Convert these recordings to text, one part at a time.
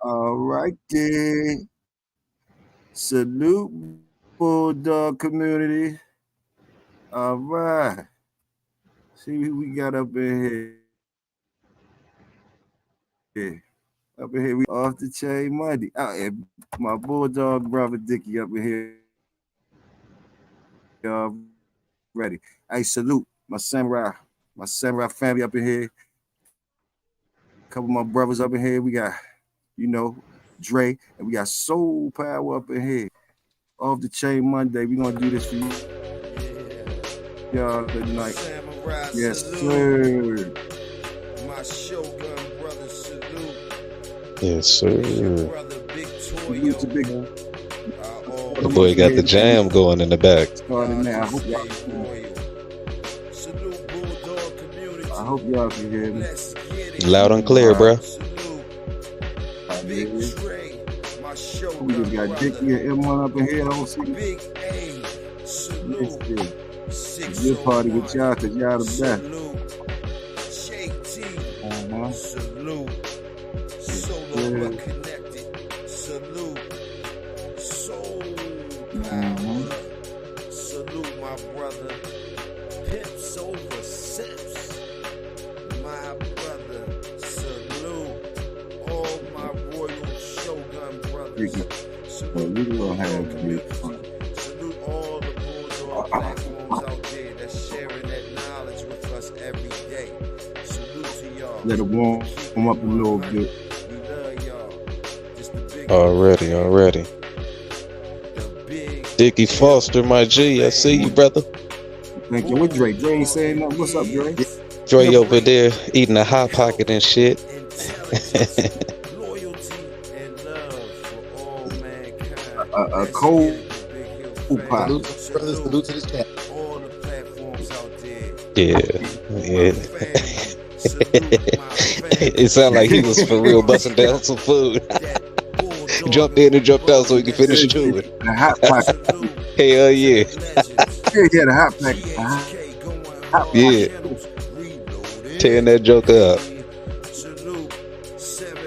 All right, then. Salute, Bulldog community. All right. See who we got up in here. Up in here, we off the chain Monday. And my Bulldog brother Dickie up in here already. Hey, salute my samurai family up in here. Couple of my brothers up in here. We got, Dre, and we got Soul Power up in here. Off the chain Monday. We're gonna do this for y'all tonight. Yes, Samurai sir. salute. My Shogun brother salute. Yes, It's your sir. brother Big Salute to Big Toyo. The Salute boy to got the him. jam going in the back. Started now. Stay royal. Salute Bulldog community. I hope y'all can hear me. Let's get it. Loud and clear, bruh. Salute I Big hear you. Trey. My We Shogun just got brother. Dickie and M1 up in here. I don't see Big A. this Salute. thing. Good party with 601. y'all because y'all the best. Salute. JT. Uh-huh. Salute. Solo Yeah. but connected. Salute. Soul Mhm. power. Salute my brother. Pimps over sips. My brother. Salute. All my royal Shogun brothers. Dickie. Salute Well, we the gonna have Bulldog to be community. fun. Salute all the Bulldog platforms out there that's sharing that knowledge with us every day. Salute to y'all. Let it warm Keep up it a little 100. bit. We love y'all. Just the big Already. the big Dickie Foster, my G. I see you, brother. Thank you. What Dre? Dre ain't saying nothing. What's up, Dre? Dre over there eating a hot pocket and shit. intelligence, loyalty, and love for all mankind. A Let's cold get it, the Big Hill pot. family. Brothers, salute to this chat. all the platforms out there. Yeah. My Yeah. family. Salute my family. It sounded like he was for real busting down some food. That bulldog Jumped in and jumped out so he bone could finish that's chewing. The hot pocket. salute Hell to yeah. the legends. Yeah, the hot pack. GHK going Hot hard. Yeah. Channels reloaded. Tearing that joke up. Salute.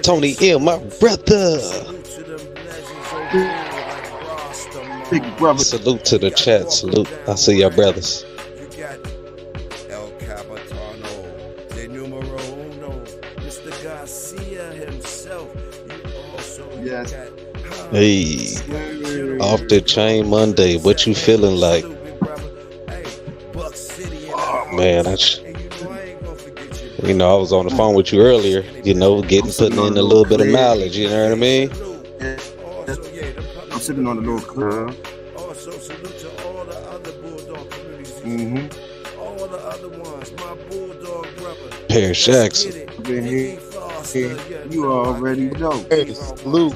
Tony M, my brother. Salute to them legends over there like Rasta, Big man. brother. Salute to the chat. Salute. I see your brothers. You got El Capitano, the numero uno, Mr. Garcia himself. You also Yes. got Hey. Off the chain Monday. What you feeling like? Man, I was on the phone with you earlier, putting in a little bit of knowledge, you know what I mean? I'm sitting on a little club. Also, salute to all the other Bulldog communities. Mm-hmm. All the other ones, my Bulldog brother. Pair of shacks. Been here. You already know. Hey, salute.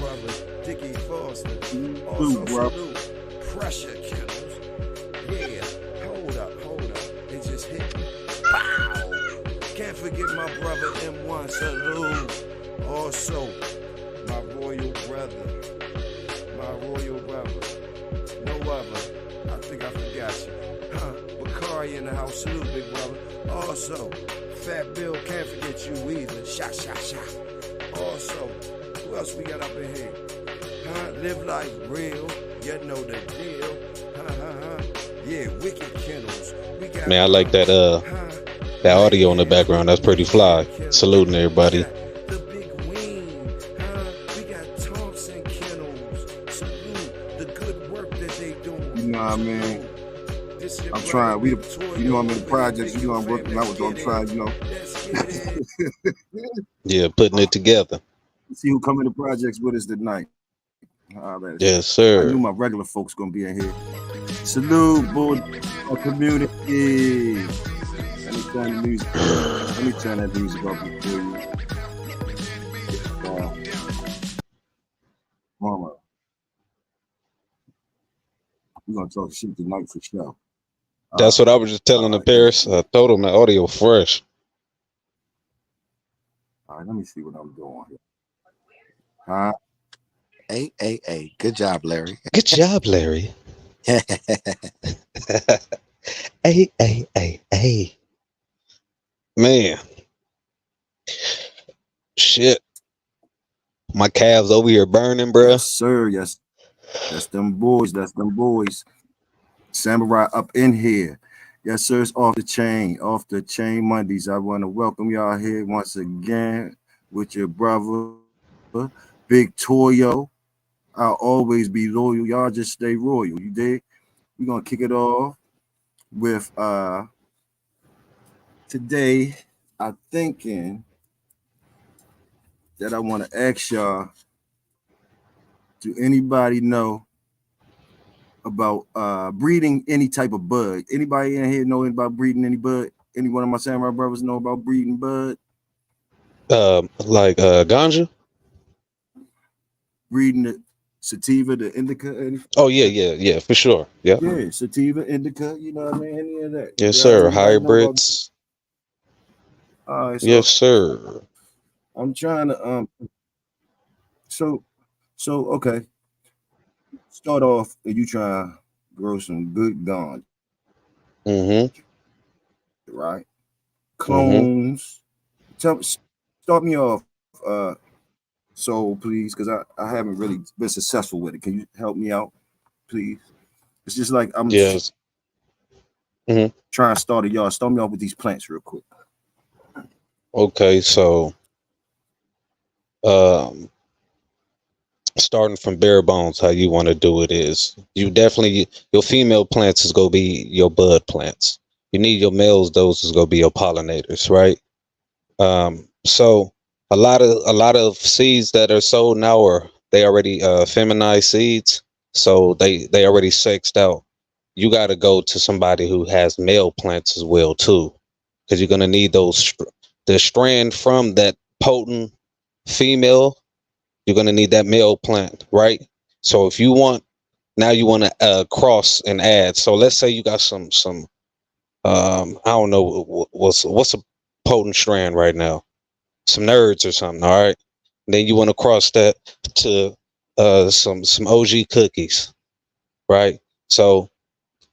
Dickie Foster. Salute, bro. Pressure killers. Yeah, hold up. It just hit me. Pow! Can't forget my brother M1. Salute. Also, my royal brother. No other. I think I forgot you. Bakari in the house. Salute, big brother. Also, Fat Bill, can't forget you either. Shot. Also, who else we got up in here? Live life real. You know the deal. Yeah, Wicked Kennels. We got Man, I like that audio in the background. That's pretty fly. Saluting everybody. The Big Wing. We got Thompson Kennels. Salute the good work that they doing. You know what I mean? I'm trying. I'm in the projects. I'm working out with. I'm trying. Yeah, putting it together. See who come in the projects with us tonight. Yes, I sir. knew my regular folks gonna be in here. Salute, Bulldog community. Let me turn that music up before you. Mama, we're gonna talk shit tonight for sure. That's what I was just telling the Paris. I told him the audio fresh. All right, let me see what I'm doing here. Huh? Hey. Good job, Larry. Good job, Larry. Hey. Man. Shit. My calves over here burning, Yes, bruh. sir. Yes, that's them boys. That's them boys. Samurai up in here. Yes, sir. It's off the chain Mondays. I want to welcome y'all here once again with your brother, Big Toyo. I'll always be loyal. Y'all just stay royal. You dig? We're gonna kick it off with today. I'm thinking that I want to ask y'all, do anybody know about breeding any type of bud? Anybody in here know about breeding any bud? Any one of my samurai brothers know about breeding bud? Like ganja. Breeding the sativa, the indica, anything Oh like yeah, that? yeah, yeah, for sure. Yep. Yeah, sativa, indica, you know what I mean? Any of that. Yes, Yeah, sir. anybody know about Hybrids. all right, Yes, so sir. I'm trying to so okay. Start off and you try to grow some good ganja, right? Clones. Mm-hmm. Start me off, soul, please, because I haven't really been successful with it. Can you help me out, please? It's just like I'm Yes. Mm-hmm. trying to start a yard. Start me off with these plants real quick. Okay, so um, starting from bare bones, how you want to do it is you definitely your female plants is gonna be your bud plants. You need your males; those is gonna be your pollinators, right? So a lot of seeds that are sold now are they already feminized seeds, so they already sexed out. You got to go to somebody who has male plants as well too, because you're gonna need the strand from that potent female. You're gonna need that male plant, right? So if you want now you want to cross and add. So let's say you got some I don't know what's a potent strand right now, some nerds or something. All right. Then you want to cross that to some OG cookies, right? So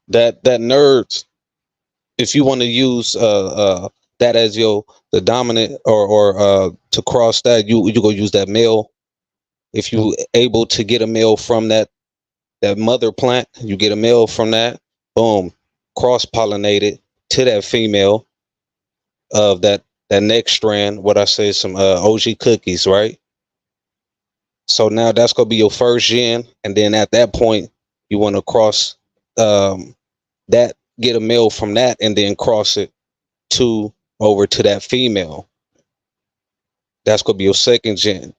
that nerds, if you want to use that as your the dominant or to cross that, you go use that male. If you able to get a male from that mother plant, you get a male from that. Boom, cross pollinated to that female of that next strand. What I say, some OG cookies, right? So now that's gonna be your first gen, and then at that point, you want to cross um, that, get a male from that, and then cross it to over to that female. That's gonna be your second gen,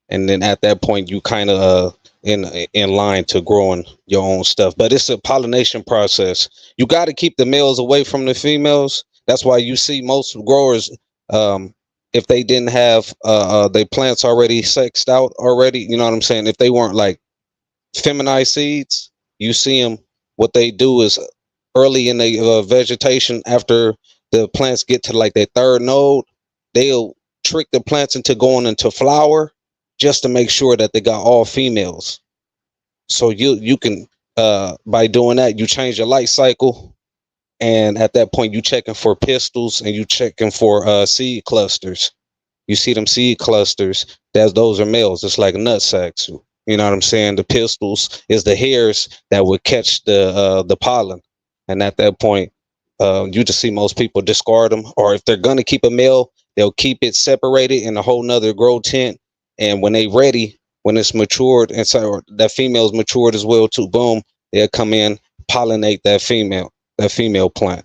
and then at that point, you kind of in line to growing your own stuff. But it's a pollination process. You got to keep the males away from the females. That's why you see most growers. Um, if they didn't have their plants already sexed out already, you know what I'm saying? If they weren't like feminized seeds, you see them. What they do is early in the vegetation, after the plants get to like their third node, they'll trick the plants into going into flower just to make sure that they got all females. So you can by doing that, you change your light cycle, and at that point, you checking for pistils and you checking for seed clusters. You see them seed clusters, those are males. It's like nut sacks. You know what I'm saying? The pistils is the hairs that would catch the pollen, and at that point, you just see most people discard them, or if they're gonna keep a male, they'll keep it separated in a whole nother grow tent, and when they ready, when it's matured, and so that female's matured as well too. Boom, they'll come in, pollinate that female plant.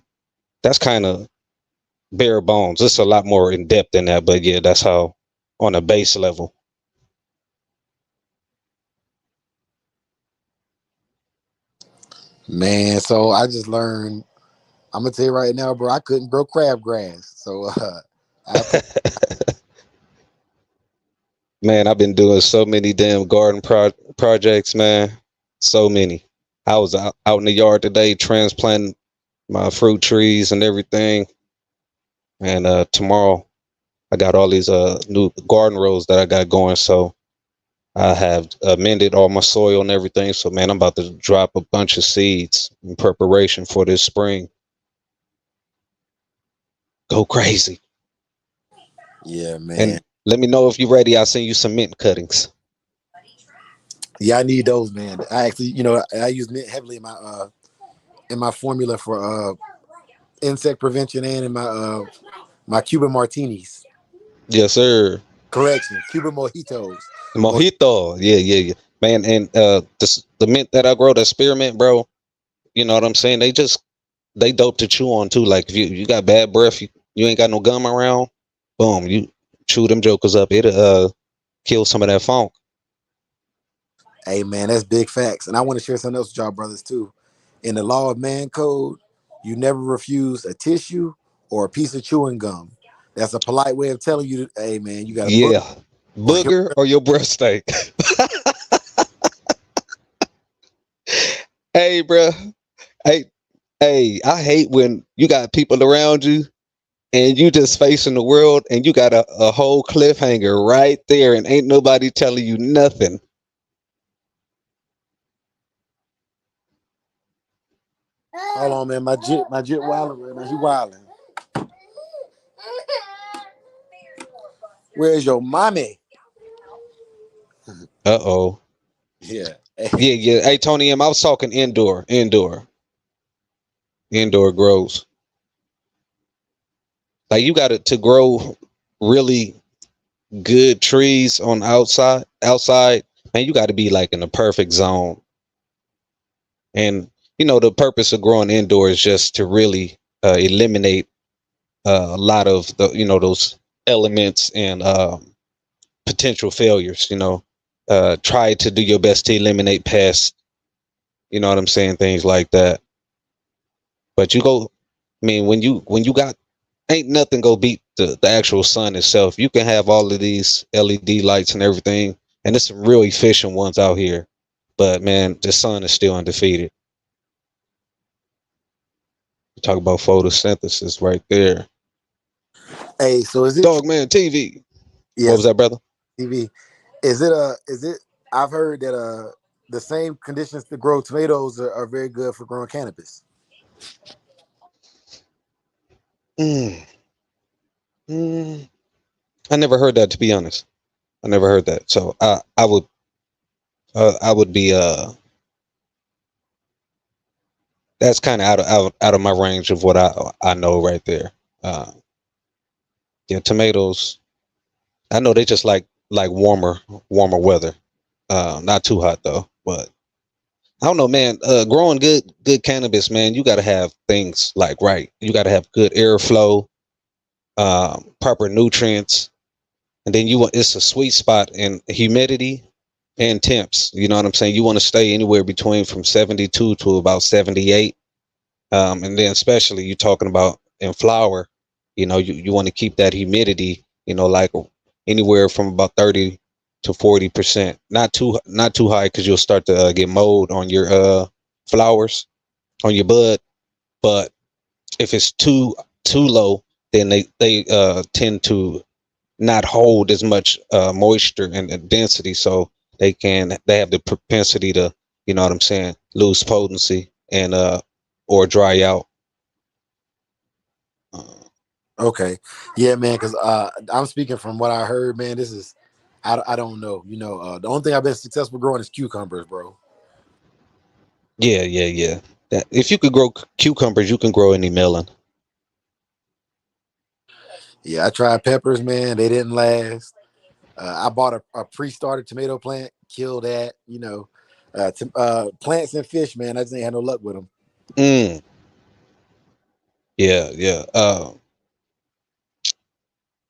That's kind of bare bones. It's a lot more in depth than that, but yeah, that's how on a base level. Man, so I just learned. I'm gonna tell you right now, bro. I couldn't grow crabgrass, so I put. Man, I've been doing so many damn garden projects, man. So many. I was out in the yard today transplanting my fruit trees and everything. And tomorrow I got all these new garden rows that I got going. So I have amended all my soil and everything. So man, I'm about to drop a bunch of seeds in preparation for this spring. Go crazy. Yeah, And man. Let me know if you're ready. I'll send you some mint cuttings. Yeah, I need those, man. I actually, I use mint heavily in my formula for insect prevention and in my Cuban martinis. Yes, sir. Correction, Cuban mojitos. Mo- Mojito. Yeah, yeah, yeah. Man, and the mint that I grow, the spearmint, bro. You know what I'm saying? They dope to chew on too. Like if you got bad breath, you ain't got no gum around, boom, you chew them jokers up. It'll kill some of that funk. Hey, man, that's big facts. And I want to share something else with y'all brothers too. In the law of man code, you never refuse a tissue or a piece of chewing gum. That's a polite way of telling you, hey, man, you got a book. Yeah. Booger or your breath steak. Hey, bro. Hey, hey, I hate when you got people around you and you just facing the world and you got a whole cliffhanger right there and ain't nobody telling you nothing. Hold on, man. My jit wilding right now. He wilding. Where's your mommy? Uh-oh. Yeah. Yeah, yeah. Hey, Tony M, I was talking indoor grows. Like you got to grow really good trees on outside, man, you got to be like in the perfect zone. And the purpose of growing indoor is just to really eliminate a lot of the those elements and potential failures. Try to do your best to eliminate pests. You know what I'm saying? Things like that. But you go, I mean, when you got, ain't nothing go beat the actual sun itself. You can have all of these LED lights and everything, and there's some real efficient ones out here. But man, the sun is still undefeated. You talk about photosynthesis right there. Hey, so is it true? Dog man TV. What was Yes, that, brother? TV. Is it I've heard that the same conditions to grow tomatoes are very good for growing cannabis. Mm, mm. I never heard that, to be honest. I never heard that. So I would be that's kind of out of my range of what I know right there. Uh, yeah, tomatoes. I know they just like warmer weather. Not too hot though. But I don't know, man. Growing good cannabis, man. You got to have things like right. You got to have good airflow, proper nutrients, and then you want it's a sweet spot in humidity and temps. You know what I'm saying? You want to stay anywhere between from 72 to about 78. And then especially you talking about in flower, you want to keep that humidity, like anywhere from about 30 to 40%. Not too high because you'll start to get mold on your flowers, on your bud. But if it's too low, then they tend to not hold as much moisture and density, so they have the propensity to, you know what I'm saying, lose potency and or dry out. Uh, Okay, yeah, man. Because I'm speaking from what I heard, man. This is I don't know. The only thing I've been successful growing is cucumbers, bro. yeah, yeah, yeah. That if you could grow cucumbers, you can grow any melon. Yeah, I tried peppers, man. They didn't last. I bought a pre-started tomato plant, killed that. Plants and fish, man. I just ain't had no luck with them. Mm, yeah, yeah.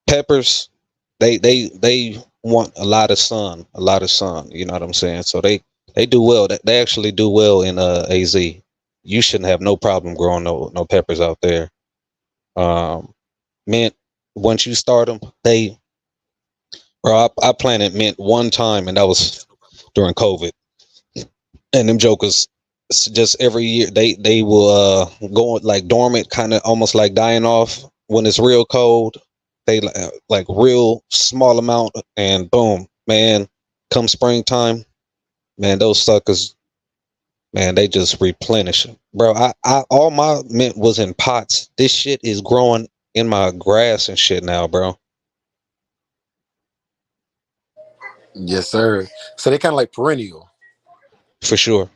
Peppers, they want a lot of sun, a lot of sun. You know what I'm saying? So they do well. They actually do well in AZ. You shouldn't have no problem growing no peppers out there. Um, mint, once you start them, I planted mint one time, and that was during COVID. And them jokers, just every year they will go like dormant, kind of almost like dying off when it's real cold. They like real small amount, and boom, man, come springtime, man, those suckers, man, they just replenish. Bro, I all my mint was in pots. This shit is growing in my grass and shit now, bro. Yes, sir. So they kind of like perennial. for sure.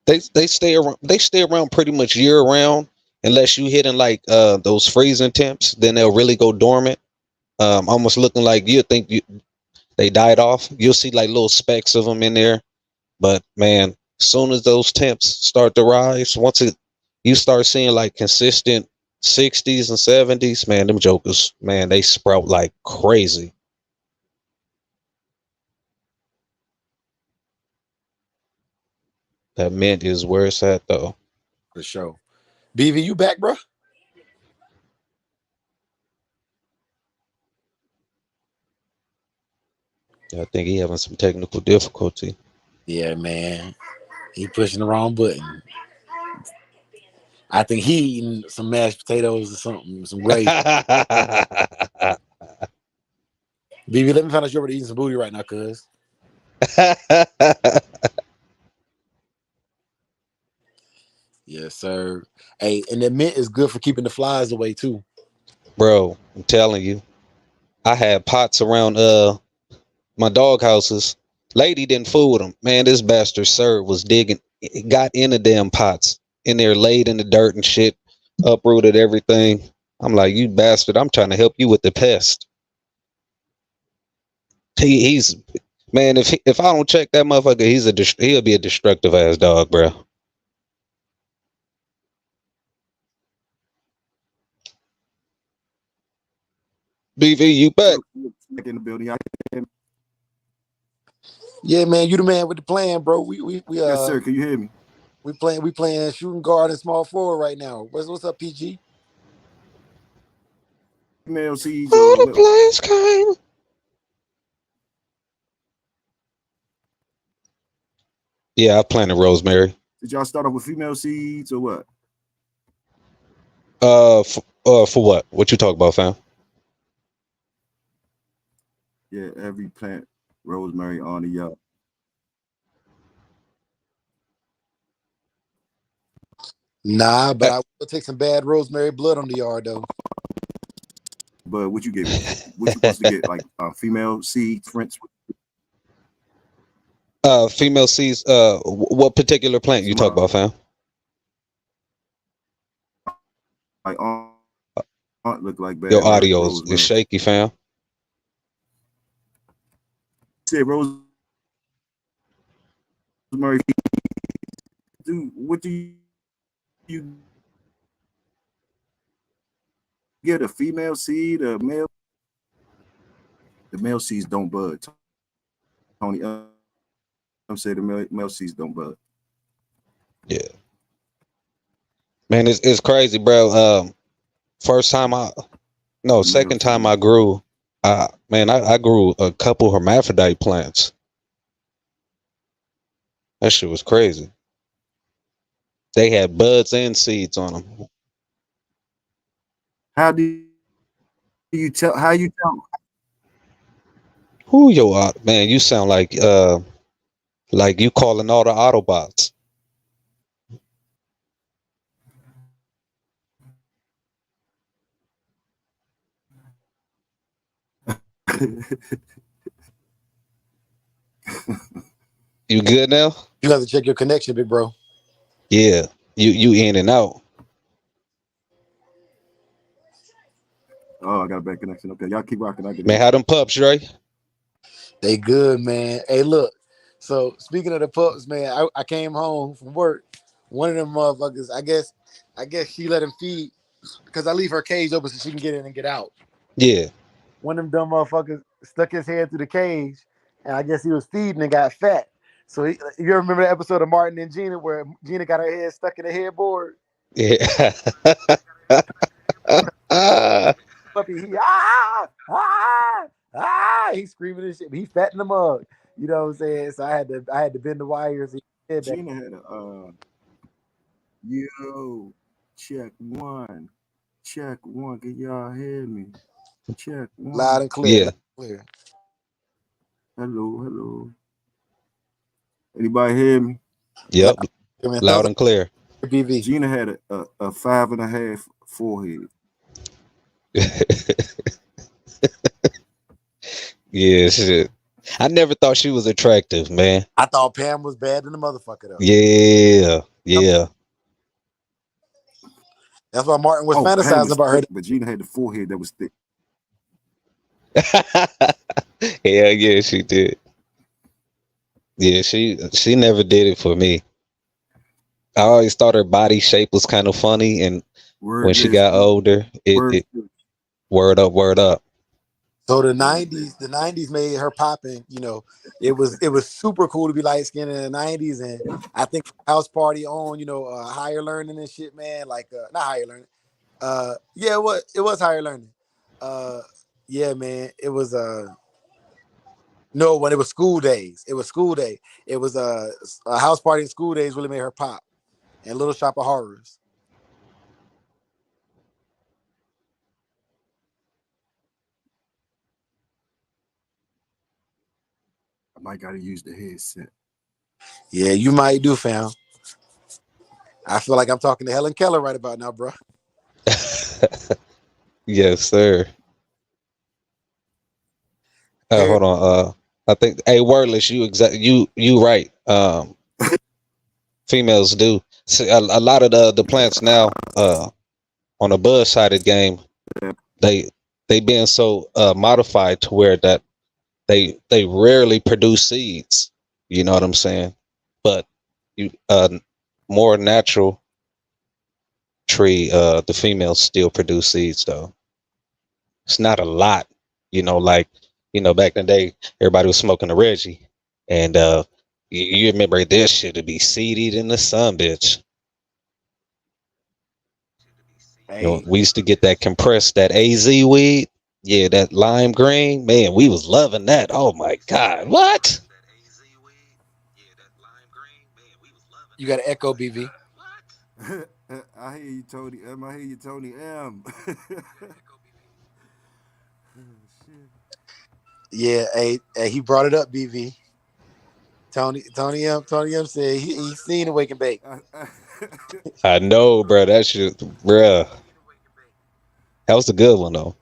They stay around. They stay around pretty much year round, unless you hitting like those freezing temps. Then they'll really go dormant. Almost looking like you think they died off. You'll see like little specks of them in there. But man, soon as those temps start to rise, you start seeing like consistent 60s and 70s, man, them jokers, man, they sprout like crazy. That mint is where it's at though. For sure. BV, you back, bro? I think he having some technical difficulty. Yeah, man. He pushing the wrong button. I think he eating some mashed potatoes or something, some gravy. BB, let me find out you're already eating some booty right now, cuz. Yes, sir. Hey, and that mint is good for keeping the flies away too. Bro, I'm telling you, I had pots around my dog houses. Lady didn't fool with him. Man, this bastard sir was digging, got in the damn pots, in there laid in the dirt and shit, uprooted everything. I'm like, you bastard, I'm trying to help you with the pest. He's man, if I don't check that motherfucker, he'll be a destructive ass dog, bro. BV, you back? Back in the building. Yeah, man, you the man with the plan, bro. We Yes, sir. Can you hear me? we playing shooting guard and small forward right now. What's up, PG? Female seeds Oh, or the what? players came. Yeah, I planted rosemary. Did y'all start off with female seeds or what? For what? What you talk about, fam? Yeah, every plant rosemary on the yard. Nah, but I will take some bad rosemary blood on the yard though. But what you get? What you supposed to get? Like female seeds, French. Female seeds. What particular plant you talk about, fam? Like look like bad. Your audio is shaky, fam. Say rosemary. What do you get? A female seed, a male? The male seeds don't bud. Tony, I'm saying the male seeds don't bud. Yeah, man, it's crazy, bro. Second time I grew. I grew a couple hermaphrodite plants. That shit was crazy. They had buds and seeds on them. How do you tell? How you tell? Who man? You sound like you calling all the Autobots. You good now? You have to check your connection, big bro. Yeah, you in and out. Oh, I got a bad connection. Okay, y'all keep rocking. Man, how them pups, Dre? They good, man. Hey, look. So speaking of the pups, man, I came home from work. One of them motherfuckers, I guess she let him feed because I leave her cage open so she can get in and get out. Yeah. One of them dumb motherfuckers stuck his head through the cage, and I guess he was feeding and got fat. So you ever remember the episode of Martin and Gina where Gina got her head stuck in the headboard? Yeah. Puppy, he's screaming and shit. But he fat in the mug. You know what I'm saying? So I had to bend the wires. Gina had a yo, check one. Can y'all hear me? Check one. Loud and clear. Yeah. Loud and clear. Hello. Anybody hear me? Yep. Loud and clear. BV. Gina had a 5.5 forehead. Yeah, shit. I never thought she was attractive, man. I thought Pam was bad than the motherfucker though. Yeah, yeah. That's why Martin was Oh, Pam fantasizing was about her. thick, but Gina had the forehead that was thick. Hell yeah, she did. Yeah, she never did it for me. I always thought her body shape was kind of funny, and when Word she is got older, word. it word up, word up. So the Word, '90s, the '90s made her popping. You know, it was super cool to be light skinned in the '90s, and I think from House Party on, higher learning and shit, man. Like not higher learning. Yeah, it was higher learning. Uh, yeah, man. It was no, when it was school days. It was school day. It was a House Party in school days really made her pop, and Little Shop of Horrors. I might gotta use the headset. Yeah, you might do, fam. I feel like I'm talking to Helen Keller right about now, bro. Yes, sir. Harry, Hold on. I think, hey, wordless, you right. Females do. See, a lot of the plants now, on the bud side of the game, they they being so modified to where that they rarely produce seeds. You know what I'm saying? But you more natural tree, the females still produce seeds though. It's not a lot, like back in the day, everybody was smoking a Reggie, and you remember this shit to be seeded in the sun, bitch. hey, We used to get that compressed, that AZ weed, yeah, that lime green, man. We was loving that. Oh my god, what? you got an echo, BV. I hear you, Tony M. I hear you, Tony M. Yeah, hey, he brought it up, BV. Tony M said he seen the wake and bake. I know, bro. That shit, bruh. That was a good one though.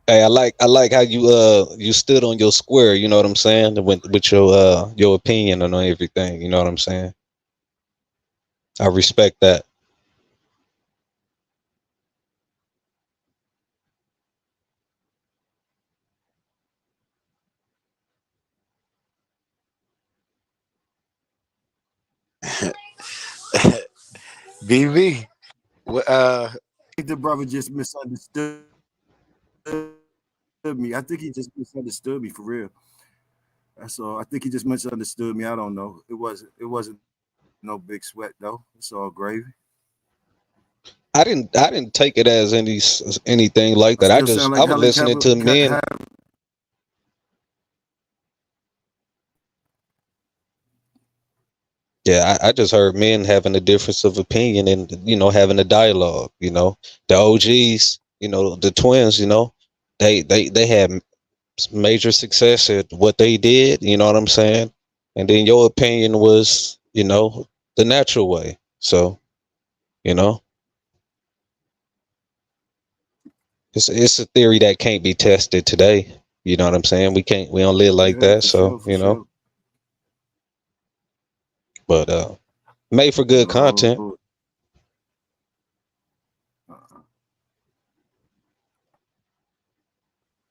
Hey, I like how you stood on your square. You know what I'm saying? With your opinion on everything. You know what I'm saying? I respect that. BV. The brother just misunderstood me. I think he just misunderstood me for real. That's all. I think he just misunderstood me. I don't know. It wasn't no big sweat though. It's all gravy. I didn't take it as anything like I that. still sound I like was Helen listening to men. Keller. Yeah, I just heard men having a difference of opinion and having a dialogue. The OGs, the twins, they had major success at what they did. You know what I'm saying? And then your opinion was, the natural way. So, you know, it's a theory that can't be tested today. You know what I'm saying? We don't live like Yeah, that. for So, sure, for sure. but made for good content. No,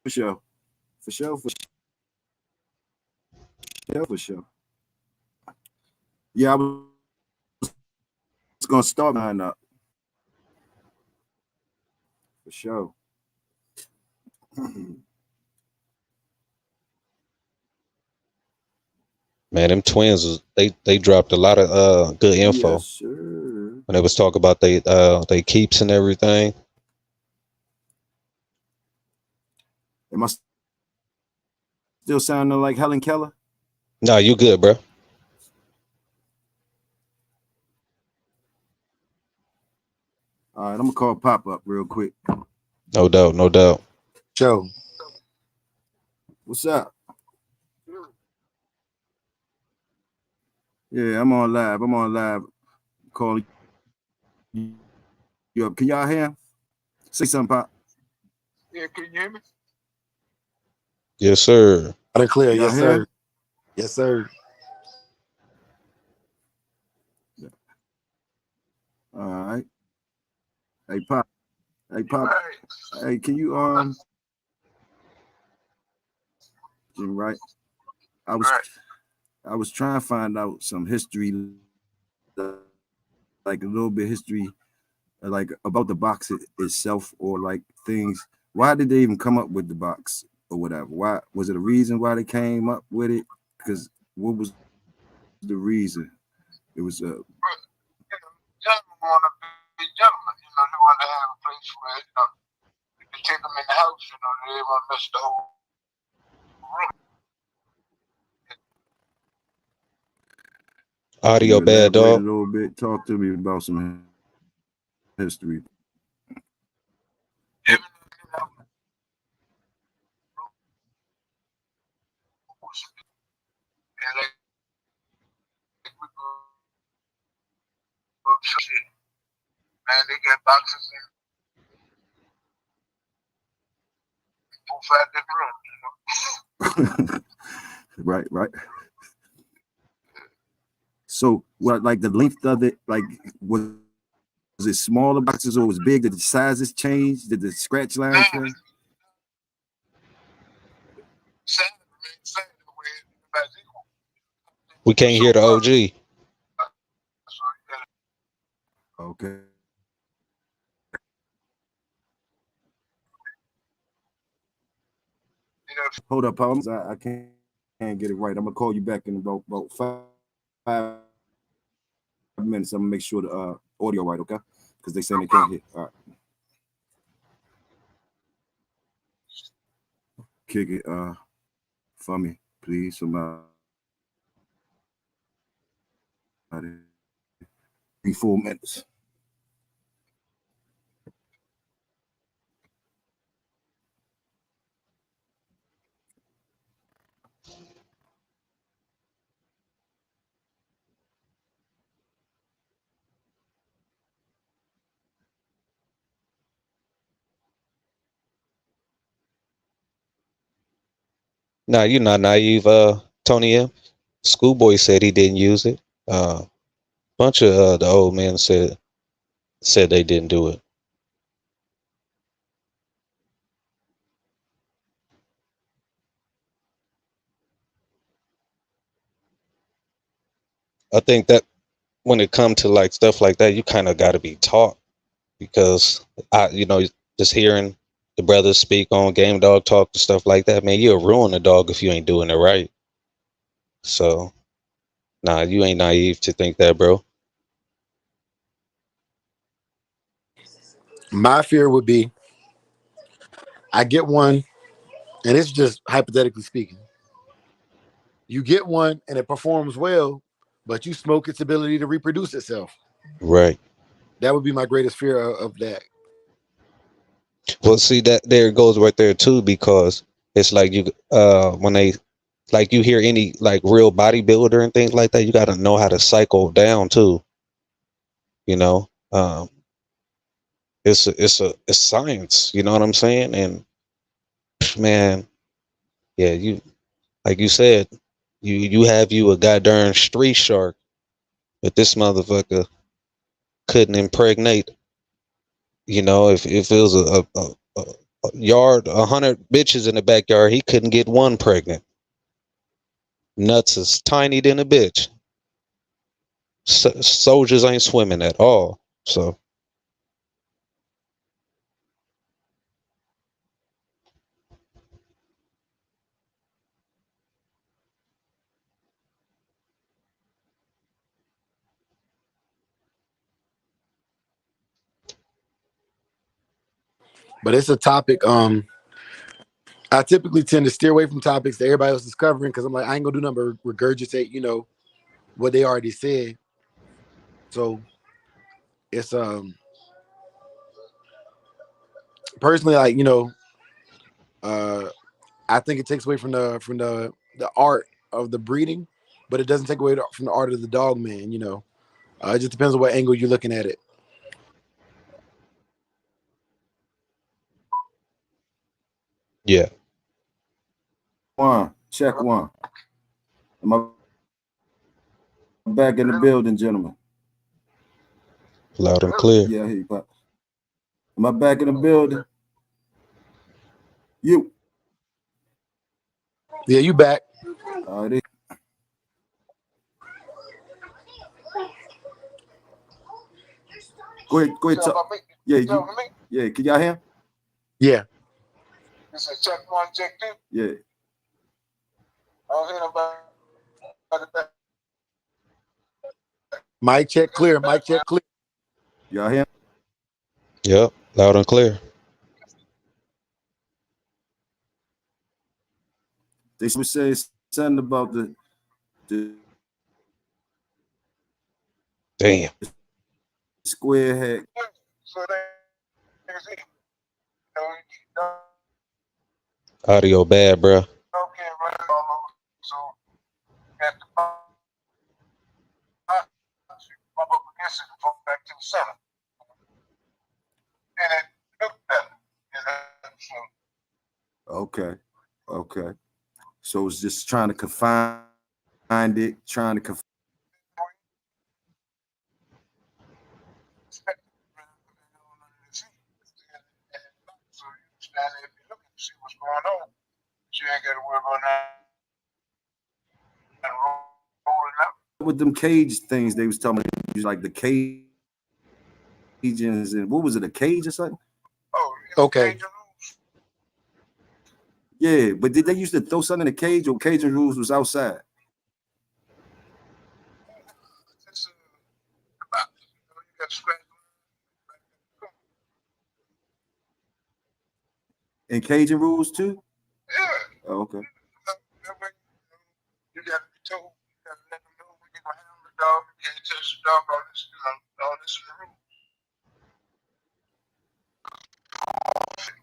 for sure, for sure, for sure. Yeah, I was gonna start mine up for sure. Man, them twins they dropped a lot of good Yes, info sir. when they was talking about they keeps and everything. Am I still sounding like Helen Keller? No, you good, bro. All right, I'm gonna call Pop up real quick. No doubt, no doubt. Joe. What's up? Yeah, I'm on live. I'm on live. Calling you up. Can y'all hear him? Say something, Pop. Yeah, can you hear me? Yes, sir. Out and clear. Yes, Y'all sir. here? Yes, sir. All right. Hey, Pop. Hey, Pop. Right, Hey, can you right? I was right. I was trying to find out some history, like a little bit history, like about the box itself, or like things. Why did they even come up with the box or whatever? Why was it a reason why they came up with it? Because what was the reason? It was But, gentlemen want to be gentlemen. They want to have a place where, you can take them in the house. They want to mess the whole room. Can Audio you bad, elaborate a dog. little bit? Talk to me about some history. Even in the and like we go shit. Man, they got boxes in 4, 5 different rooms. Right, right. So, what, like the length of it, like was it smaller boxes or was it big? Did the sizes change? Did the scratch lines change? Nah, sad, man, sad the way everybody's equal. We can't So, hear the OG. so you gotta, Okay. Hold up, Paul. I can't get it right. I'm gonna call you back in about 5 minutes. I'm gonna make sure the audio right, okay? Because they saying they can't hear. All right. Kick it for me, please. Somebody. 3 4 minutes. Nah, you're not naive, Tony M. Schoolboy said he didn't use it. Bunch of the old men said they didn't do it. I think that when it comes to like stuff like that, you kind of got to be taught because just hearing the brothers speak on Game Dog Talk and stuff like that, man, you'll ruin a dog if you ain't doing it right. So, nah, you ain't naive to think that, bro. My fear would be I get one, and it's just hypothetically speaking. You get one and it performs well, but you smoke its ability to reproduce itself. Right. That would be my greatest fear of that. Well, see that there it goes right there too, because it's like you when they like you hear any like real bodybuilder and things like that, you got to know how to cycle down too. You know, it's science. You know what I'm saying? And man, yeah, you like you said, you have you a goddamn street shark, but this motherfucker couldn't impregnate. You know, if it was a yard, 100 bitches in the backyard, he couldn't get one pregnant. Nuts is tiny than a bitch. Soldiers ain't swimming at all. So, But it's a topic. I typically tend to steer away from topics that everybody else is covering because I'm like, I ain't gonna do nothing but regurgitate, what they already said. So it's personally like, uh I think it takes away from the art of the breeding, but it doesn't take away from the art of the dog man. It just depends on what angle you're looking at it. Yeah, One, check one. Am I back in the building, gentlemen? loud and clear. Yeah, I hear you, Pop. Am I back in the building? You. Yeah, you back. All right. Go ahead, talk. Yeah, yeah. Can y'all hear? Yeah. This is check one, check two. Yeah. I don't hear nobody back. Mic check clear. Mic check clear. Y'all hear? Yep, loud and clear. They would say something about the Damn. square head. So they can see. Dog Audio bad, bruh. can't run it all over. So at the bump up against it and fall back to the center. And it looked better. So Okay. Okay. So it's just trying to confine it, trying to confine. so you stand there if you're looking to see what's going on. But you ain't got to worry about that and rolling up. With them cage things they was talking about, like the Cajuns and what was it, a cage or something? Oh, Okay. Cajun rules. Yeah, but did they used to throw something in the cage or Cajun rules was outside? It's about, you got to scratch. And Cajun rules too? Yeah. Oh, okay. That way, you got to be told. You got to let them know when you're going to handle the dog. You can't touch the dog. All this is the rule.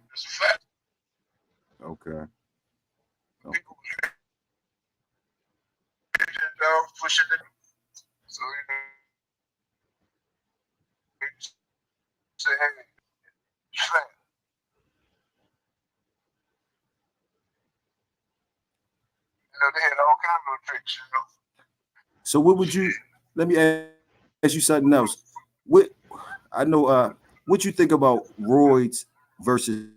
It's a fact. Okay. People hit the dog, push it. So, you say, hey, it's fair. They had all kinds of tricks, So what would you let me ask you something else? What I know what you think about roids versus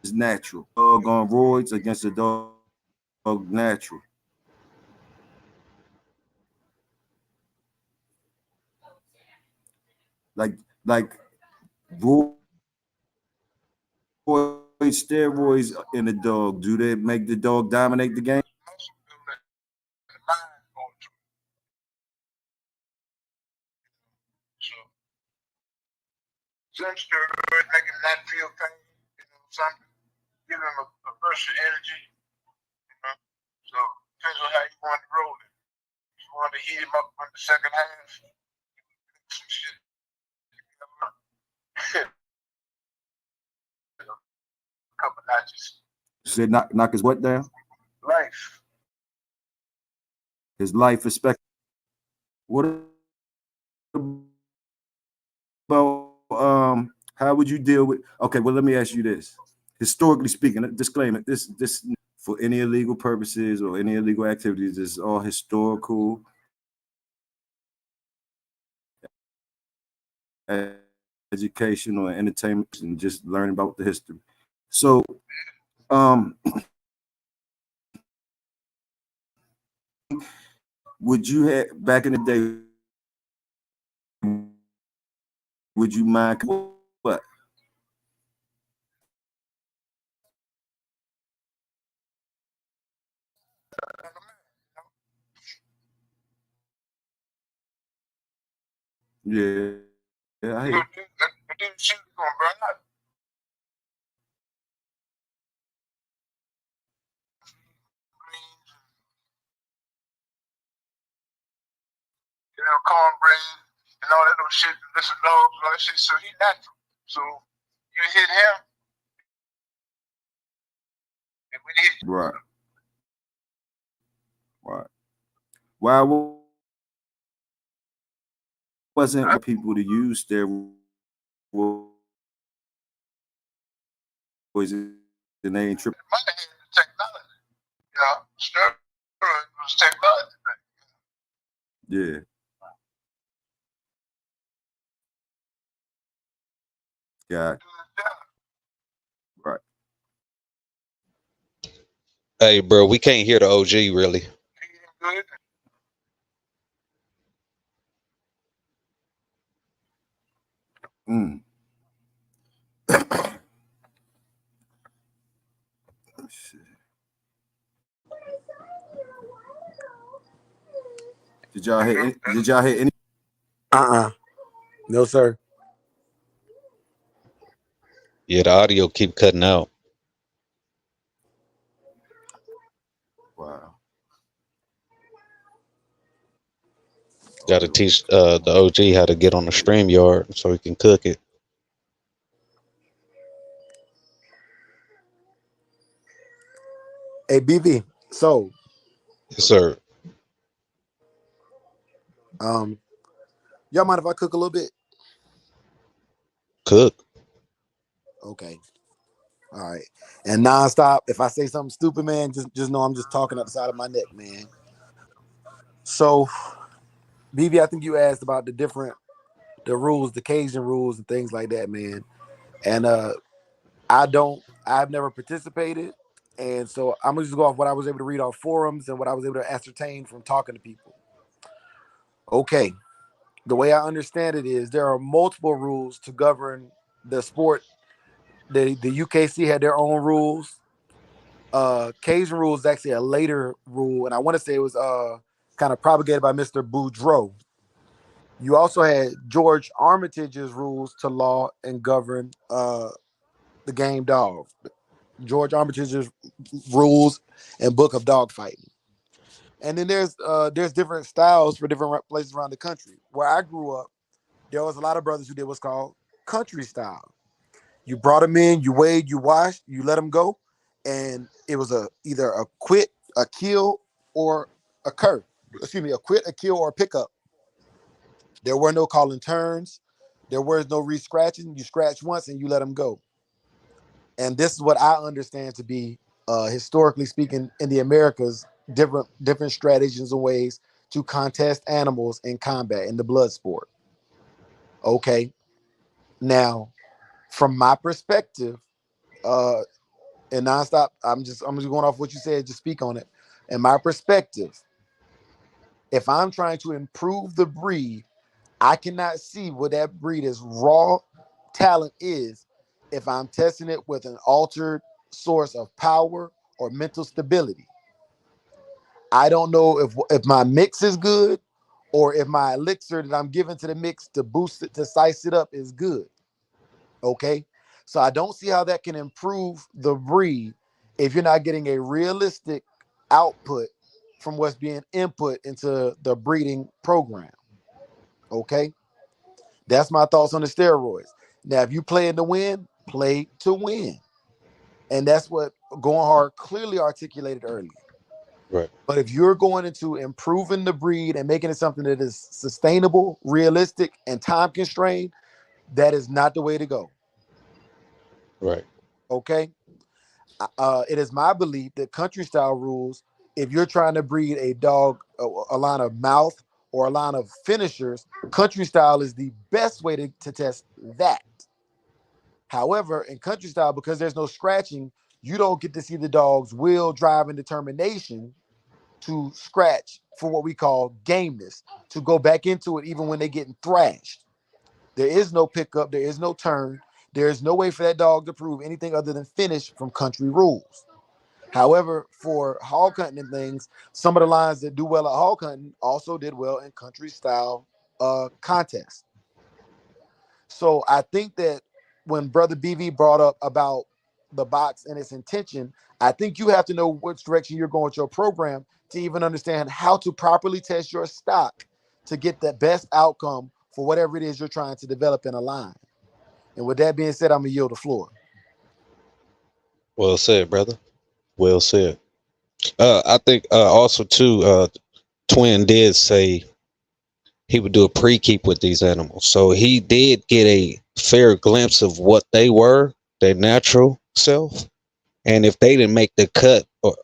natural? Dog on roids against the dog natural. Like steroids in the dog, do they make the dog dominate the game? Most of them that the mind going to. So, some steroids make him not feel pain, some give him a burst of energy, So, depends on how you want to roll it. If you want to heat him up on the second half, some shit. A couple notches. Said knock his what down? Life. His life expectancy. What about how would you deal with okay, well let me ask you this. Historically speaking, disclaimer, this for any illegal purposes or any illegal activities is all historical educational and entertainment and just learning about the history. So um would you have back in the day would you mind what? Yeah, yeah, I hear. The dude shit going to burn up. Greens, cornbread, and all that little shit, listen dogs, all that shit. So he natural. So you hit him, and when he hit you, Right, right. Why wasn't people to use steroids and they ain't tripping. Money had the technology. You know, steroids was technology back. Yeah. Yeah. Right. Hey, bro, we can't hear the OG really. Good. Mm. Shit. Did y'all hear? Did y'all hear any? No, sir. Yeah, the audio keep cutting out. Wow. Got to teach the OG how to get on the stream yard so he can cook it. Hey, BV. So, Yes, sir. y'all mind if I cook a little bit? Cook. Okay. All right. And nonstop, if I say something stupid, man, just know I'm just talking up the side of my neck, man. So, BV, I think you asked about the rules, the Cajun rules and things like that, man. And I've never participated. And so I'm gonna just go off what I was able to read off forums and what I was able to ascertain from talking to people. Okay. The way I understand it is there are multiple rules to govern the sport. The UKC had their own rules. Cajun rule is actually a later rule, and I want to say it was kind of propagated by Mr. Boudreaux. You also had George Armitage's rules to law and govern the game dog. George Armitage's rules and book of dog fighting. And then there's different styles for different places around the country. Where I grew up, there was a lot of brothers who did what's called country style. You brought them in, you weighed, you washed, you let them go, and it was either a quit, a kill, or a cur. Excuse me, a quit, a kill, or a pickup. There were no calling turns. There was no re-scratching. You scratch once and you let them go. And this is what I understand to be, historically speaking, in the Americas, different strategies and ways to contest animals in combat in the blood sport. Okay, now from my perspective, and nonstop, I'm just going off what you said. Just speak on it. In my perspective, if I'm trying to improve the breed, I cannot see what that breed's raw talent is if I'm testing it with an altered source of power or mental stability. I don't know if my mix is good or if my elixir that I'm giving to the mix to boost it, to size it up, is good. Okay. So I don't see how that can improve the breed if you're not getting a realistic output from what's being input into the breeding program. Okay. That's my thoughts on the steroids. Now, if you play to win, play to win. And that's what Going Hard clearly articulated earlier. Right. But if you're going into improving the breed and making it something that is sustainable, realistic, and time constrained, that is not the way to go. Right. Okay. It is my belief that country style rules, if you're trying to breed a dog, a line of mouth or a line of finishers, country style is the best way to test that. However, in country style, because there's no scratching, you don't get to see the dog's will, drive, and determination to scratch for what we call gameness, to go back into it even when they're getting thrashed. There is no pickup, there is no turn, there is no way for that dog to prove anything other than finish from country rules. However, for hog hunting and things, some of the lines that do well at hog hunting also did well in country style contests. So I think that when Brother BV brought up about the box and its intention, I think you have to know which direction you're going with your program to even understand how to properly test your stock to get the best outcome for whatever it is you're trying to develop in a line. And with that being said, I'm gonna yield the floor. Well said, brother. Well said. I think also too, Twin did say he would do a pre-keep with these animals. So he did get a fair glimpse of what they were, their natural self. And if they didn't make the cut or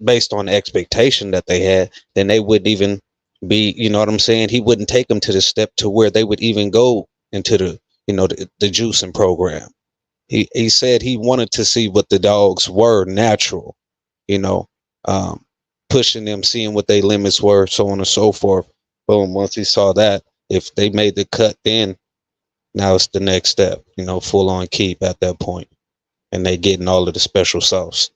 based on the expectation that they had, then they wouldn't even be, you know what I'm saying? He wouldn't take them to the step to where they would even go into the, the juicing program. He said he wanted to see what the dogs were natural, you know, um, pushing them, seeing what their limits were, so on and so forth. Boom. Once he saw that, if they made the cut, then now it's the next step, full on keep at that point, and they getting all of the special sauce.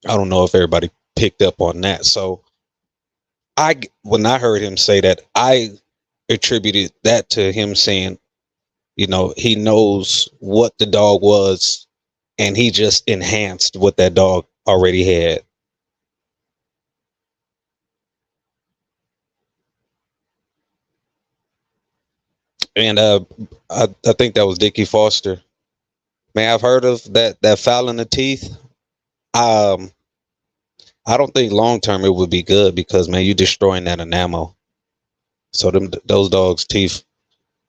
I don't know if everybody picked up on that. So when I heard him say that, I attributed that to him saying, he knows what the dog was, and he just enhanced what that dog already had. And I think that was Dickie Foster. Man, I've heard of that foul in the teeth. Um, I don't think long term it would be good because, man, you destroying that enamel. So those dogs' teeth,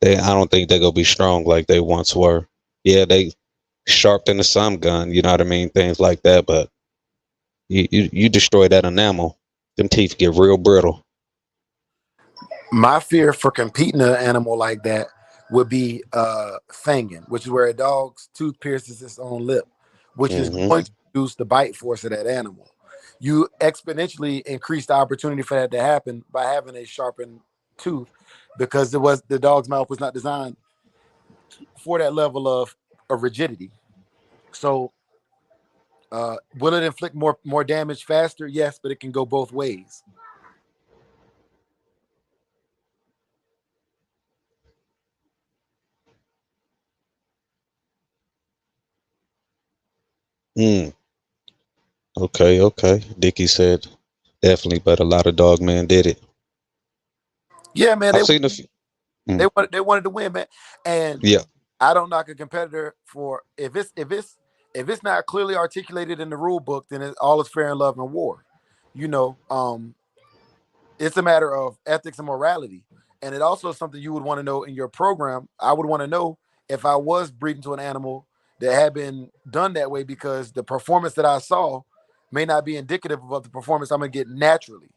I don't think they're gonna be strong like they once were. Yeah, they sharp than a sun gun, you know what I mean, things like that. But you destroy that enamel, them teeth get real brittle. My fear for competing an animal like that would be fanging, which is where a dog's tooth pierces its own lip, which is Hmm. going to reduce the bite force of that animal. You exponentially increase the opportunity for that to happen by having a sharpened tooth, because the dog's mouth was not designed for that level of rigidity. So will it inflict more damage faster? Yes, but it can go both ways. Mm. Okay, okay. Dickie said definitely, but a lot of dog man did it. Yeah, man, I've seen a few. Mm. they wanted to win, man. And Yeah. I don't knock a competitor for if it's not clearly articulated in the rule book, then all is fair in love and war. You know, it's a matter of ethics and morality, and it also is something you would want to know in your program. I would want to know if I was breeding to an animal that had been done that way, because the performance that I saw may not be indicative of the performance I'm gonna get naturally.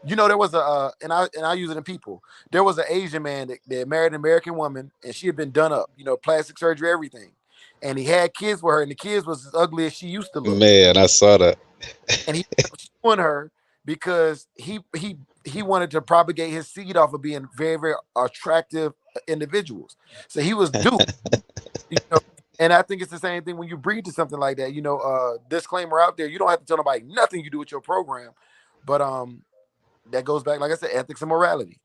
There was and I use it in people. There was an Asian man that married an American woman, and she had been done up, plastic surgery, everything, and he had kids with her, and the kids was as ugly as she used to look, Man, I saw that. and he ended up suing her because he wanted to propagate his seed off of being very, very attractive individuals. So he was duped. You know, and I think it's the same thing when you breed to something like that. Disclaimer out there: you don't have to tell nobody nothing you do with your program, but that goes back, like I said, ethics and morality.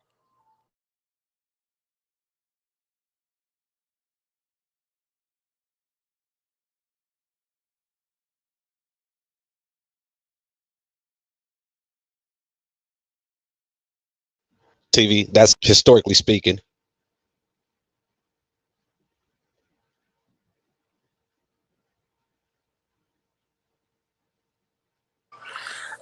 TV, that's historically speaking.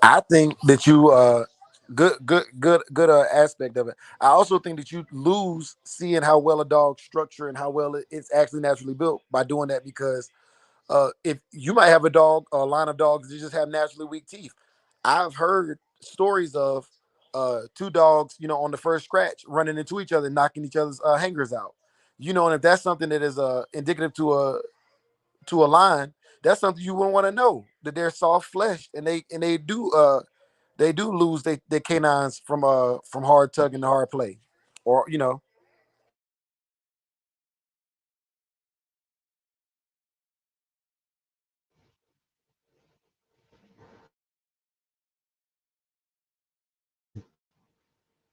I think that you good aspect of it. I also think that you lose seeing how well a dog structure and how well it's actually naturally built by doing that, because if you might have a dog, a line of dogs that just have naturally weak teeth. I've heard stories of two dogs, on the first scratch running into each other, knocking each other's hangers out. And if that's something that is indicative to a line, that's something you wouldn't want to know, that they're soft fleshed, and they do lose their canines from hard tugging to hard play, or.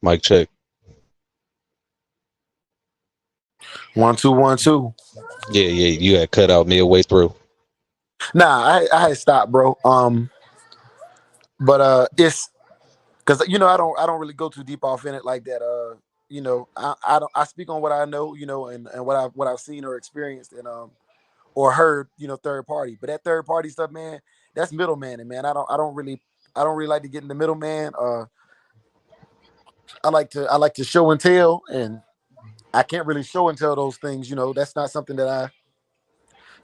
Mike check. 1 2 1 2. Yeah, yeah, you had cut out midway through. Nah, I had stopped, bro. But it's because I don't really go too deep off in it like that. I don't I speak on what I know, and what I've seen or experienced, and or heard, third party. But that third party stuff, man, that's middleman, and man, I don't really like to get in the middleman. I like to show and tell, and I can't really show and tell those things. That's not something that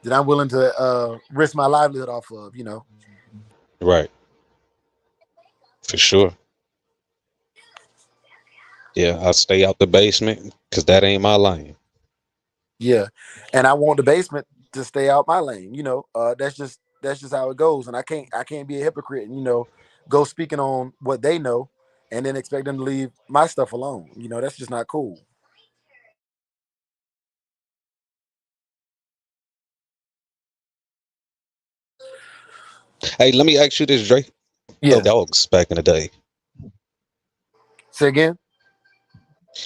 that I'm willing to risk my livelihood off of, you know. Right. For sure. Yeah, I'll stay out the basement because that ain't my lane. Yeah, and I want the basement to stay out my lane. You know, that's just how it goes. And I can't be a hypocrite and go speaking on what they know, and then expect them to leave my stuff alone. You know, that's just not cool. Hey, let me ask you this, Dre. Yeah. Dogs back in the day. Say again.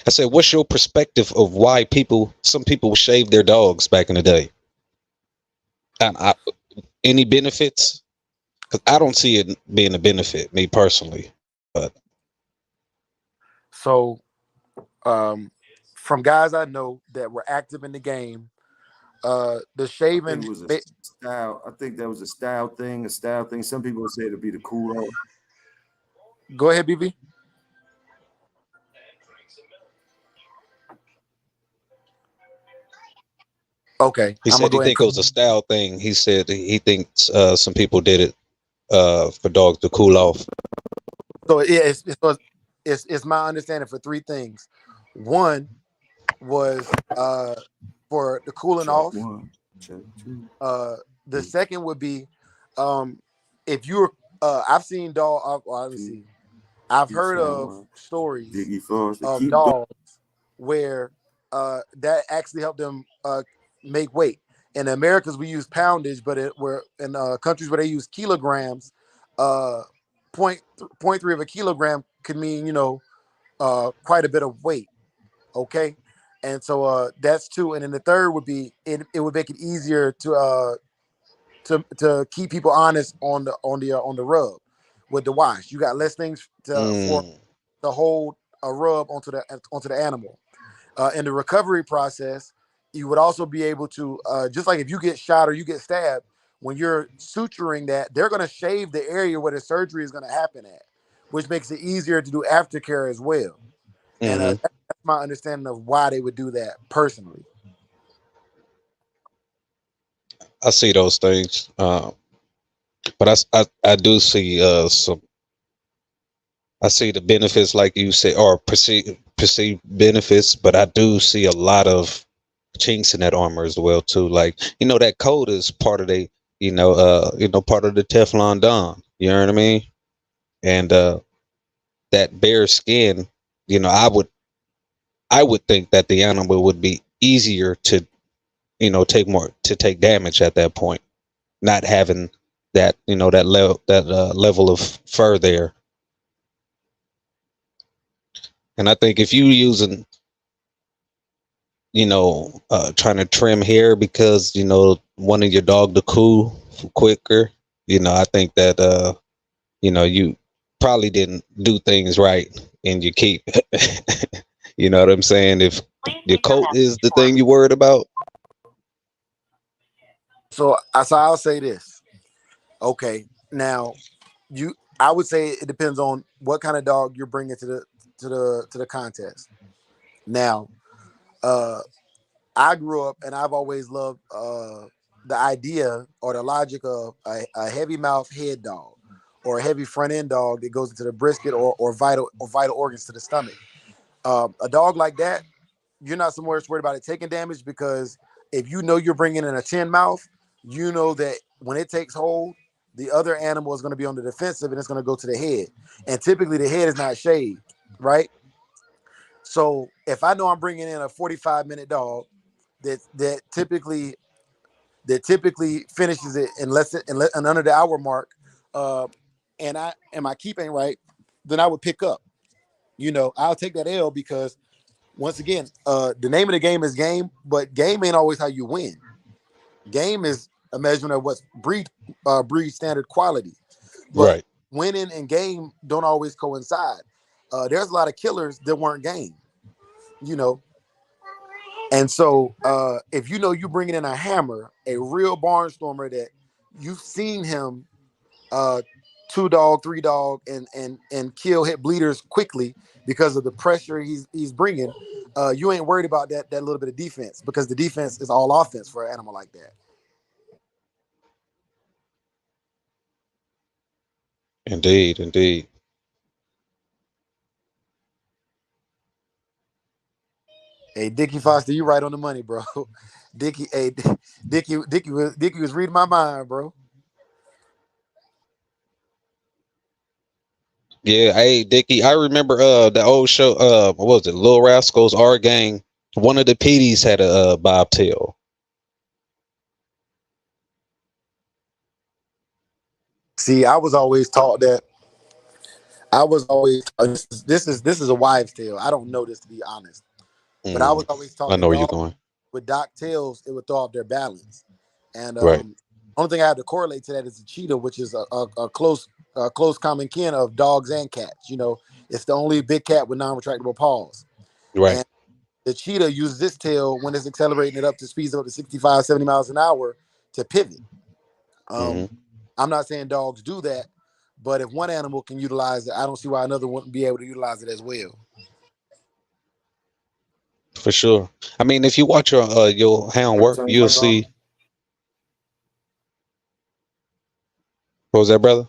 I said, what's your perspective of why some people would shave their dogs back in the day? And any benefits? Because I don't see it being a benefit, me personally. But So, um, from guys I know that were active in the game, the I think shaving. it was a style. I think that was a style thing. A style thing. Some people say it'll be the cool off. Go ahead, BB. Okay, he I'm gonna said he go ahead. think it was a style thing. He said he thinks some people did it for dogs to cool off. So yeah, it's my understanding for three things. One was for the cooling Check off. one. Check two. Uh, the second would be um, if you're. I've seen dog. Let me Two. see. I've East heard side of one. stories Diggy Foster. of Keep doing. dogs where that actually helped them make weight. In Americas, we use poundage, but we're in countries where they use kilograms. Uh, point three of a kilogram could mean quite a bit of weight. Okay, and so that's two. And then the third would be it would make it easier to keep people honest on the rub with the wash. You got less things for Mm, to hold a rub onto the animal. In the recovery process, you would also be able to just like if you get shot or you get stabbed, when you're suturing that, they're going to shave the area where the surgery is going to happen at, which makes it easier to do aftercare as well. And hmm. that's my understanding of why they would do that personally. I see those things, but I do see some. I see the benefits, like you say, or perceived benefits, but I do see a lot of chinks in that armor as well too. Like that coat is part of part of the Teflon Don. You know what I mean? And that bare skin, you know, I would think that the animal would be easier to take damage at that point, not having that level of fur there. And I think if you using trying to trim hair because wanting your dog to cool quicker, I think that you probably didn't do things right in your keep. You know what I'm saying? If your coat is the thing you worried about. So I'll say this. Okay, now I would say it depends on what kind of dog you're bringing to the contest. Now, uh, I grew up and I've always loved the idea or the logic of a heavy mouth head dog or a heavy front end dog that goes into the brisket or vital organs to the stomach. A dog like that, you're not so much worried about it taking damage because if you know you're bringing in a 10 mouth, you know that when it takes hold, the other animal is going to be on the defensive and it's going to go to the head. And typically the head is not shaved, right? So if I know I'm bringing in a 45-minute dog that typically finishes it in under the hour mark, uh, and my keep ain't right, then I would pick up. I'll take that L because once again, the name of the game is game, but game ain't always how you win. Game is a measurement of what's breed standard quality, but Right. winning and game don't always coincide. There's a lot of killers that weren't game, you know, and so if you know you bringing in a hammer, a real barnstormer that you've seen him uh, two dog, three dog, and kill hit bleeders quickly because of the pressure he's bringing. You ain't worried about that little bit of defense because the defense is all offense for an animal like that. Indeed, indeed. Hey, Dickie Foster, you right on the money, bro. Dickie, hey, Dickie was reading my mind, bro. Yeah, hey Dickie, I remember the old show, what was it, Lil Rascals R Gang. One of the PDs had a bobtail. See, I was always taught that. I was always this is a wives' tale. I don't know this to be honest, but I was Mm, always I taught know that where you're dogs going. with dock tails it would throw off their balance. And Right, only thing I have to correlate to that is the cheetah, which is a close common kin of dogs and cats. It's the only big cat with non-retractable paws. right. And the cheetah uses this tail when it's accelerating it up to speeds up to 65, 70 miles an hour to pivot. Hmm. Um, I'm not saying dogs do that, but if one animal can utilize it, I don't see why another wouldn't be able to utilize it as well. For sure. I mean, if you watch your hound work, you'll see. What was that, brother?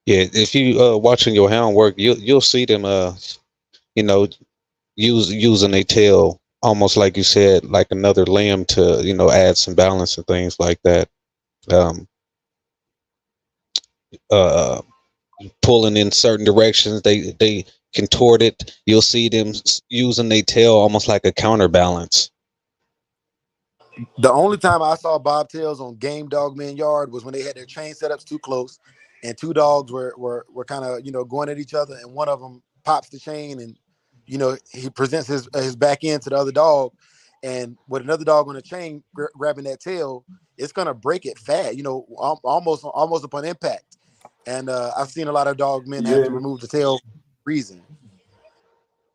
Yeah, if you watching your hound work, you'll see them you know using a tail almost like you said, like another limb to add some balance and things like that. Um, uh, Pulling in certain directions, they contort it. You'll see them using their tail almost like a counterbalance. The only time I saw bobtails on Game Dog Men Yard was when they had their chain setups too close, and two dogs were kind of going at each other, and one of them pops the chain, and he presents his back end to the other dog, and with another dog on the chain grabbing that tail, it's gonna break it fat, almost upon impact. And I've seen a lot of dog men have to Yeah. remove the tail for reason.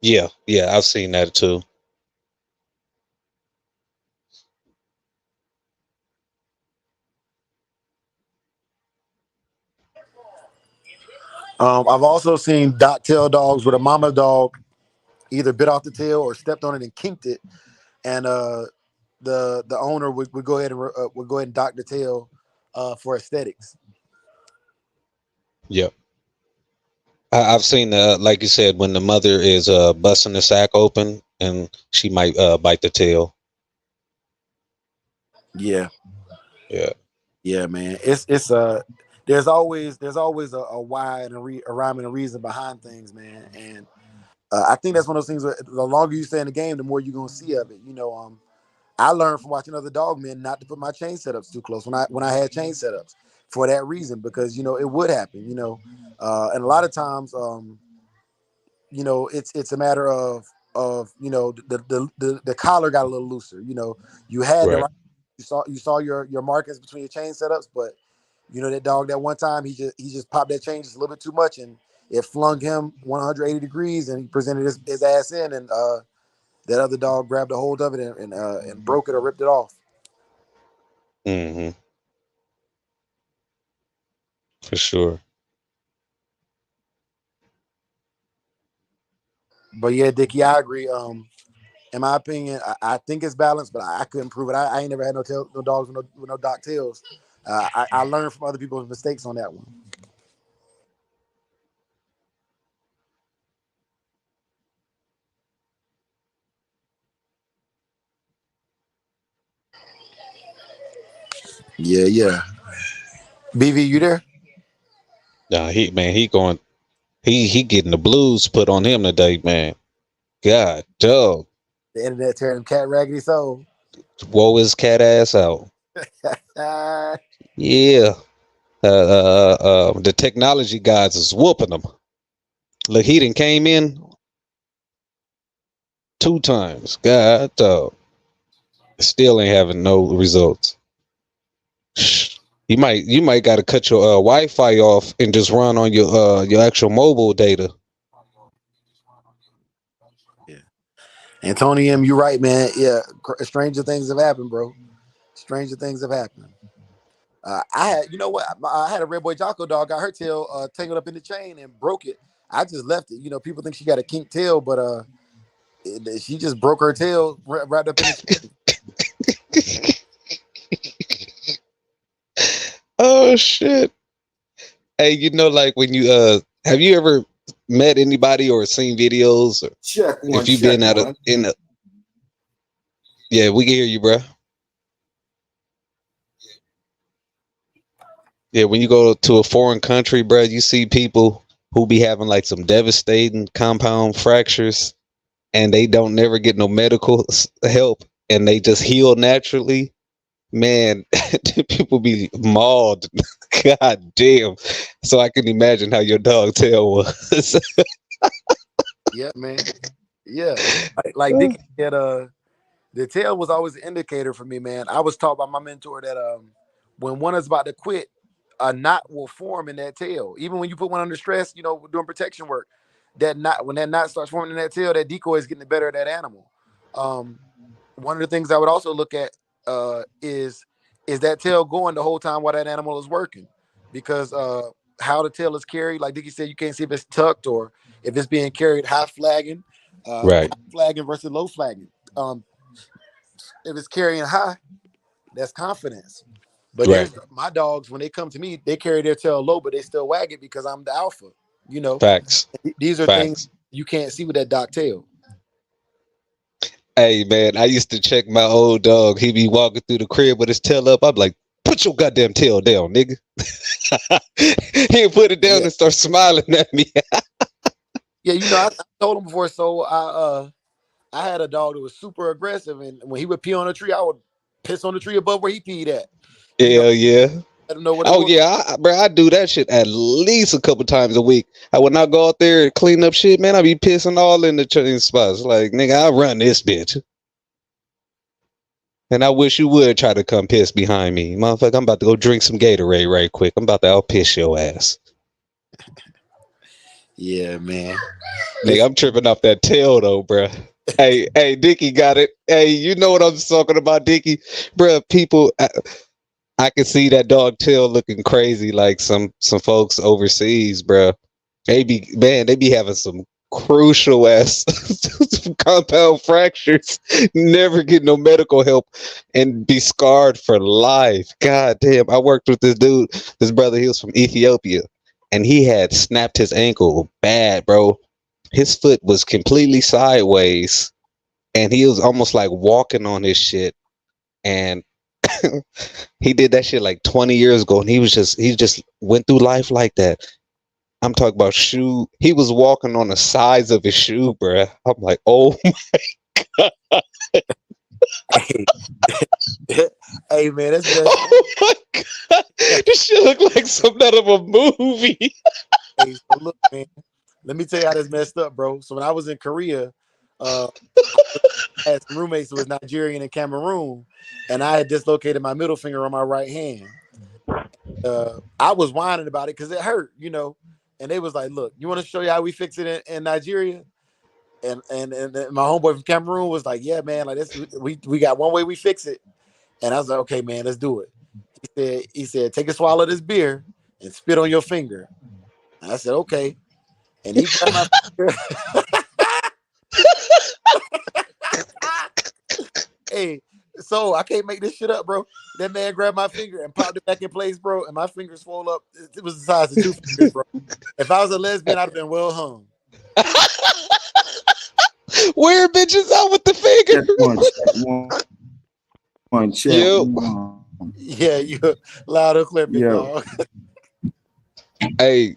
Yeah, yeah, I've seen that too. I've also seen dot tail dogs with a mama dog either bit off the tail or stepped on it and kinked it, and the owner would go ahead and dock the tail for aesthetics. Yep. I've seen like you said, when the mother is busting the sack open and she might bite the tail. Yeah, Yeah. yeah, man. It's there's always a why and a rhyme and a reason behind things, man. And I think that's one of those things where the longer you stay in the game, the more you're gonna see of it. I learned from watching other dog men not to put my chain setups too close when I had chain setups for that reason, because it would happen. And a lot of times, it's a matter of the collar got a little looser. You had the Right. right, you saw your markings between your chain setups, but that dog that one time he just popped that chain just a little bit too much, and it flung him 180 degrees, and he presented his ass in, and that other dog grabbed a hold of it and broke it or ripped it off. Hmm. For sure. But yeah, Dickie, I agree. In my opinion, I think it's balanced, but I couldn't prove it. I ain't never had no dogs with no dock tails. I learned from other people's mistakes on that one. Yeah, yeah. BV, you there? Nah, he going he getting the blues put on him today, man. God, dog. The internet tearing him cat raggedy soul. Woe his cat ass out. Ah, Yeah. The technology guys is whooping them. Look, he done came in 2 times. God, dog. Still ain't having no results. You might got to cut your Wi-Fi off and just run on your actual mobile data. yeah. Antonio, you right, man. Yeah, stranger things have happened, bro. Stranger things have happened. I had, I had a Red Boy Jocko dog, got her tail tangled up in the chain and broke it. I just left it. People think she got a kink tail, but She just broke her tail wrapped up in the chain. Oh shit. Hey, like when you have you ever met anybody or seen videos, or Check one, if you've check been at a one. in a yeah, we can hear you, bro. Yeah, when you go to a foreign country, bro, you see people who be having like some devastating compound fractures, and they don't never get no medical help, and they just heal naturally. Man, people be mauled. God damn. So I can imagine how your dog tail was. Yeah, man. Yeah, like Dickie said, the tail was always an indicator for me, man. I was taught by my mentor that when one is about to quit, a knot will form in that tail. Even when you put one under stress, doing protection work, that knot when that knot starts forming in that tail, that decoy is getting the better of that animal. Um, One of the things I would also look at is that tail going the whole time while that animal is working, because how the tail is carried, like Dickie said, you can't see if it's tucked or if it's being carried high flagging, Right. flagging versus low flagging. If it's carrying high, that's confidence. But Right. there's my dogs, when they come to me, they carry their tail low, but they still wag it because I'm the alpha. You know, Facts. these are things Facts. you can't see with that dock tail. Hey man, I used to check my old dog. He be walking through the crib with his tail up. I'm like, put your goddamn tail down, nigga. He'd put it down Yeah, and start smiling at me. yeah. I told him before. So I had a dog that was super aggressive, and when he would pee on a tree, I would piss on the tree above where he peed at. You know, Hell yeah. let him know what it Oh was. yeah, bro, I do that shit at least a couple times a week. I would not go out there and clean up shit, man. I be pissing all in the spots. Like, nigga, I run this bitch. And I wish you would try to come piss behind me. Motherfucker, I'm about to go drink some Gatorade right quick. I'm about to out piss your ass. Yeah, man. Nigga, It's I'm tripping off that tail though, bro. Hey, Dickie got it. Hey, you know what I'm talking about, Dickie? Bro, people, I can see that dog tail looking crazy like some folks overseas, bro. They be having some crucial ass some compound fractures, never get no medical help, and be scarred for life. God damn. I worked with this dude, this brother, he was from Ethiopia, and he had snapped his ankle bad, bro. His foot was completely sideways, and he was almost like walking on his shit. And he did that shit like 20 years ago, and he just went through life like that. I'm talking about shoe. He was walking on the sides of his shoe, bruh. I'm like, oh, hey, hey, man, that's best. oh my god, this shit look like something out of a movie. Hey, so look, man, let me tell you how this messed up, bro. So when I was in Korea, uh, I had some roommates who was Nigerian and Cameroon, and I had dislocated my middle finger on my right hand. I was whining about it because it hurt, And they was like, "Look, you want to show you how we fix it in Nigeria?" And my homeboy from Cameroon was like, "Yeah, man, like this, we got one way we fix it." And I was like, "Okay, man, let's do it." He said, "Take a swallow of this beer and spit on your finger." And I said, "Okay." And he grabbed my finger. Hey, so I can't make this shit up, bro. That man grabbed my finger and popped it back in place, bro. And my finger swole up. It was the size of two fingers, bro. If I was a lesbian, I'd have been well hung. Where bitches out with the Check finger? one, check Yo, one. Yeah, you loud and clear, big Yo, dog. hey,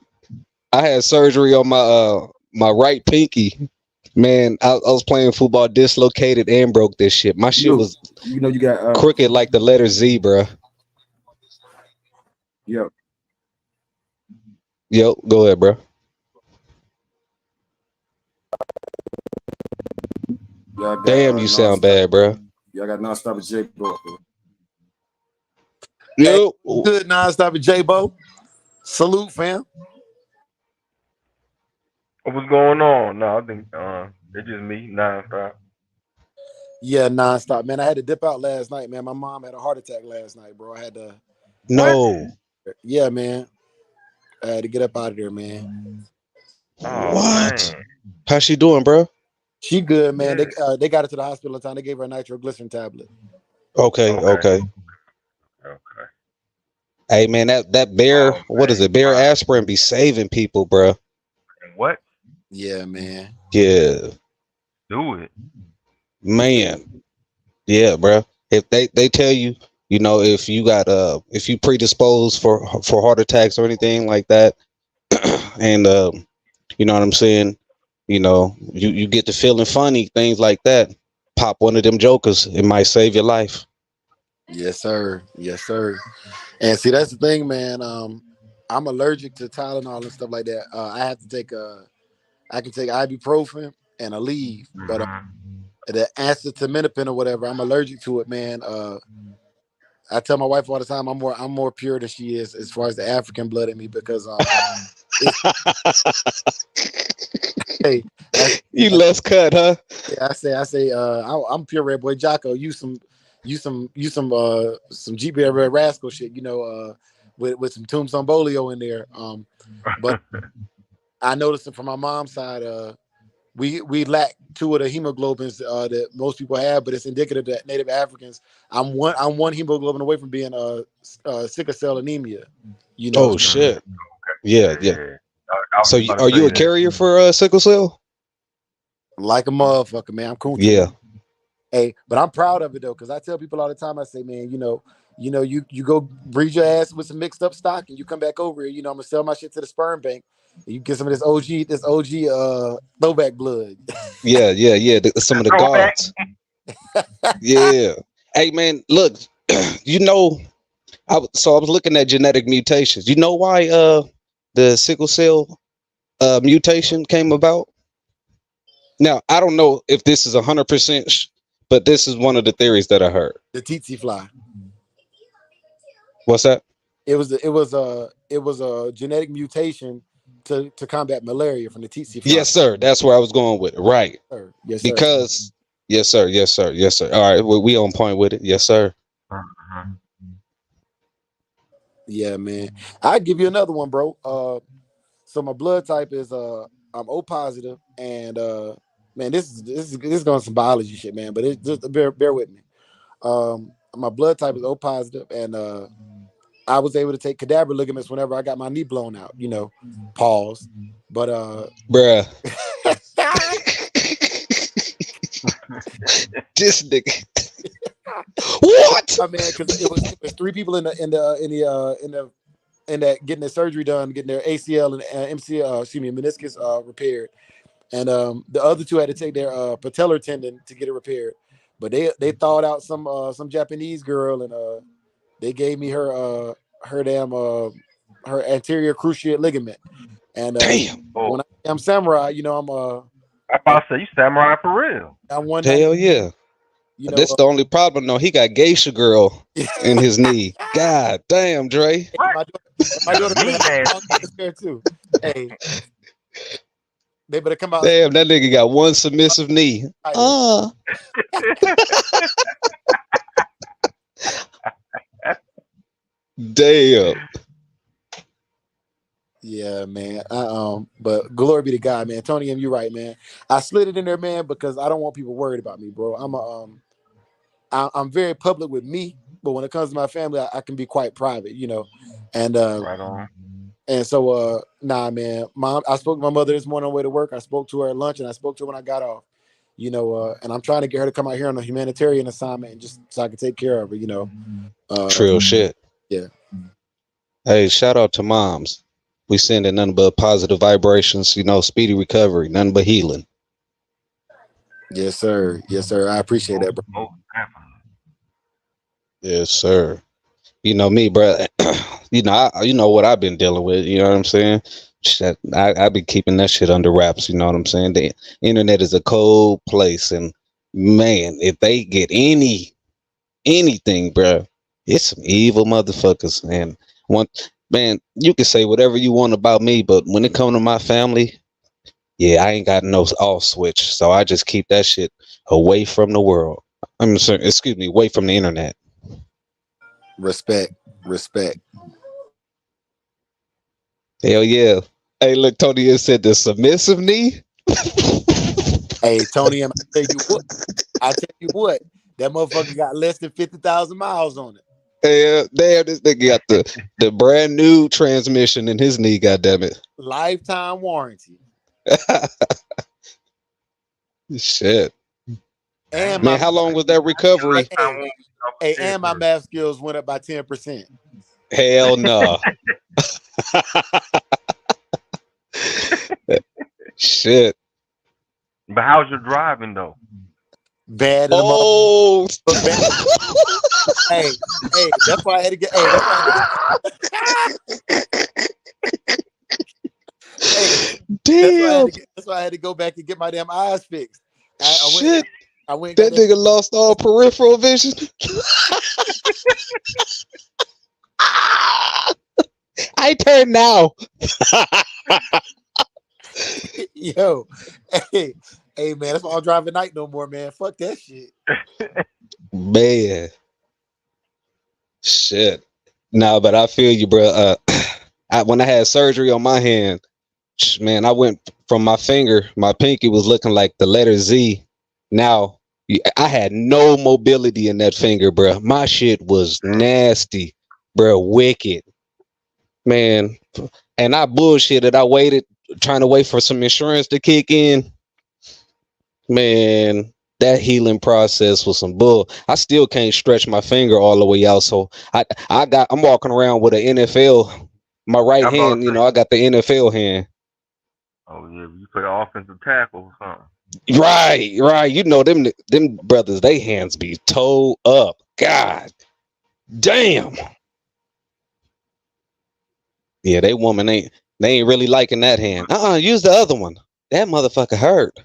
I had surgery on my right pinky. Man, I was playing football, dislocated and broke this shit. My shit you, was you got crooked like the letter Z, bruh. yo, Yo, go ahead, bro. y'all got Damn, you sound nonstop. bad, bro. Y'all got nonstop with J Bro. Hey, Yo, good nonstop at J-Bo. Salute, fam. What's going on? No, I think it's just me nonstop. Yeah, nonstop, man. I had to dip out last night, man. My mom had a heart attack last night, bro. I had to, What? no. yeah, man. I had to get up out of there, man. Oh What? man. How's she doing, bro? She good, man. Yeah. They got her to the hospital in time. They gave her a nitroglycerin tablet. Okay, Okay. okay. Okay. Hey man, that bear, Oh what is man, it? Bear fine. aspirin be saving people, bruh. And what? Yeah, man. Yeah, Do it. man. Yeah, bruh. If they tell you, if you got if you predisposed for heart attacks or anything like that, and you know what I'm saying, you get to feeling funny, things like that. Pop one of them jokers, it might save your life. Yes, sir. Yes, sir. And see, that's the thing, man. I'm allergic to Tylenol and stuff like that. I have to take I can take ibuprofen and a leave, but Hmm. the acetaminophen or whatever, I'm allergic to it, man. I tell my wife all the time, I'm more pure than she is as far as the African blood in me because it's hey, that's You less cut, huh? yeah, I'm pure red boy Jocko. Some Jeep Red Rascal shit, with some Tombstone Bolio in there. But I noticed it from my mom's side. We lack two of the hemoglobins that most people have, but it's indicative that Native Africans. I'm one hemoglobin away from being sickle cell anemia. You know, Oh Hmm. shit. Yeah, yeah. Yeah. I was So about to are you say a that. carrier for sickle cell? like a motherfucker, man. I'm cool. Yeah. Hey, but I'm proud of it though, because I tell people all the time. I say, man, you go breed your ass with some mixed up stock, and you come back over here. I'm gonna sell my shit to the sperm bank. And you get some of this OG throwback blood. Yeah, yeah, yeah. Some of the Throwback. gods. Yeah. Hey man, look, you know, so I was looking at genetic mutations. You know why the sickle cell mutation came about? Now, I don't know if this is 100%, but this is one of the theories that I heard. The tsetse fly. What's that? It was a genetic mutation to combat malaria from the tsetse fly. Yes, sir. That's where I was going with it. Right. Sir. Yes, sir. Because yes, sir. Yes, sir. Yes, sir. All right, we on point with it. Yes, sir. Mhm. Yeah, man. I'd give you another one, bro. So my blood type is I'm O positive, and man, this is going some biology shit, man. But it just bear with me. My blood type is O positive, and I was able to take cadaver ligaments whenever I got my knee blown out. Pause. But Bruh. This nigga. What? I mean, because it was three people in that getting their surgery done, getting their ACL and meniscus repaired, and the other two had to take their patellar tendon to get it repaired. But they thawed out some Japanese girl, and they gave me her damn her anterior cruciate ligament. And Damn. Oh, when I'm samurai, I about to say you samurai for real. I'm 190. Hell yeah. You know, That's the only problem though. He got geisha girl in his knee. God damn, Dre. What? my daughter Knee had nasty. long nails there too. Hey, they better come out Damn, that nigga got one submissive knee. title. Damn. Yeah, man. But glory be to God, man. Tony, you're right, man. I slid it in there, man, because I don't want people worried about me, bro. I'm very public with me, but when it comes to my family, I can be quite private, and Right on. nah, man. I spoke to my mother this morning on the way to work. I spoke to her at lunch, and I spoke to her when I got off. And I'm trying to get her to come out here on a humanitarian assignment, and just so I can take care of her. Trill shit. Yeah. Hey, shout out to moms. We sending nothing but positive vibrations, speedy recovery, nothing but healing. Yes, sir. Yes, sir. I appreciate that, bro. Most definitely. Yes, sir. You know me, bro. You know what I've been dealing with. You know what I'm saying? Shit, I been keeping that shit under wraps. You know what I'm saying? The internet is a cold place, and man, if they get anything, bro, it's some evil motherfuckers. And one man, you can say whatever you want about me, but when it comes to my family, yeah, I ain't got no off switch, so I just keep that shit away from the world. I'm sorry, excuse me, away from the internet. Respect. Hell yeah. Hey, look, Tony has said the submissive knee. Hey, Tony, I tell you what, that motherfucker got less than 50,000 miles on it. Yeah, damn, this nigga got the brand new transmission in his knee. Goddamn it! Lifetime warranty. Shit, And man, my how long was that recovery? hey, and my math skills went up by 10%. Hell no. Shit. But how's your driving though? Bad in the Oh. Hey, that's why I had to get. Hey, that's why I had to get. Hey, damn. that's why I had to go back and get my damn eyes fixed. Shit. I went. That nigga lost all peripheral vision. I turn now. Yo, hey, man, that's why I don't drive at night no more, man. Fuck that shit. Man. Shit. Nah, but I feel you, bro. When I had surgery on my hand, man, I went from my finger, my pinky was looking like the letter Z. Now, I had no mobility in that finger, bro. My shit was nasty, bro. Wicked. Man. And I bullshitted. I waited, trying to wait for some insurance to kick in. Man, that healing process was some bull. I still can't stretch my finger all the way out. So I'm walking around with an NFL, my right hand, I got the NFL hand. Oh yeah, you play offensive tackle or something. Right. You know them brothers, they hands be toe up. God damn. Yeah, they ain't really liking that hand. Use the other one. That motherfucker hurt.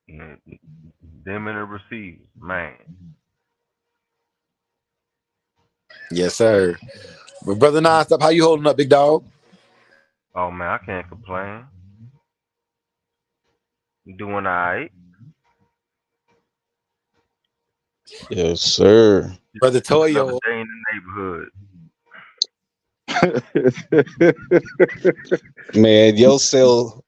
Yeah, them and the receivers, man. Yes, sir. But brother Nonstop, how you holding up, big dog? Oh man, I can't complain. You doing all right? Yes, sir. Brother Toyo. Another day in the neighborhood. Man, your cell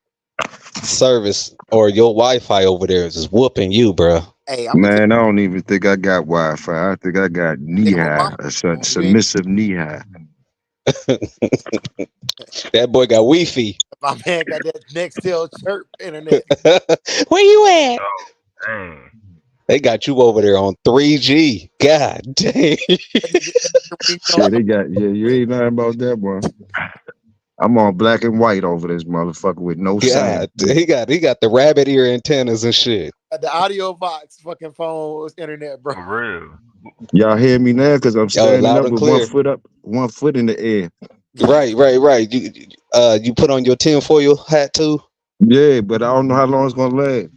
service or your Wi-Fi over there is just whooping you, bro. Hey, Man, I don't even think I got Wi-Fi. I think I got knee high, submissive knee high. That boy got Wi-Fi. My man got that Nextel chirp internet. Where you at? Oh, dang. They got you over there on 3G. God dang. You ain't nothing about that one. I'm on black and white over this motherfucker with no sound. He got the rabbit ear antennas and shit. The audio box fucking phone internet, bro. For real. Y'all hear me now? Because I'm standing up with clear. 1 foot in the air. Right. You put on your tinfoil hat too? Yeah, but I don't know how long it's gonna last.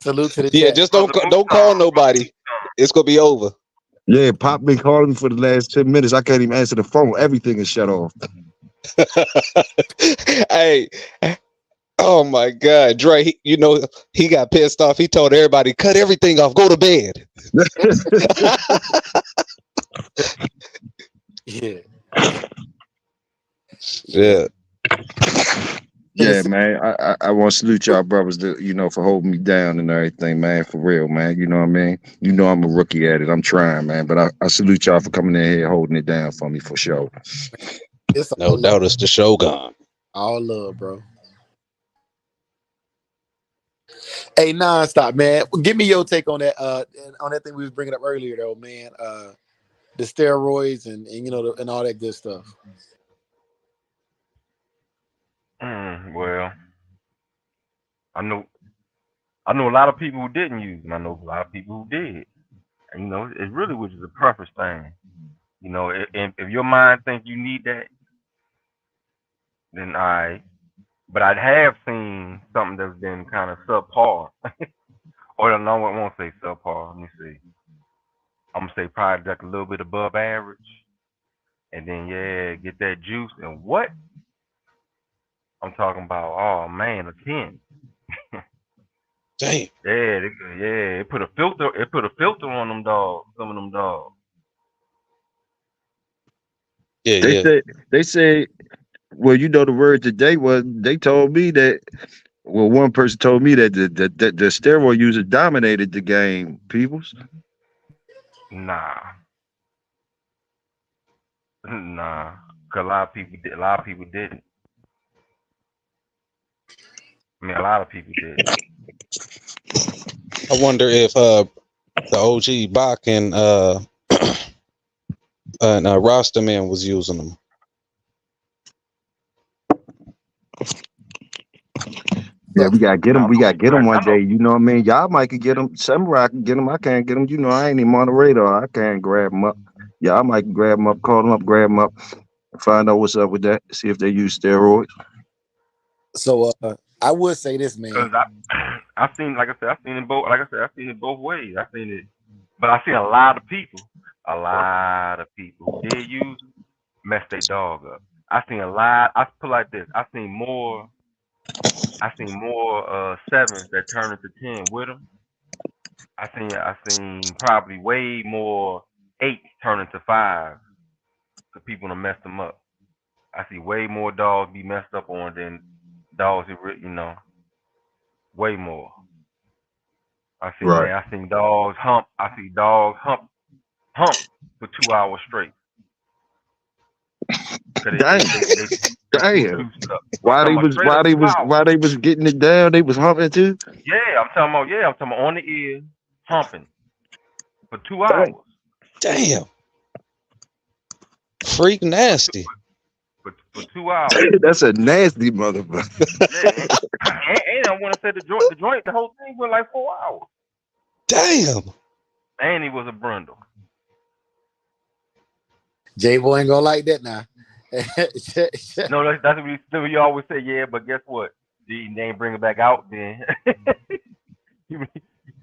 Salute to the chat. Just don't call nobody. It's gonna be over. Yeah, Pop been calling me for the last 10 minutes. I can't even answer the phone. Everything is shut off. Hey, oh my God, Dre, he got pissed off. He told everybody, cut everything off, go to bed. Yeah. Yeah, man. I want to salute y'all brothers, for holding me down and everything, man. For real, man. You know what I mean? You know I'm a rookie at it. I'm trying, man. But I salute y'all for coming in here holding it down for me, for sure. No doubt it's the Shogun. All love, bro. Hey, Nonstop, man. Give me your take on that thing we was bringing up earlier, though, man. The steroids and and all that good stuff. Well, I know a lot of people who didn't use them. I know a lot of people who did. And, it really was just a preference thing. If your mind think you need that, then but I have seen something that's been kind of subpar. Or no, I won't say subpar. Let me see. I'm gonna say probably like a little bit above average. And then get that juice and what? I'm talking about, oh man, a 10. Damn. It put a filter on them dogs. Some of them dogs. Yeah. They say well, you know, the word today was they told me that. Well, one person told me that the steroid user dominated the game. Peoples. Nah, nah. 'Cause a lot of people did. A lot of people didn't. I mean, a lot of people didn't. I wonder if the OG Bach and Rastaman was using them. Yeah, we gotta get I them. don't We know. gotta get them one I know. day. You know what I mean? Y'all might could get them. Samurai can get them. I can't get them. You know, I ain't even on the radar. I can't grab them up. Y'all might grab them up, call them up, grab them up, and find out what's up with that. See if they use steroids. So I would say this, man. Cause I seen, like I said, I seen it both. Like I said, I seen it both ways. I seen it, but I seen a lot of people who did use it mess their dog up. I seen a lot. I put it like this. I seen more sevens that turned into 10 with them. I seen probably way more eights turn into five because people done messed them up. I see way more dogs be messed up on than dogs that way more. Right. I seen dogs hump. I see dogs hump for 2 hours straight because Damn. they too Damn. juiced up. I'm talking about straight up 2 hours. While they was getting it down, they was humping too. I'm talking about on the ear humping for two Damn. hours. Damn, freak For two nasty. for 2 hours. That's a nasty motherfucker. Yeah, and I want to say the whole thing went like 4 hours. Damn. And he was a brundle. J Boy ain't gonna like that now. No, that's what you always say. Yeah, but guess what? They ain't bring it back out. Then he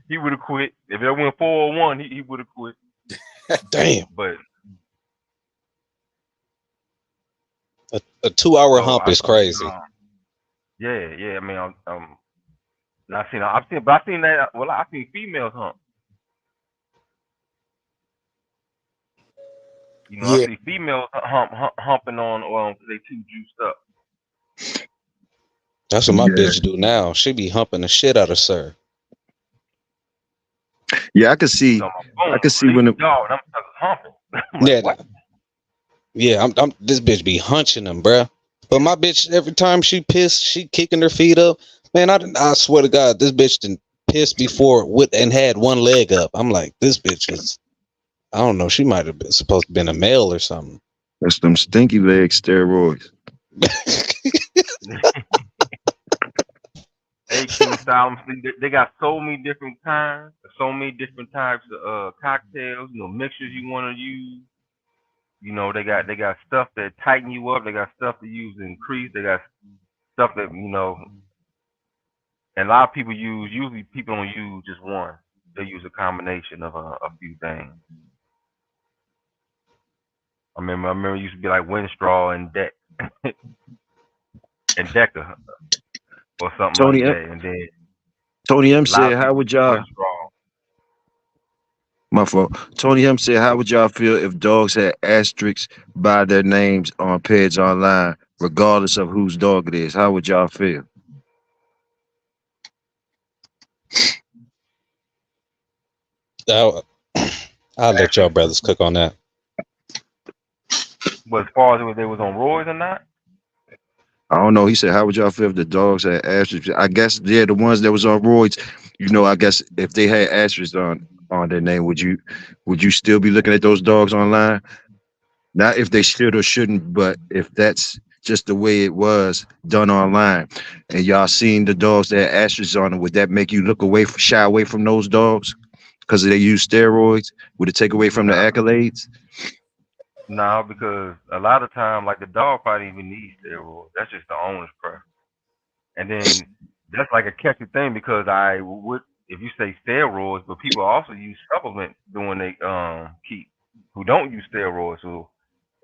he would have quit if it went 4-1. He would have quit. Damn. But A 2 hour so hump is crazy. yeah. I mean, I've seen that. Well, I've seen females hump. I Yeah, see females humping on they too juiced up. That's what my Yeah. bitch do now. She be humping the shit out of sir. Yeah, I could You see. talking I about could boom, see release when the the dog, and I'm talking humping. I'm like, Yeah, what? yeah. I'm this bitch be hunching them, bruh. But my bitch, every time she piss, she kicking her feet up. Man, I swear to God, this bitch done pissed before with and had one leg up. I'm like, this bitch is. I don't know. She might have been supposed to been a male or something. that's them stinky leg steroids. Hey, King Solomon, they got so many different kinds, so many different types of cocktails, mixtures you want to use. They got stuff that tighten you up. They got stuff that use to increase. They got stuff that and a lot of people use. Usually, people don't use just one. They use a combination of a few things. I remember it used to be like Winstraw and and Decker or something Tony like M, that, and then Tony M a lot said, of "How people would use y'all?" Winstraw. My fault. Tony M said, "How would y'all feel if dogs had asterisks by their names on peds online, regardless of whose dog it is? How would y'all feel?" I'll, I'll let y'all Asterisk. brothers cook on that. But as far as if they was on roids or not, I don't know. He said, "How would y'all feel if the dogs had asterisks?" I guess yeah, the ones that was on roids. I guess if they had asterisks on their name, would you still be looking at those dogs online? Not if they should or shouldn't, but if that's just the way it was done online, and y'all seen the dogs that had asterisks on them, would that make you shy away from those dogs because they use steroids? Would it take away from the nah, accolades? nah, because a lot of time, like the dog probably even needs steroids. That's just the owner's preference. And then that's like a catchy thing because I would, if you say steroids, but people also use supplements during they keep who don't use steroids. So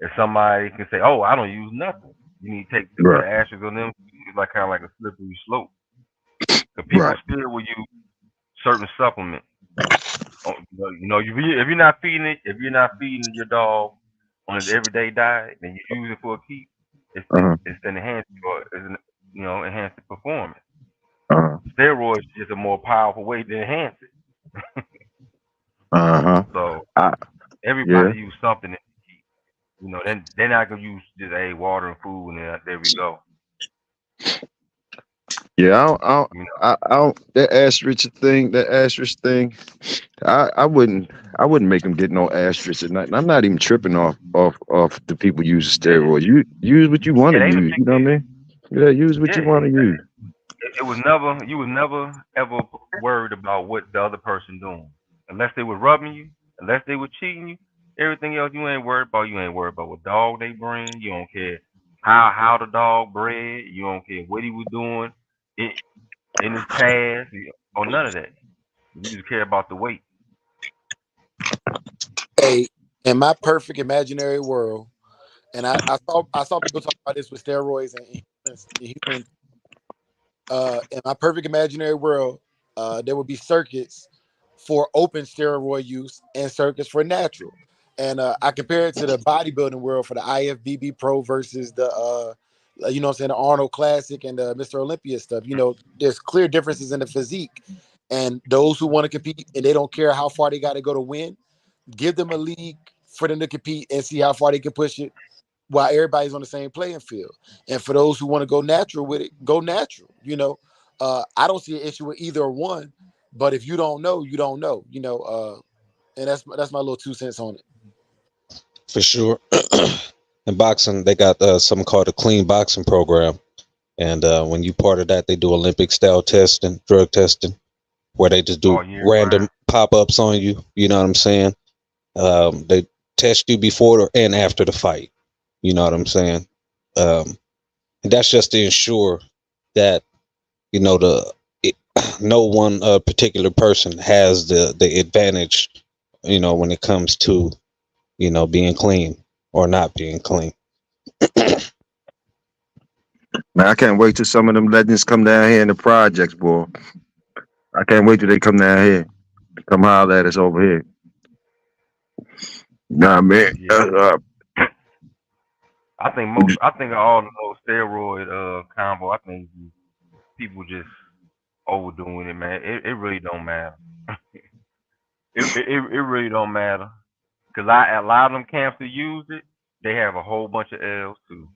if somebody can say, "Oh, I don't use nothing," you need to put Right, an asterisk on them. It's like kind of like a slippery slope. Because people right, still will use certain supplements. Oh, if you're not feeding your dog on his everyday diet, then you use it for a keep. Uh-huh. It's an enhance your it's an, enhance the performance. Uh-huh. Steroids is just a more powerful way to enhance it. Uh-huh. So I, yeah. everybody use something. Then they're not gonna use just water and food, and then there we go. Yeah, You know, I don't, that asterisk thing, I wouldn't make them get no asterisk or nothing. I'm not even tripping off the people using yeah, steroids. You use what you want yeah, to they the use. big You know what I mean? Yeah, use what yeah. you want to use. It was never you was never ever worried about what the other person doing, unless they were rubbing you, unless they were cheating you. Everything else you ain't worried about. You ain't worried about what dog they bring. You don't care how the dog bred. You don't care what he was doing in, in his past or none of that. You just care about the weight. Hey, in my perfect imaginary world, and I saw people talk about this with steroids and human. In my perfect imaginary world, there would be circuits for open steroid use and circuits for natural. And I compare it to the bodybuilding world for the IFBB Pro versus the what I'm saying, the Arnold Classic and the Mr. Olympia stuff. There's clear differences in the physique, and those who want to compete and they don't care how far they got to go to win, give them a league for them to compete and see how far they can push it while everybody's on the same playing field. And for those who want to go natural with it, go natural. I don't see an issue with either one, but if you don't know, you don't know. And that's my little 2 cents on it. For sure. In boxing, they got something called a clean boxing program, and when you part of that, they do Olympic style testing, drug testing, where they just do All year round. random pop ups on you. You know what I'm saying? They test you before and after the fight. You know what I'm saying? Um, and that's just to ensure that you know the it, no one particular person has the advantage. When it comes to being clean or not being clean. Man, I can't wait till some of them legends come down here in the projects, boy. I can't wait till they come down here. Come holler at us over here. Nah, man. Yeah, I think all the whole steroid combo. I think people just overdoing it, man. It really don't matter. It really don't matter. Cause a lot of them camps that use it, they have a whole bunch of L's too.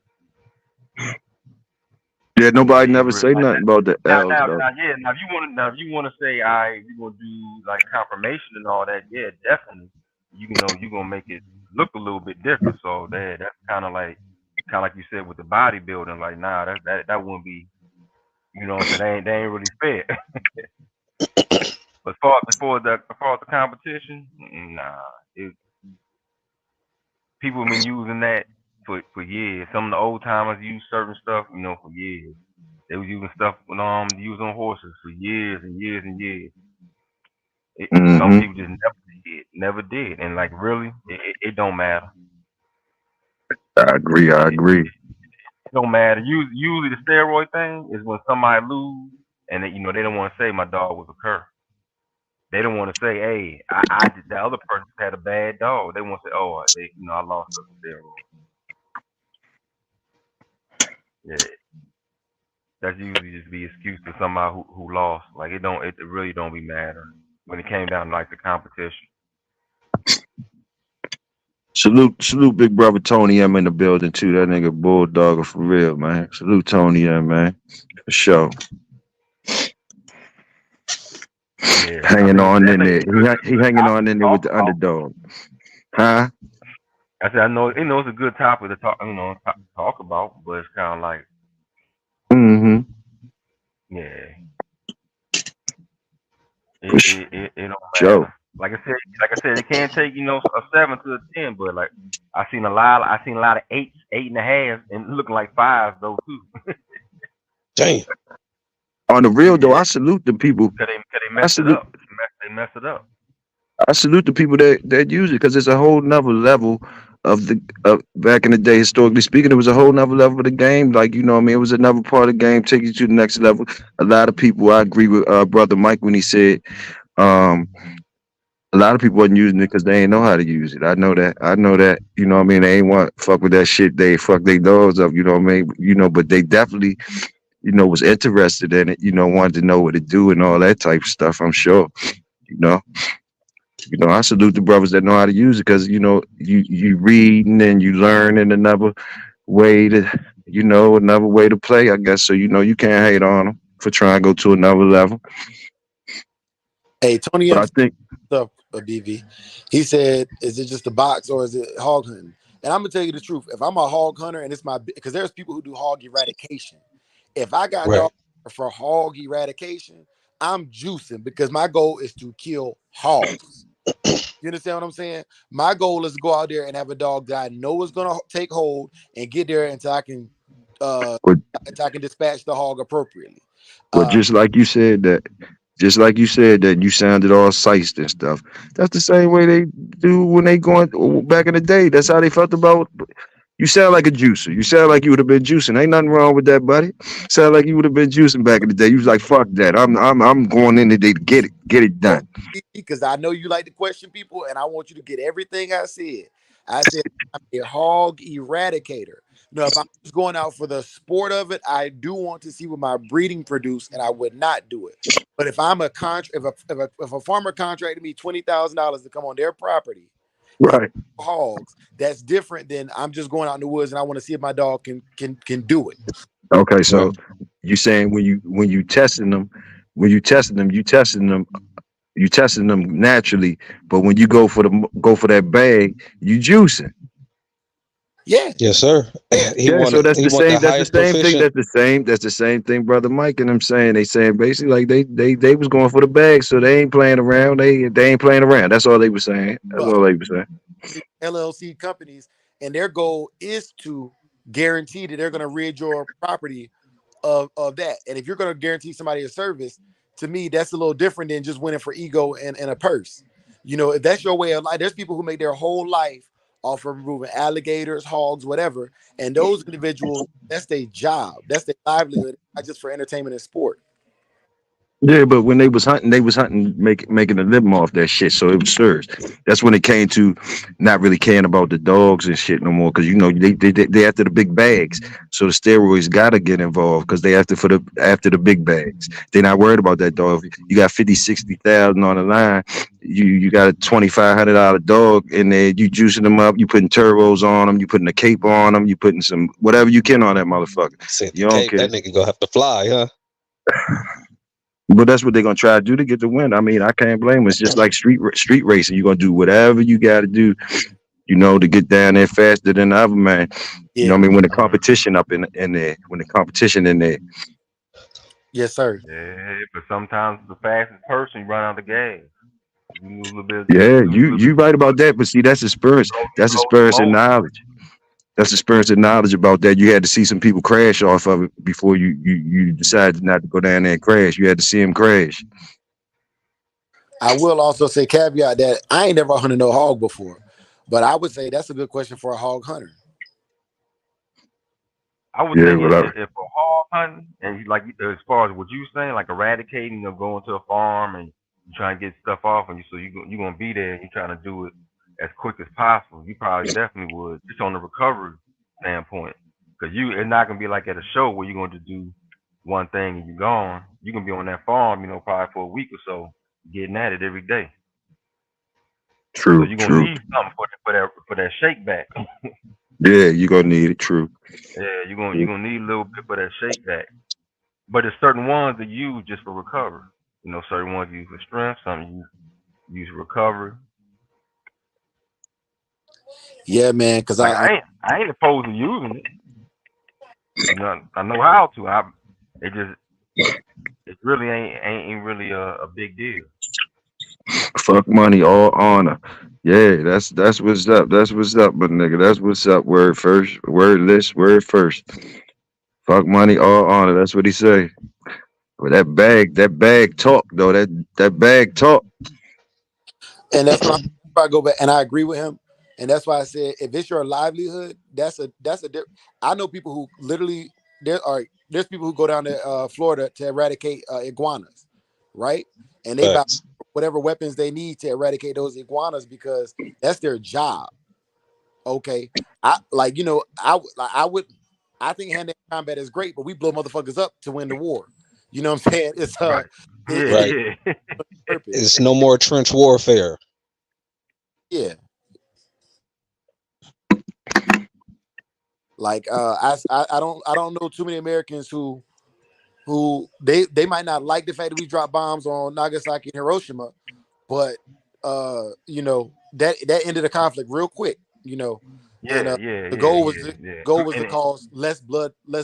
Yeah, Yeah, nobody it never really, say like nothing about the L's though. yeah. Now if you wanna say, all right, you gonna do like confirmation and all that, yeah, definitely. You gonna make it look a little bit different. So that's kind of like you said with the bodybuilding. Like, nah, that wouldn't be. What I'm saying, they ain't really fair. But as far as the competition, nah, people have been using that for years. Some of the old timers use certain stuff, for years. They were using stuff used on horses for years and years and years. Some Mm-hmm. people just never did, and like really, it don't matter. I agree. I It agree. don't matter. Usually the steroid thing is when somebody lose, and they don't want to say my dog was a cur. They don't want to say, hey, I did. The other person had a bad dog. They want to say, oh, I lost to the steroid. Yeah, that's usually just be excuse to somebody who lost. Like it really don't be matter when it came down to like the competition. Salute, big brother Tony M in the building too. That nigga bulldogger for real, man. Salute Tony M, man, for sure. Yeah, I Hanging mean on that in makes there. a good He hanging topic on in to there with talk the about. underdog, huh? I said I know it's a good topic to talk about, but it's kind of like Mm-hmm. yeah, For it don't sure. matter. Like I said, it can't take a 7 to a 10, but like I seen a lot of eights, 8.5, and looking like fives though too. Damn. On the real though, Yeah, I salute the people. cause they I messed it salute. up. They messed it up. I salute the people that use it because it's a whole nother level of the back in the day. Historically speaking, it was a whole nother level of the game. Like what I mean, it was another part of the game, take you to the next level. A lot of people, I agree with brother Mike when he said, um, A lot of people wasn't using it because they ain't know how to use it. I know that. I know that. You know what I mean? They ain't want fuck with that shit. They fuck their dogs up. You know what I mean? You know, but they definitely, was interested in it. Wanted to know what it do and all that type of stuff. I'm sure. You know. I salute the brothers that know how to use it because you reading and you learning another way to another way to play. I guess so. You can't hate on them for trying to go to another level. Hey, Tony But M. I think Stuff, BV. He said, "Is it just a box or is it hog hunting?" And I'm gonna tell you the truth. If I'm a hog hunter and it's my because there's people who do hog eradication. If I got Right. dog for hog eradication, I'm juicing because my goal is to kill hogs. You understand what I'm saying? My goal is to go out there and have a dog that I know is gonna take hold and get there uh but until I can dispatch the hog appropriately. but Uh, just like you said that you sounded all sized and stuff. That's the same way they do when they going back in the day. That's how they felt about. You sound like a juicer. You sound like you would have been juicing. Ain't nothing wrong with that, buddy. Sound like you would have been juicing back in the day. You was like, fuck that. I'm going in today to get it no, done. because I know you like to question people, and I want you to get everything I said. I said I'm a hog eradicator. No, if I'm just going out for the sport of it, I do want to see what my breeding produce, and I would not do it. But if I'm a if a farmer contracted me $20,000 to come on their property and Right. hogs, that's different than I'm just going out in the woods and I want to see if my dog can do it. Okay. Right. So you saying when you testing them, when you testing them naturally, but when you go for that bag, you juicing. Yeah, Yes, sir. yeah. He Yeah, so wanted that's he the want the same. That's the highest same thing. proficient. That's the same thing, brother Mike and I'm saying. They saying basically like they was going for the bag, so they ain't playing around. They ain't playing around. That's all they were saying. That's But all they were saying. LLC companies, and their goal is to guarantee that they're going to rid your property of that. And if you're going to guarantee somebody a service, to me, that's a little different than just winning for ego and a purse. You know, if that's your way of life, there's people who make their whole life off of removing alligators, hogs, whatever. And those individuals, that's their job, that's their livelihood, not just for entertainment and sport. Yeah, but when they was hunting, making a living off that shit. So it was serious. That's when it came to not really caring about the dogs and shit no more. Because they after the big bags. So the steroids gotta get involved because they after the big bags. They're not worried about that dog. You got 50, 60,000 on the line. You got a $2,500 dog in there. You juicing them up. You putting turbos on them. You putting a cape on them. You putting some whatever you can on that motherfucker. Said the You don't cape. care. That nigga gonna have to fly, huh? But that's what they're gonna try to do to get the win. I mean, I can't blame them. It's just like street racing. You're gonna do whatever you got to do, to get down there faster than the other man. You know Yeah, what I mean? When the Mm. competition up in there, when the competition in there. yes, sir. Yeah, but sometimes the fastest person run out of gas. You lose a little bit. Yeah, You lose a little you bit. right about that. But see, that's experience. You That's close the experience and motor. knowledge. That's experience and knowledge about that. You had to see some people crash off of it before you decided not to go down there and crash. You had to see them crash. I will also say caveat that I ain't never hunted no hog before, but I would say that's a good question for a hog hunter. I would Yeah, think whatever. if for hog hunting and like as far as what you saying, like eradicating or going to a farm and you trying to get stuff off, and you gonna be there and you trying to do it as quick as possible. You probably definitely would just on the recovery standpoint, because it's not gonna be like at a show where you're going to do one thing and you're gone. You can be on that farm, probably for a week or so, getting at it every day. So True, you're gonna true. need something for that shake back. Yeah, you gonna need it. True. Yeah, you're gonna need a little bit for that shake back. But there's certain ones that you use just for recovery. Certain ones you use for strength, some you use for recovery. Yeah, man, because Like I I ain't opposed to using it. I know how to. It just it really ain't really a big deal. Fuck money, all honor. Yeah, that's what's up. That's what's up, but nigga, that's what's up. Word first, word list, word first. Fuck money, all honor. That's what he say. But that bag talk though. That bag talk. and that's when I go back and I agree with him. And that's why I said if it's your livelihood, I know people who literally there's people who go down to Florida to eradicate iguanas, right? And they buy Facts. whatever weapons they need to eradicate those iguanas because that's their job. Okay, I like I would I think hand-to-hand combat is great, but we blow motherfuckers up to win the war. You know what I'm saying? It's Right. it Right. Yeah, yeah. purpose. It's no more trench warfare. Yeah, like I don't know too many Americans who they might not like the fact that we dropped bombs on Nagasaki and Hiroshima, but that ended the conflict real quick. And Yeah, yeah, the yeah, yeah. goal was to And cause less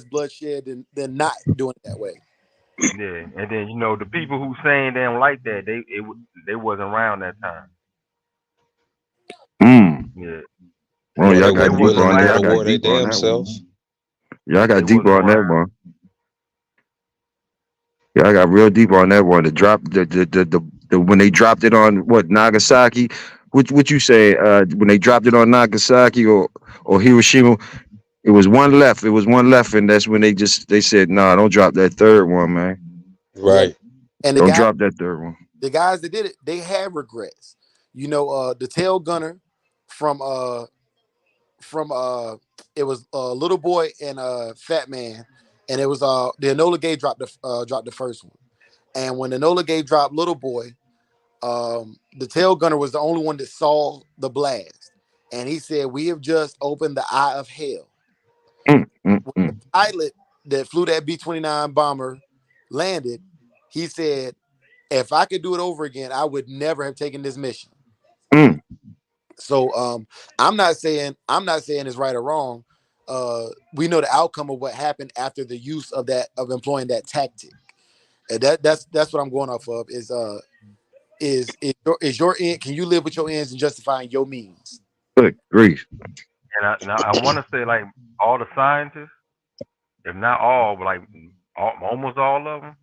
bloodshed than not doing it that way. yeah, and then the people who saying they don't like that, they wasn't around that time. Mm. Yeah, Oh, Or y'all they they got wasn't deep wasn't willing to on that. go Y'all to around. got war their deep on damn that self. one. Y'all They got deep wasn't on that around. one. Y'all got real deep on that one. To drop the when they dropped it on what Nagasaki. What you say? When they dropped it on Nagasaki or Hiroshima, it was one left. It was one left, and that's when they said, "Nah, don't drop that third one, man. Yeah, Right. and Don't drop that third one." the guys that did it, they had regrets. The tail gunner from from it was Little Boy and Fat Man, and it was the Enola Gay dropped the first one, and when Enola Gay dropped Little Boy, the tail gunner was the only one that saw the blast, and he said, "We have just opened the eye of hell." Mm, mm, When the mm. pilot that flew that B-29 bomber landed, he said, "If I could do it over again, I would never have taken this mission." Mm. So I'm not saying it's right or wrong. We know the outcome of what happened after the use of employing that tactic. And that's what I'm going off of is your end, can you live with your ends and justifying your means? Good grief. And I want to say like all the scientists, if not all, but like almost all of them,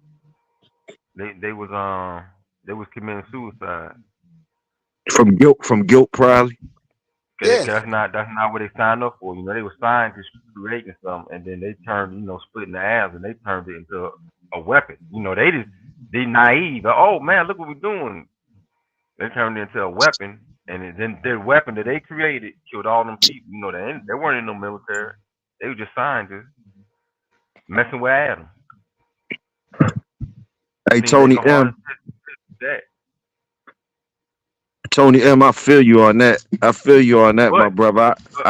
they was committing suicide. From guilt, probably. Cause Yes. that's not what they signed up for. They were signed to creating something, and then they turned splitting the halves, and they turned it into a weapon. They naive. Oh man, look what we're doing. They turned it into a weapon, and then their weapon that they created killed all them people. They weren't in no military. They were just scientists messing with atoms. Hey, Seemed like Tony the M. hardest test is that. Tony M. I feel you on that. I feel you on that, my But, brother. but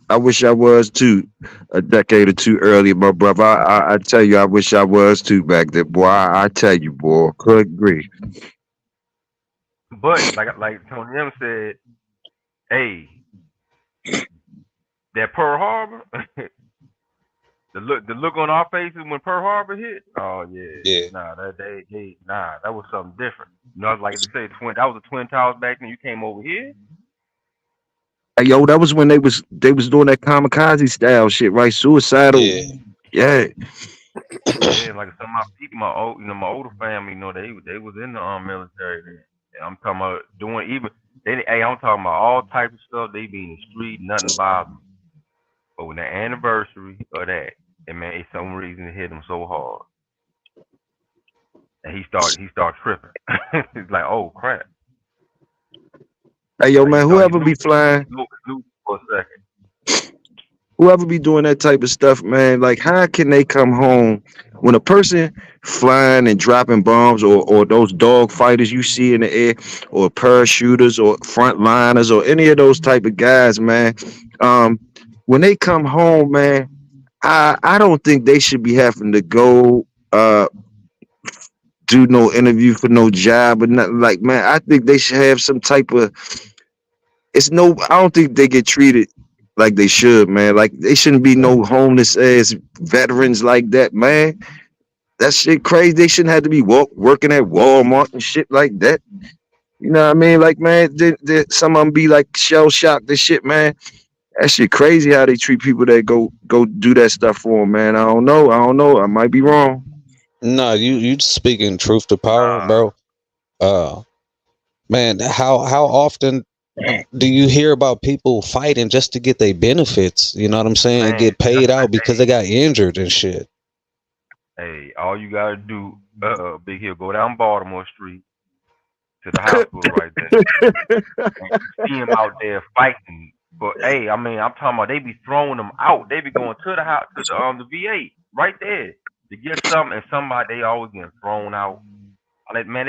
I wish I was too. A decade or two earlier, my brother. I tell you, I wish I was too back then, boy. I tell you, boy. Good grief. like Tony M said, hey, that Pearl Harbor, the look on our faces when Pearl Harbor hit. Oh yeah, Yeah. nah, that was something different. Like they say, that was the Twin Towers back then. You came over here. Hey, yo, that was when they was doing that kamikaze style shit, right? Suicidal. Yeah. Yeah. Yeah, like some of my people, my older family, they was in the military. Then. And I'm talking about doing even. Hey, I'm talking about all types of stuff. They be in the street, nothing bothers them. But when the anniversary of that, and man, it's some reason it hit him so hard, and he start tripping. It's like, oh crap! Hey, yo, Like man, he whoever be knew flying, for a second. whoever be doing that type of stuff, man, like how can they come home when a person flying and dropping bombs or those dog fighters you see in the air or parachuters or frontliners or any of those type of guys, man, um, when they come home, man, I don't think they should be having to go do no interview for no job or nothing like man. I think they should have some type of I don't think they get treated like they should, man. Like they shouldn't be no homeless ass veterans like that, man. That shit crazy. They shouldn't have to be working at Walmart and shit like that. You know what I mean? Like, man, some of them be like shell shocked and shit, man. That shit crazy how they treat people that go do that stuff for them, man. I don't know. I don't know. I might be wrong. No, you speaking truth to power, Nah, bro. Uh, man, how often do you hear about people fighting just to get their benefits? You know what I'm saying? And man, get paid out because they got injured and shit. hey, all you gotta do, Big Hill, go down Baltimore Street to the hospital right there. And you see him out there fighting. But hey, I mean, I'm talking about they be throwing them out. They be going to the house to the VA right there to get something, and somebody they always getting thrown out. I like, man,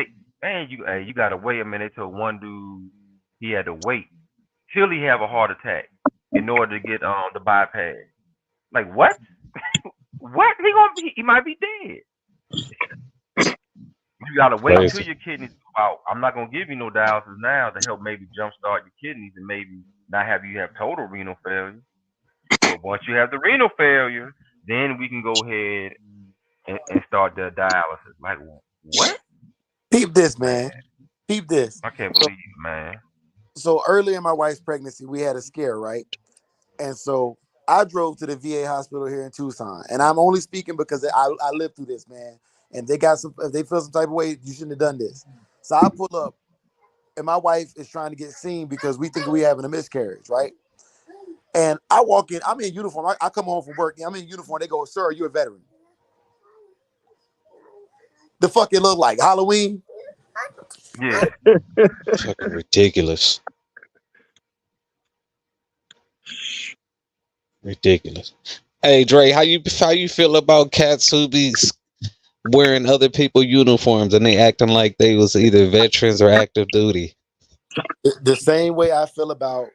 you gotta wait a minute. They told one dude he had to wait till he have a heart attack in order to get the bypass. Like what? What? He might be dead. You gotta wait till Crazy. your kidneys go out. I'm not gonna give you no dialysis now to help maybe jumpstart your kidneys and maybe not have you have total renal failure. But once you have the renal failure, then we can go ahead and start the dialysis. Like what? Peep this, man. Man, Peep this. I can't So, believe it, man. so early in my wife's pregnancy, we had a scare, right? And so I drove to the VA hospital here in Tucson, and I'm only speaking because I lived through this, man. And they got some. If they feel some type of way, you shouldn't have done this. So I pull up, and my wife is trying to get seen because we think we having a miscarriage, right? And I walk in. I'm in uniform. I come home from work. I'm in uniform. They go, "Sir, are you a veteran?" The fuck it look like Halloween? Yeah. Fucking ridiculous. Ridiculous. Hey Dre, how you feel about cats who be wearing other people's uniforms and they acting like they was either veterans or active duty? The same way I feel about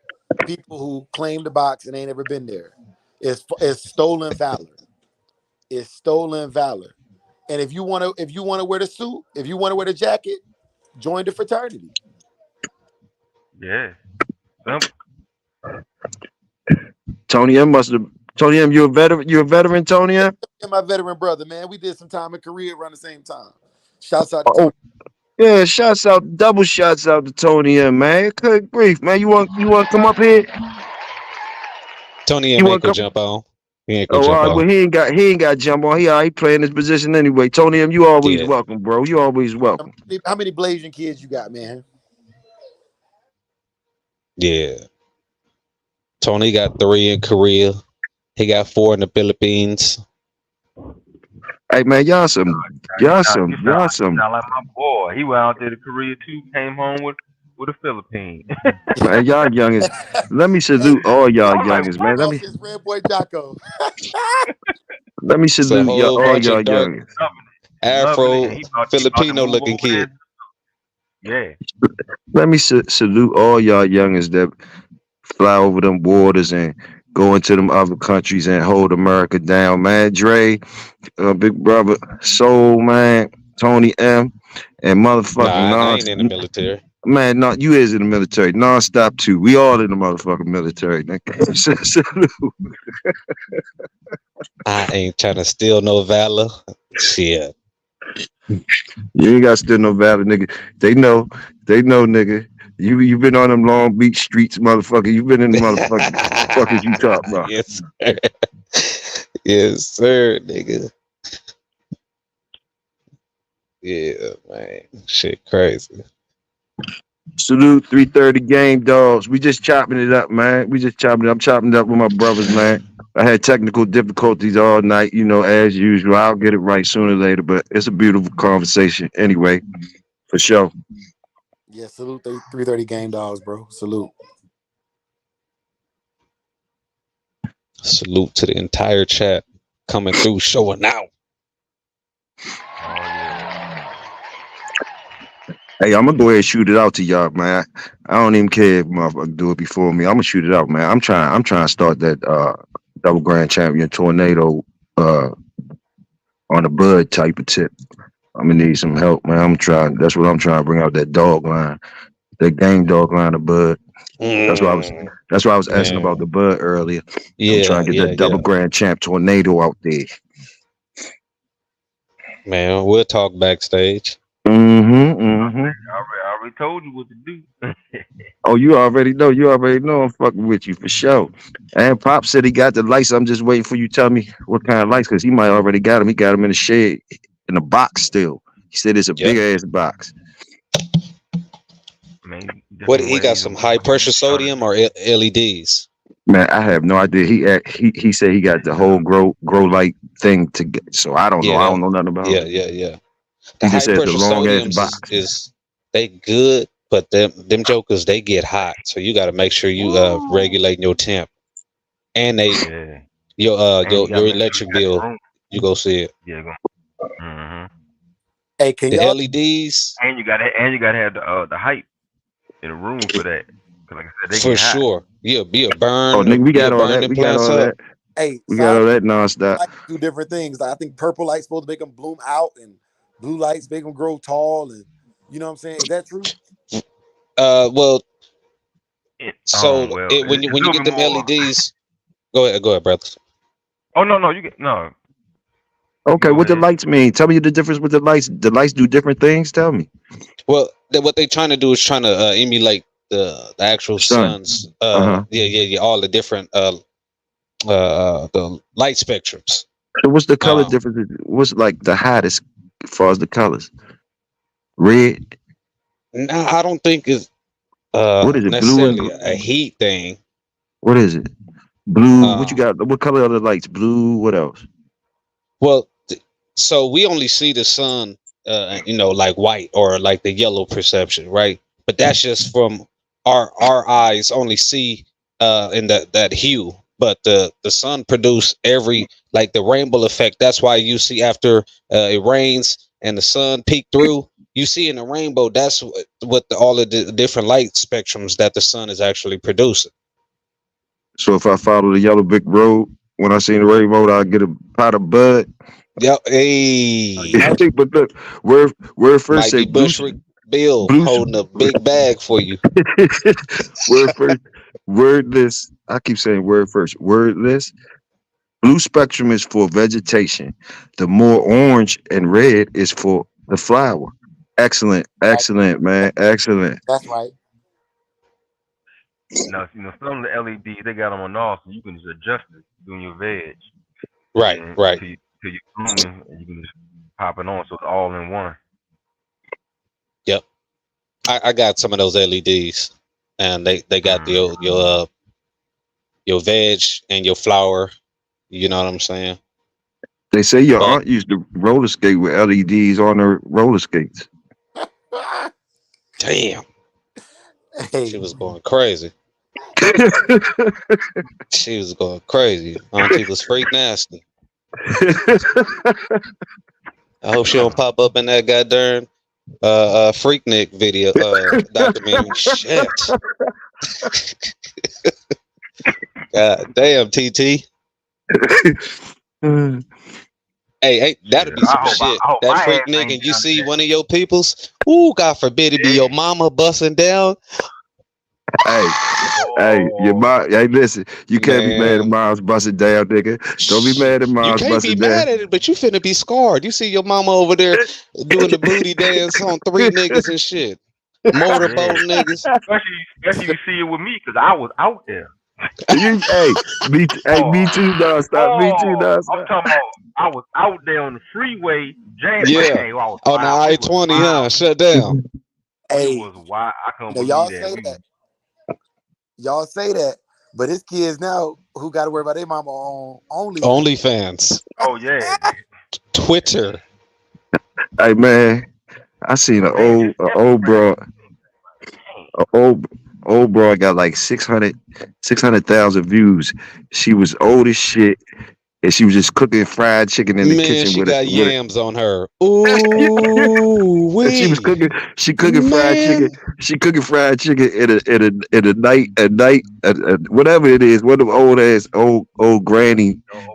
people who claim the box and ain't ever been there. It's stolen valor. It's stolen valor. And if you wanna wear the suit, if you want to wear the jacket, join the fraternity. Yeah. Simple. Tony M must have. Tony M, you a veteran? You a veteran, Tony M? And my veteran brother, man, we did some time in Korea around the same time. Shouts out to Oh, Tony. yeah. Shouts out, double shouts out to Tony M, man. Good grief, man. You want to come up here? Tony You M ain't want to gonna come? jump on. He ain't gonna Oh, all jump right. on. Well, he ain't got to jump on. He playing his position anyway. Tony M, you always Yeah, welcome, bro. You always welcome. How many Blasian kids you got, man? yeah. Tony got 3 in Korea. He got 4 in the Philippines. Hey, man, y'all some, y'all some, y'all You some. sound like my boy. He went out there to Korea too. Came home with a Philippine. Man, y'all youngest. Let me Hey, salute all y'all I'm like, youngest, what? man. Let Jocko me since Red Boy Jocko. let me It's a salute y'all, whole all bunch y'all of dark youngest. Loving it, and Afro he about to Filipino move looking over there. kids. Yeah. Let me salute all y'all youngest that fly over them waters and go into them other countries and hold America down, man. Dre, Big Brother, Soul, man, Tony M, and Nah, motherfucking I non, ain't in the military. man, no, you is in the military, non-stop too. We all in the motherfucking military. Nigga. Salute. I ain't trying to steal no valor. Shit. You ain't got to steal no valor, nigga. They know, nigga. You been on them Long Beach streets, motherfucker. You been in the motherfucking fuckers you talk about. Yes, sir. Yes, sir, nigga. Yeah, man. Shit crazy. Salute 330 game dogs. We just chopping it up, man. We just chopping it up. I'm chopping it up with my brothers, man. I had technical difficulties all night, as usual. I'll get it right sooner or later, but it's a beautiful conversation anyway, for sure. Yeah, salute 330 game dogs, bro. Salute. Salute to the entire chat coming through, showing out. Oh yeah. Hey, I'm gonna go ahead and shoot it out to y'all, man. I don't even care if motherfucker do it before me. I'm gonna shoot it out, man. I'm trying to start that double grand champion tornado uh on a bud type of tip. I'm gonna need some help, man. I'm trying. That's what I'm trying to bring out, that dog line, that game dog line of bud. That's why I was. Mm, That's why I was asking about man. the bud earlier. I'm trying Yeah, to get yeah, that double yeah. grand champ tornado out there. Man, we'll talk backstage. Mm-hmm. Mm-hmm. I already told you what to do. Oh, you already know. You already know I'm fucking with you for sure. And Pop said he got the lights. I'm just waiting for you to tell me what kind of lights, because he might already got them. He got them in the shed, in a box still. He said it's a Yep. big ass box. Man, What different he got ways some of high pressure colors. sodium or LEDs? Man, I have no idea. He said he got the whole grow light thing to get. So I don't know. Yeah, I don't know nothing about yeah, it. yeah, yeah. The He just high said it's a pressure long ass sodiums box. is They good, but them jokers they get hot. So you got to make sure you regulating your temp, and they Yeah. And you gotta your make sure you electric got the bill. room. You go see it. Yeah. Mm-hmm. Hey, can The y'all? LEDs And you gotta have the height in the room for that. Cause like I said, they for get hot. sure. You'll Oh, nigga, we got all burn that. them We got plants all up. that. Hey, We got side all that nonstop. lights do different things. I think purple lights supposed to make them bloom out, and blue lights make them grow tall. And you know what I'm saying? Is that true? Well, so Well, when it's a you little get bit them more. LEDs, go ahead, brother. Oh no, you get no. You Okay, go what the ahead. lights mean? Tell me the difference with the lights. The lights do different things. Tell me. Well, what they trying to do is trying to emulate the actual Sun. sun's Uh-huh. yeah all the different the light spectrums. So what's the color Um, difference? What's like the hottest as far as the colors? Red. no, I don't think it's What is it? Blue and necessarily a heat thing. what is it? Blue. What you Um, got? What color are the lights? Blue. What else? well, so we only see the sun, like white or like the yellow perception, right? But that's just from our eyes only see in that hue. But the sun produce every like the rainbow effect. That's why you see after it rains and the sun peek through, you see in the rainbow. That's all of the different light spectrums that the sun is actually producing. So if I follow the yellow brick road, when I see the rainbow, I get a pot of bud. Yep. Hey, Hey, But look, word first might say be blue. Bushwick Bill Blue. holding a big bag for you. Word first. Wordless. I keep saying word first. Wordless. Blue spectrum is for vegetation. The more orange and red is for the flower. Excellent. right. Excellent, man. Excellent. That's right. Now, some of the LEDs they got them on off, so you can just adjust it doing your veg, and Right, then right. till you blooming, and you can just pop it on, so it's all in one. Yep. I got some of those LEDs, and they got Mm. your veg and your flower. You know what I'm saying? They say your But aunt used to roller skate with LEDs on her roller skates. damn, she Hey, was going crazy. She was going crazy. Auntie was freak nasty. I hope she don't pop up in that goddamn Freaknik video documentary. Shit. God damn, TT. Hey, that'd Shit, be some shit. I hope That my freak ass nigga, ain't and you done see that. one of your peoples. Ooh, God forbid it be Yeah. your mama busting down. Hey, hey, your Oh, mom. Hey, listen, you can't be mad at Man, mom's busting down, nigga. Don't be mad at you mom's can't be busting down. mad at it, but you finna be scarred. You see your mama over there doing the booty dance on three niggas and shit. yeah. Motorboat niggas. Especially you see it with me, cause I was out there. Hey, me Oh, too, nonstop. Me too, I'm nonstop. talking about. I was out there on the freeway, jam. Man, Yeah. I was On the wild. We was I-20, huh? wild. Shut down. We hey. was wild. I couldn't Now believe y'all that. say that. Y'all say that, but it's kids now who got to worry about their mama on OnlyFans. OnlyFans. Oh yeah, Twitter. Hey, man, I seen an man. Just old Instagram. bro, a old bro got like 600,000 views. She was old as shit, and she was just cooking fried chicken in the Man, kitchen she with it. got With it. yams on her. Ooh, And she was wee. cooking fried chicken. Man. She cooking fried chicken in whatever it is. One of them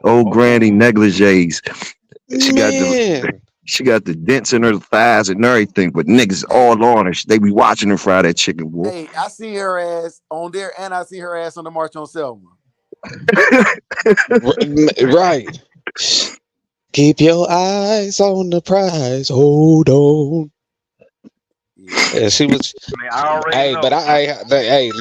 old granny negligees. She got the Man. she got the dents in her thighs and everything, but niggas all on her. They be watching her fry that chicken, boy. Hey, I see her ass on there, and I see her ass on the March on Selma. Right. Keep your eyes on the prize. Hold on. Yeah. Yeah, she was. Man, I already Hey, but know.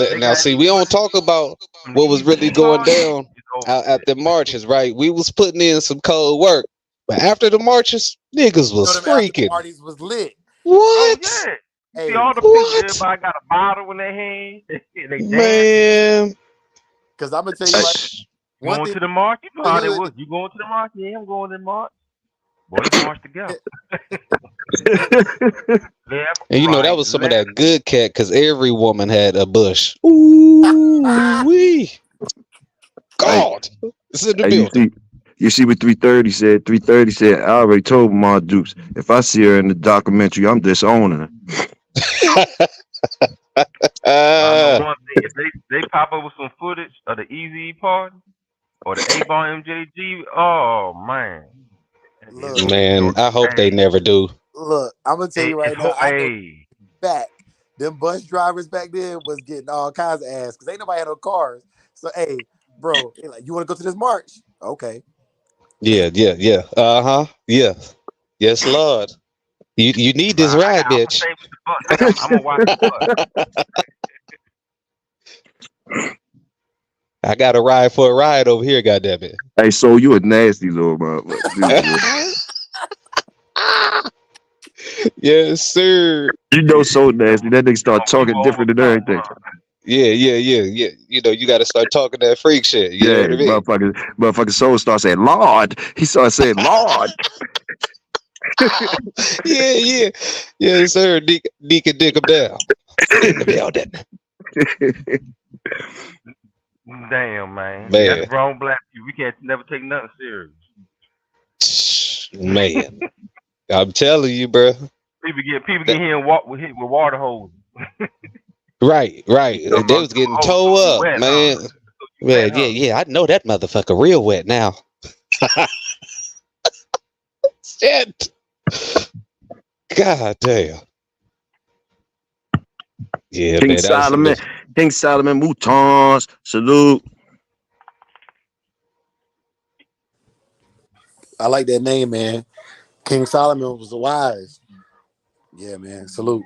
They now got see, we don't talk about some what was really DVC going parties. down It's over out at with. the marches, right? We was putting in some cold work, but after the marches, niggas You know was them after freaking. parties was lit. Oh What? yeah. You see Hey, all the pictures. What? Everybody got a bottle in their hand. They dancing. Man. because I'm gonna tell you Hey, right. One Going thing to the march. You know the how they hood, was. You going to the march? Yeah, I'm going to the march. Boy, they marched together. Left, And you know that right, was some of left. that good cat because every woman had a bush. Ooh wee, Hey, God, it's in the hey, building. you see what 330 said? 330 said, I already told Ma Dukes, if I see her in the documentary, I'm disowning her. But I know Ah, one thing: if they pop up with some footage of the Easy party or the A Bar MJG, oh man, it's Look, gonna be man, Georgia. I hope they Hey, never do. look, I'm gonna tell you it's right now. I know hey. back them bus drivers back then was getting all kinds of ass because ain't nobody had no cars. So hey, bro, they like, you want to go to this march? Okay. Yeah, yeah, yeah. Uh-huh. Yeah. Yes, Lord. You need But this ride, I'm gonna bitch. stay with the bus. I'm gonna watch the bus. I got a ride for a ride over here, goddamn it. Hey, so you a nasty little motherfucker, dude. Man. Yes, sir. You know, so nasty. That nigga You start know, you talking over different than talk, everything. huh? Yeah, yeah, yeah, yeah. You know, you gotta start talking that freak shit. You know Yeah, what I mean? motherfucker soul starts saying, Lord. He starts saying, Lord. Yeah, yeah. Yes, sir. Deacon Dick 'em down. In the building. Damn, man. See, that's Man. grown black people. We can't never take nothing serious. Man. I'm telling you, bro. People get That, here and hit with water hoses. right, right. You talking They about, was getting oh, so toe you up, wet, huh? man. So you Yeah, wet, yeah, huh? yeah. I know that motherfucker real wet now. Shit. God damn. Yeah, King man. That was some. Solomon, King Solomon, Moutons, salute. I like that name, man. King Solomon was wise. Yeah, man. Salute.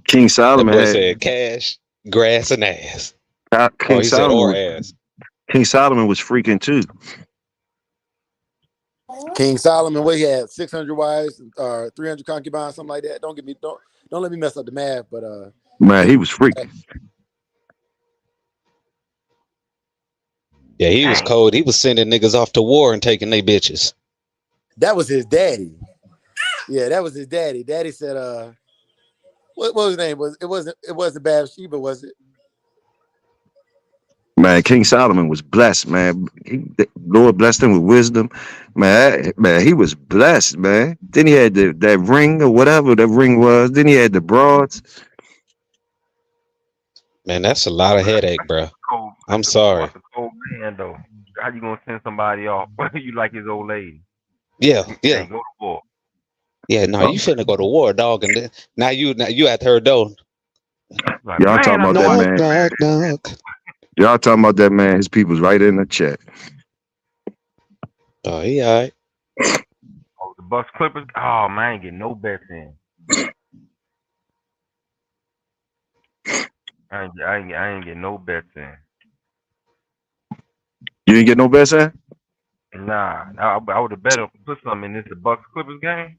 King That Solomon boy had said cash, grass, and ass. Oh, King he said Solomon or was ass. King Solomon was freaking too. King Solomon, what he had 600 wives, 300 concubines, something like that. Don't let me mess up the math, but Man, he he was freaking. Yeah, he was Dang. cold. He was sending niggas off to war and taking they bitches. that was his daddy. Yeah, that was his daddy. Daddy said, what was his name? It wasn't Bathsheba, was it? Man, King Solomon was blessed, man. The Lord blessed him with wisdom. Man, he was blessed, man. Then he had that ring or whatever that ring was. Then he had the broads. Man, that's a lot of headache, bro. Cold. I'm sorry. That's a cold man, though. How you gonna send somebody off? You like his old lady? Yeah, Hey, yeah, go to war. yeah. No, Oh, you finna go to war, dog, and then, now you at her door. Like, y'all man, talking I about know that I Knock, could man. do that. knock, knock. Y'all talking about that man. His people's right in the chat. Oh, he all right. Oh, the Bucks Clippers. Oh man, I ain't getting no bets in. I ain't getting no bets in. You didn't get no best, huh? Nah, I would have better put something in this the Bucks Clippers game.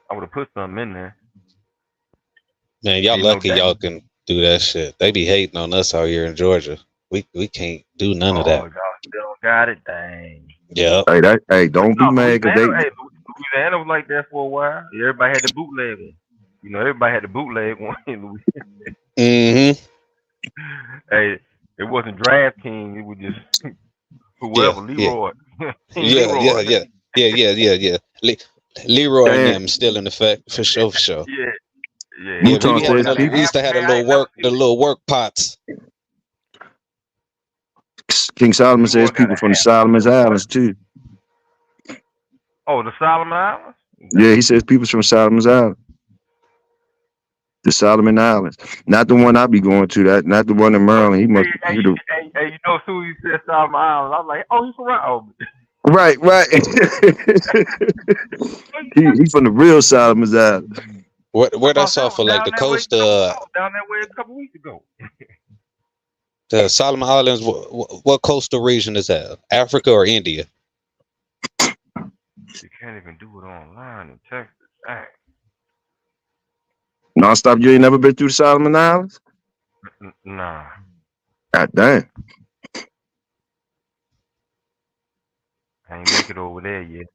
I would have put something in there. Man, y'all You know lucky that. y'all can do that shit. They be hating on us out here in Georgia. We can't do none of Oh, that. y'all still got it. Dang. Yep. Hey, don't No, be mad because Louisiana. they. Hey, Louisiana was like that for a while. Everybody had the bootleg one. You know, everybody had the bootleg one in Louisiana. Mm-hmm. Hey, it wasn't DraftKings. It was just Yeah, whoever. yeah, Leroy. King yeah, yeah, Leroy. yeah, yeah, yeah, yeah, yeah. Leroy and Damn, them still in effect for sure, for sure. Yeah, yeah. Yeah, we Mouton be Leroy having says got a, the we people. used half. to have Man, I ain't never seen the little work pots. King Solomon Leroy says got people a from the half on Solomon's that boy. Islands too. Oh, the Solomon Islands? Yeah, he Damn. says people's from Solomon's Islands. The Solomon Islands, not the one I be going to. That not the one in Oh, Maryland. He must. hey, you know, as soon as he said Solomon Islands, I was like, oh, he's from around. Right, right. he from the real Solomon's Islands. Where I that's said, I off was of like down the that way. coast I was down that way a couple weeks ago. the Solomon Islands. What coastal region is that? Africa or India? You can't even do it online in Texas. Dang. Nonstop. You ain't never been through the Solomon Islands? Nah. God damn. I ain't make it over there yet.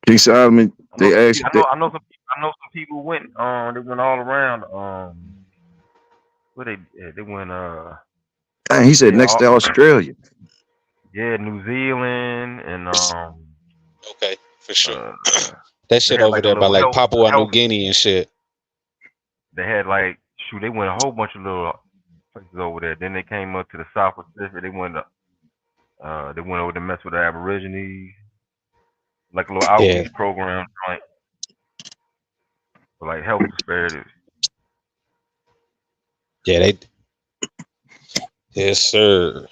King Solomon, I know some. they asked that. I know some. I know some people went. They went all around. Where they went. Dang, he said Yeah, next to Australia. yeah, New Zealand and Okay, for sure. uh, That they shit had over like a there by little like Papua New health. Guinea and shit. They had like shoot. They went a whole bunch of little places over there. Then they came up to the South Pacific. They went. They went over to mess with the Aborigines. Like a little Yeah, outreach program, like for like health disparities. yeah, they. Yes, sir.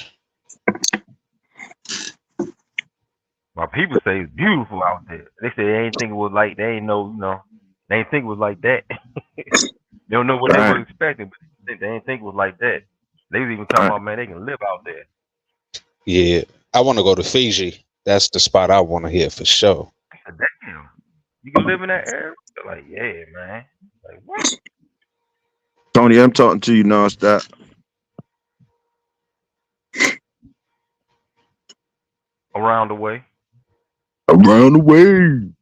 My people say it's beautiful out there. They say they ain't think it was like they ain't know, they ain't think it was like that. They don't know what they Right, were expecting, but they ain't think it was like that. They was even talking right. about man, they can live out there. Yeah, I want to go to Fiji. That's the spot I want to hit for sure. I said, damn, you can live in that area? They're like, yeah, man. Like what? Tony, I'm talking to you nonstop. Around the way. Around the way.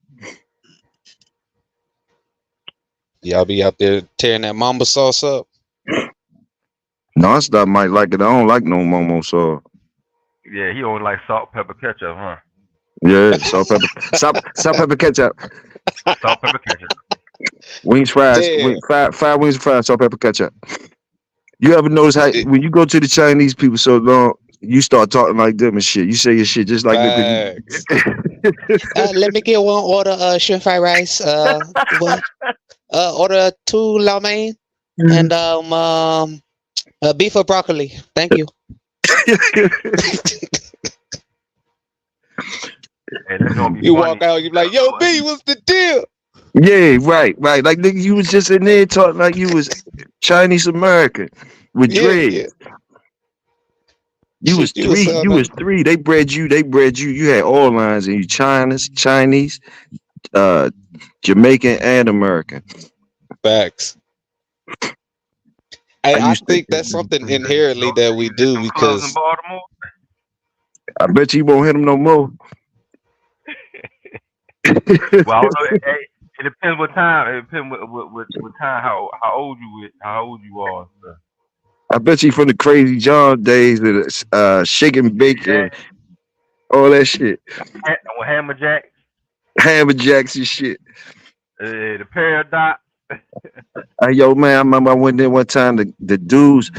Y'all be out there tearing that mamba sauce up. Nonstop might like it. I don't like no Momo sauce. Yeah, he only like salt, pepper, ketchup, huh? Yeah, salt pepper ketchup. Salt, pepper, ketchup. Wings fries, Damn. five wings fries, salt pepper ketchup. You ever notice how when you go to the Chinese people so long, you start talking like them and shit. You say your shit just like them Facts. because Let me get one order shrimp fried rice. What? Order 2 lo mein you and beef or broccoli. Thank you. Hey, that's gonna be You funny. walk out, you be like, "Yo, B, what's the deal?" Yeah, right. Like nigga, you was just in there talking like you was Chinese American with Yeah, yeah. dreads. You was Shit, you was three. You sounding was three. They bred you. They bred you. You had all lines and you Chinese, uh, Jamaican, and American. facts. I I used to. think that's something inherently that we You hit do them clubs in because Baltimore? I bet you won't hit them no more. Well, I don't know. It depends what time. It depends what time. How old how old you are. So. I bet you from the Crazy John days, that shake and bake and Yeah, all that shit, with Hammer Jack, Hammer Jacks and shit. the Paradox. Yo, man, I remember I went there one time. The dudes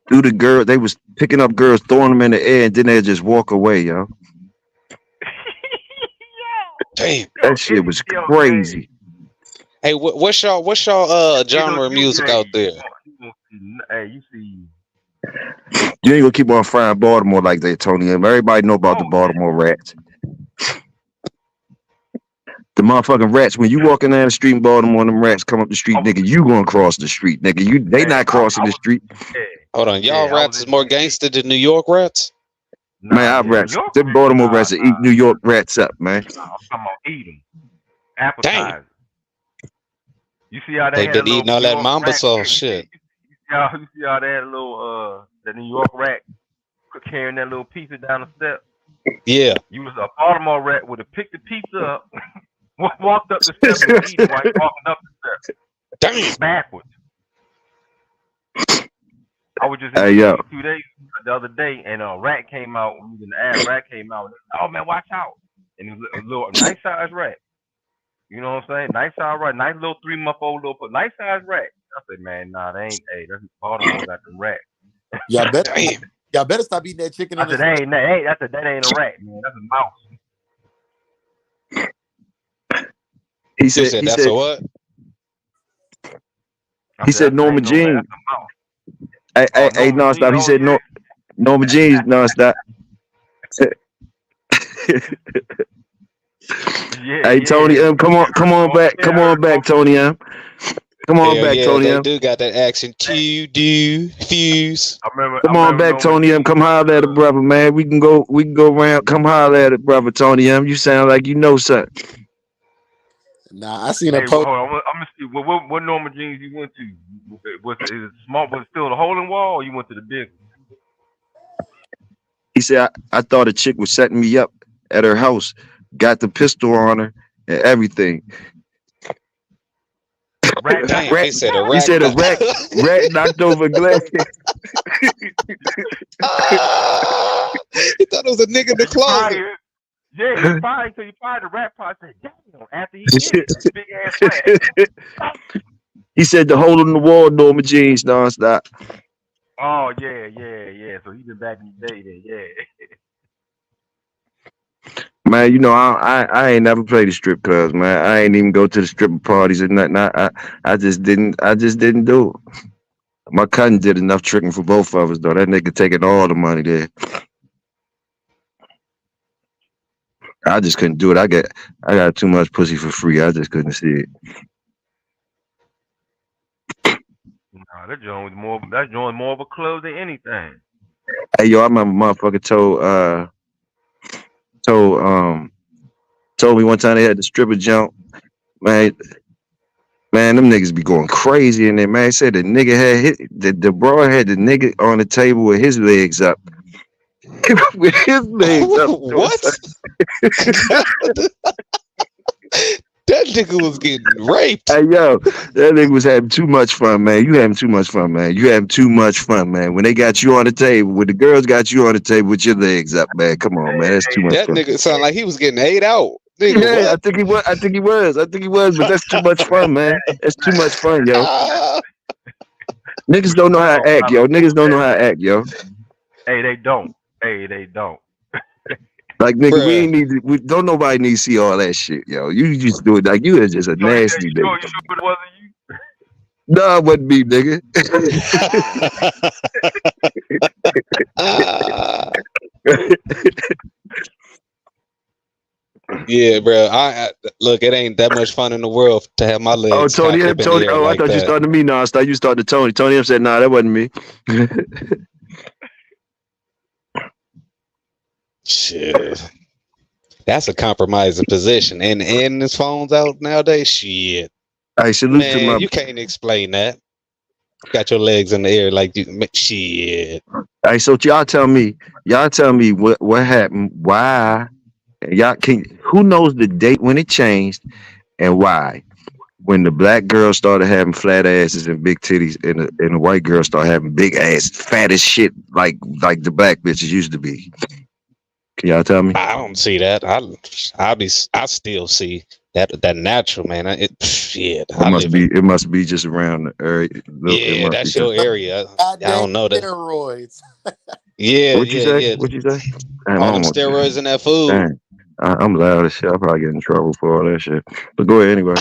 threw the girl. They was picking up girls, throwing them in the air, and then they just walk away, yo. damn. That shit was crazy. Hey, what's y'all genre of music out there? Hey, you see. You ain't gonna keep on frying Baltimore like that, Tony. Everybody know about the Oh man. Baltimore rats. The motherfucking rats. When you walking down the street in Baltimore, them rats come up the street, I was, nigga. You gonna cross the street, nigga. They hey, not crossing I the was. street. Yeah, Hold on, y'all yeah. I was rats in is more DC. gangster than New York rats. Man, Nah, I yeah, New rats. York. Them Baltimore Nah, rats that eat New York rats up, man. I'm talking about eating Damn, appetizers. You see how they they had a been little eating all New that York mamba rat? sauce shit. You see how they had a little the New York rat carrying that little pizza down the steps? Yeah, You was a Baltimore rat would have picked the pizza up, walked up the steps and was eating while he walking up the steps damn. backwards. I was just in Hey, DC yo. 2 days the other day, and a rat came out. We was in the ad, rat came out. Oh man, watch out! And it was a little nice sized rat. You know what I'm saying? Nice size rat, nice little 3-month old little, nice sized rat. I said, man, nah, they ain't. Hey, that's Baltimore got them rat. Y'all better, Damn. y'all better stop eating that chicken I in the said, stomach. that ain't a rat, man. That's a mouse. He You said. said He that's said. a what? I He said, said that Norma ain't no rat. Jean. That's a mouse. Hey, Oh, hey, Norma Jean. nonstop. He Oh said no. Norma Jean's nonstop. yeah, Hey, Tony yeah. M, come on back, Yeah, I heard Tony M. Come on Hell back, yeah, Tony they M. do got that accent. Hey, Q do fuse. I Come on remember back, Norma Tony M. Jean. Come holler at it, brother, man. We can go around. Come holler at it, brother, Tony M. You sound like you know something. Nah, I seen a Hey, well, post. hold on. I'm gonna see. What Norma Jeans you went to? Is it small? Was it still the hole in wall, or you went to the big? He said I thought a chick was setting me up at her house, got the pistol on her and everything. Rat got Damn, Rat, he said a he rat said a got. rat knocked over glass. Ah, he thought it was a nigga in the you closet. fired. Yeah, he fired. So you fired the rat part. Said, damn. After he hit it, big ass rat. He said the hole in the wall, Norma Jeans nonstop. Oh yeah. So he been back in the day then. Yeah. Man, you know, I ain't never played the strip clubs, man. I ain't even go to the stripper parties and nothing. I just didn't do it. My cousin did enough tricking for both of us though. That nigga taking all the money there. I just couldn't do it. I got too much pussy for free. I just couldn't see it. Nah, that joint was more. That joint more of a club than anything. Hey yo, I remember motherfucker told told me one time they had the stripper jump. Man, man, them niggas be going crazy in there, man. He said the nigga had the broad had the nigga on the table with his legs up. With his legs up. What? That nigga was getting raped. Hey yo, that nigga was having too much fun, man. You having too much fun, man. You having too much fun, man. When they got you on the table, when the girls got you on the table with your legs up, man. Come on, man. That's too much That fun. nigga sounded like he was getting ate out. Nigga, Yeah, I what? think he was. I think he was. I think he was. But that's too much fun, man. That's too much fun, yo. Ah, Niggas don't know how Oh, to act, yo. Niggas don't know how to act, yo. hey, they don't. Hey, they don't. Like nigga, we bruh. ain't need. We don't nobody need to see all that shit, yo. You just do it like you is just a So nasty you nigga. sure it wasn't you? Nah, it wasn't me, nigga. Ah, yeah, bro. I look. It ain't that much fun in the world to have my Oh, legs Tony cocked M. up in the Tony. air Oh, I like thought you that. started me. No, I thought you started Tony. Tony M said, "Nah, that wasn't me." Shit, that's a compromising position. And his phone's out nowadays. Shit, I salute to man, my. you can't explain that. Got your legs in the air like you. Shit. I so y'all tell me. Y'all tell me what happened. Why? Y'all can. Who knows the date when it changed and why? When the black girls started having flat asses and big titties, and the white girls started having big ass, fat as shit, like the black bitches used to be. Can y'all tell me? I don't see that. I still see that natural man. Shit, It I must live be. in. It must be just around the area. It Yeah, must be that's just. your area. I Goddamn don't know that. steroids. Yeah, What you yeah, say? yeah. What you say? Damn, I All them almost. steroids in that food. Dang, I'm loud as shit. I'll probably get in trouble for all that shit. But go ahead anyway.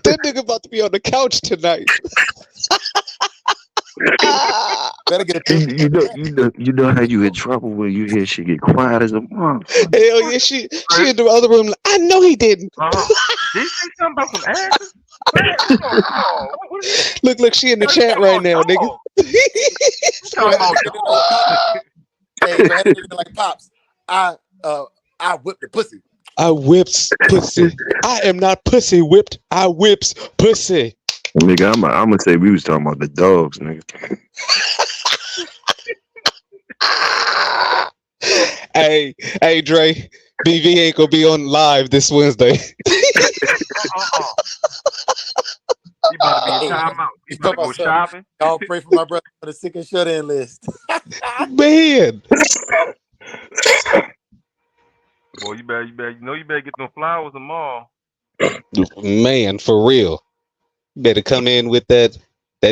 That nigga about to be on the couch tonight. Ah, Better get a You, picture. you know how you in trouble when you hear shit get quiet as a motherfucker. hell yeah, she in the other room. Like, I know he didn't. Did he say something about some asses? Man, hold on. What is he Look, she in the chat talking right about? now, nigga. Dog. He talking about dog. Hey, man, that nigga like pops. I I whipped the pussy. I whips pussy. I am not pussy whipped. I whips pussy. Nigga, I'm gonna say we was talking about the dogs, nigga. Hey, Dre. BV ain't gonna be on live this Wednesday. Uh-uh. He about to be in Hey, timeout. He you about to talking go about something? shopping. Y'all pray for my brother on the sick and shut in list. Man. Boy, you better get them flowers tomorrow. Man, for real. Better come in with that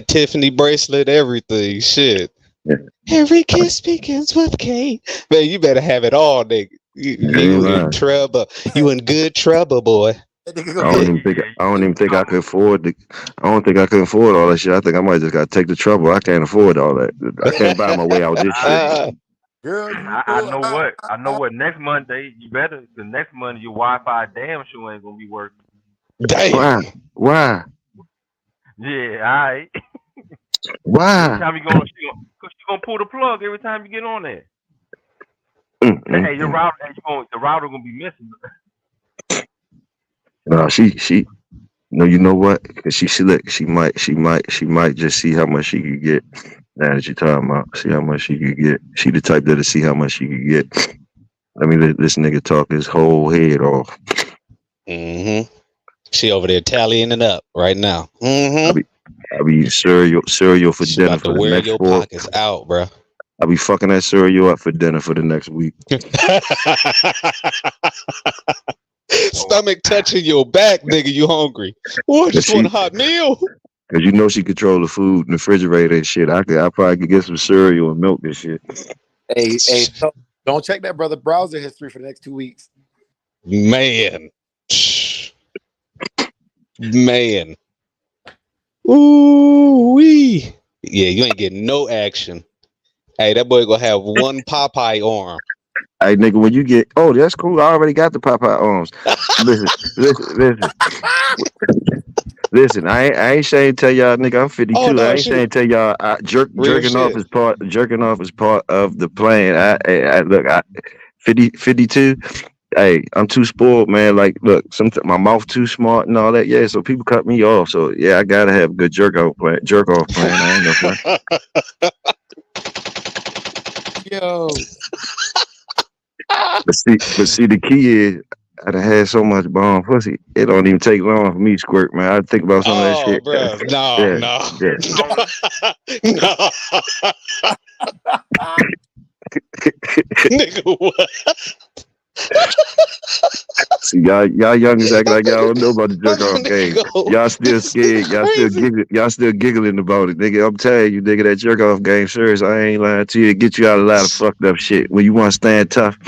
Tiffany bracelet, everything. Shit. Yeah. Every kiss begins with K. Man, you better have it all, nigga. You Ain't in lying. trouble. You in good trouble, boy. That nigga I gonna don't be even think. Yeah, I don't you even think I trouble. could afford the. I don't think I could afford all that shit. I think I might just gotta take the trouble. I can't afford all that. I can't buy my way out this shit. I, girl, you I know. know what. I know what. Next Monday, you better. The next Monday, your Wi-Fi damn sure ain't gonna be working. Damn. Why? Why? Yeah, all right. Every Why? time you go on, she gonna pull the plug every time you get on there. Hey, your Mm. router, the router gonna be missing. No, she. No, you know what? Cause she slick. She might just see how much she could get. Now that you're talking about, see how much she could get. She the type that'll see how much she could get. Let me let this nigga talk his whole head off. Mm-hmm. She over there tallying it up right now. I Mm-hmm. be I be eating cereal for She dinner about for to the wear next your four. pockets out, bro. I be fucking that cereal up for dinner for the next week. Oh, Stomach touching your back, nigga. You hungry? Oh, I Cause just want she, a hot meal. cause you know she control the food in the refrigerator and shit. I probably could get some cereal and milk and shit. Hey, don't check that brother browser history for the next 2 weeks. Man. Man. Ooh wee. Yeah, you ain't getting no action. Hey, that boy gonna have one Popeye arm. Hey nigga, when you get that's cool. I already got the Popeye arms. Listen, listen. Listen, I ain't saying tell y'all nigga I'm Oh 52. I no, ain't shit. saying tell y'all Real shit. jerking off is part of the plan. Look, 52. Hey, I'm too spoiled, man. Like, look, sometimes my mouth too smart and all that. Yeah, so people cut me off. So yeah, I gotta have a good jerk off plan. I ain't gonna play. Yo, But see, the key is I done had so much bomb pussy. It don't even take long for me to squirt, man. I think about some of that Oh, shit. bro. No, Yeah, no. yeah. only No. Nigga, what? See, y'all youngins act like y'all don't know about the How jerk that off nigga game. go? Y'all still This is scared. crazy. Y'all still giggling about it, nigga. I'm telling you, nigga, that jerk off game, serious. I ain't lying to you. It get you out of a lot of fucked up shit. When you want to stand tough,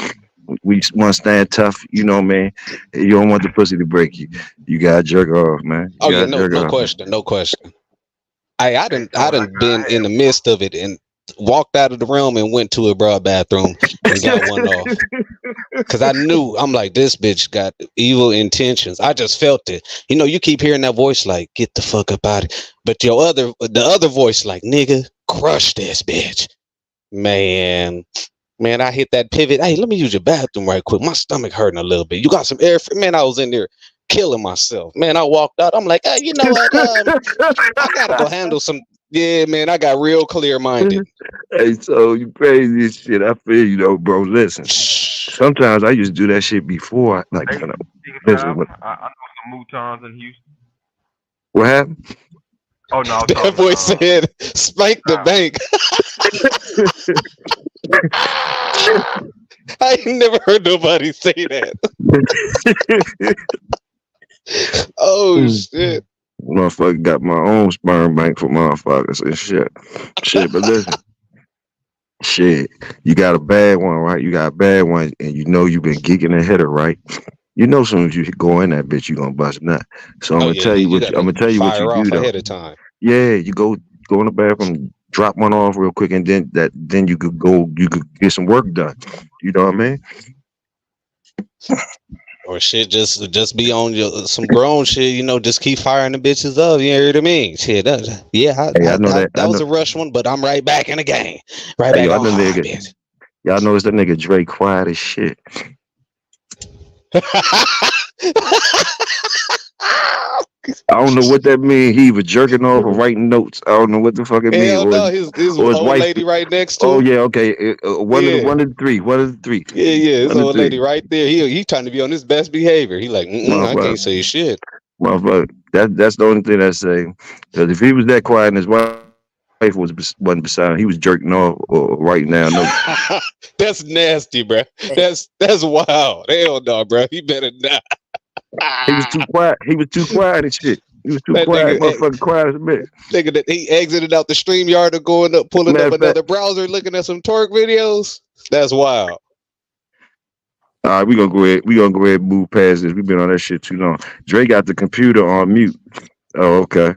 you know, man. You don't want the pussy to break you. You gotta jerk off, man. Oh You yeah, gotta no, jerk no off, man. question, no question. I hey, didn't so I like didn't been I in have the midst of it and walked out of the room and went to a broad bathroom and got one off. Cause I knew I'm like this bitch got evil intentions. I just felt it. You know, you keep hearing that voice like get the fuck up out of it. But the other voice like nigga, crush this bitch. Man, man, I hit that pivot. Hey, let me use your bathroom right quick. My stomach hurting a little bit. You got some air? Man, I was in there killing myself. Man, I walked out. I'm like, hey, you know what? I gotta go handle some. Yeah, man, I got real clear minded. Hey, so you crazy as shit. I feel you though, bro. Listen, sometimes I used to do that shit before. hey You know, King listen, Solomon, I know some mutons in Houston. what happened? Oh no, I was That talking to boy said, "Spank the Solomon. bank." I ain't never heard nobody say that. Oh shit. Motherfucker got my own sperm bank for motherfuckers and shit. Shit, but listen, shit, you got a bad one, right? You got a bad one, and you know you've been geeking and hitter, right? You know, as soon as you go in that bitch, you gonna bust a nut. So Oh yeah, you I'm gotta gonna tell you what you fire do off though. ahead of time. Yeah, you go in the bathroom, drop one off real quick, and then you could get some work done. You know what I mean? Or shit, just be on your some grown shit, you know. Just keep firing the bitches up. You know what I mean? Shit, yeah, Hey, I know that. that I was know. a rush one, but I'm right back in the game, right Hey, back yo, I on know hard, nigga. bitch. Y'all notice that nigga Drake quiet as shit. I don't know what that mean. He was jerking off or writing notes. I don't know what the fuck it mean. Hell no, his Or his old wife. lady right next to Oh him. yeah, okay. Yeah, One of the three. One of the three. yeah, yeah. His One of old the three. lady right there. He trying to be on his best behavior. He like, I Motherfucker. can't say shit. Motherfucker. That's the only thing I say. Because if he was that quiet and his wife wasn't beside him, he was jerking off or writing down notes. That's nasty, bro. hey, That's wild. Hell no, bro. He better not. He was too quiet. He was too quiet and shit. He was too That quiet, nigga, motherfucker, quiet as a bitch. nigga that he exited out the stream yard and going up, pulling Matter up of fact, another browser, looking at some torque videos. That's wild. all right, we gonna go ahead. We gonna go ahead and move past this. We've been on that shit too long. Dre got the computer on mute. Oh, okay.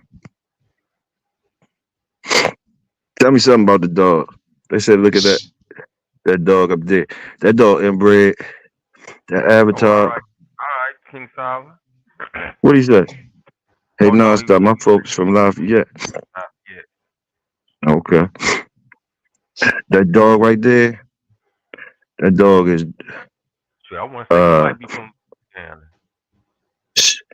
Tell me something about the dog. They said, look at that dog up there. That dog inbred. That Oh, all avatar. right, King Solomon. What he say? Hey, Oh no, he was nonstop. My folks from Lafayette. not yet. Okay. That dog right there. That dog is Shit, I want to say he uh, might be from Louisiana,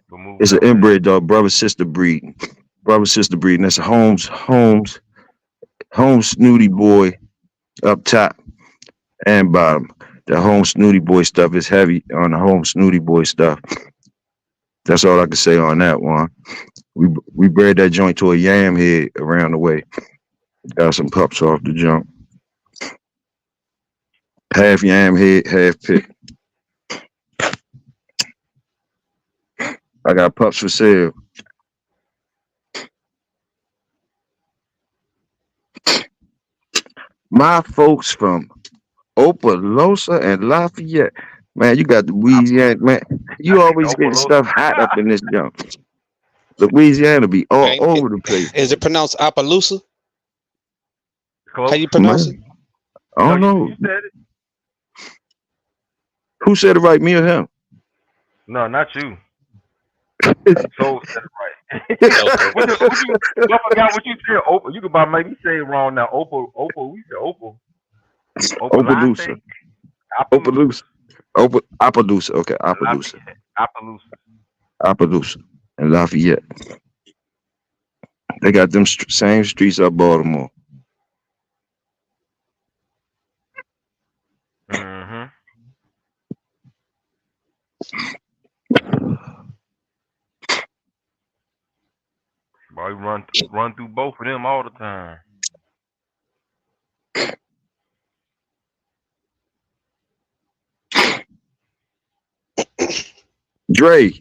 but moving it's an out there. inbred dog, brother sister breed. Brother sister breed. And that's Holmes. Holmes. Home Snooty Boy up top and bottom. The Home Snooty Boy stuff is heavy on the Home Snooty Boy stuff. That's all I can say on that one. We bred that joint to a yam head around the way. Got some pups off the jump. Half yam head, half pit. I got pups for sale. My folks from Opelosa and Lafayette. Man, you got the Louisiana, man. I You think the always getting Opalosa. stuff hot up in this jump. Louisiana be all Ain't it, over the place. is it pronounced Appaloosa? How Close. you pronounce it? Man, I No, don't know. you said it. Who said it right, me or him? No, not you. So said it right. Okay. I forgot what you said. Opal. You could about make me say it wrong now. Opal. We said Opal. Opelosa. Opalate. Appaloosa. Opelosa. Appaloosa. Okay, Appaloosa. Lafayette. Appaloosa. Appaloosa. And Lafayette. They got them same streets up Baltimore. Mm-hmm. Boy, we run through both of them all the time. Dre.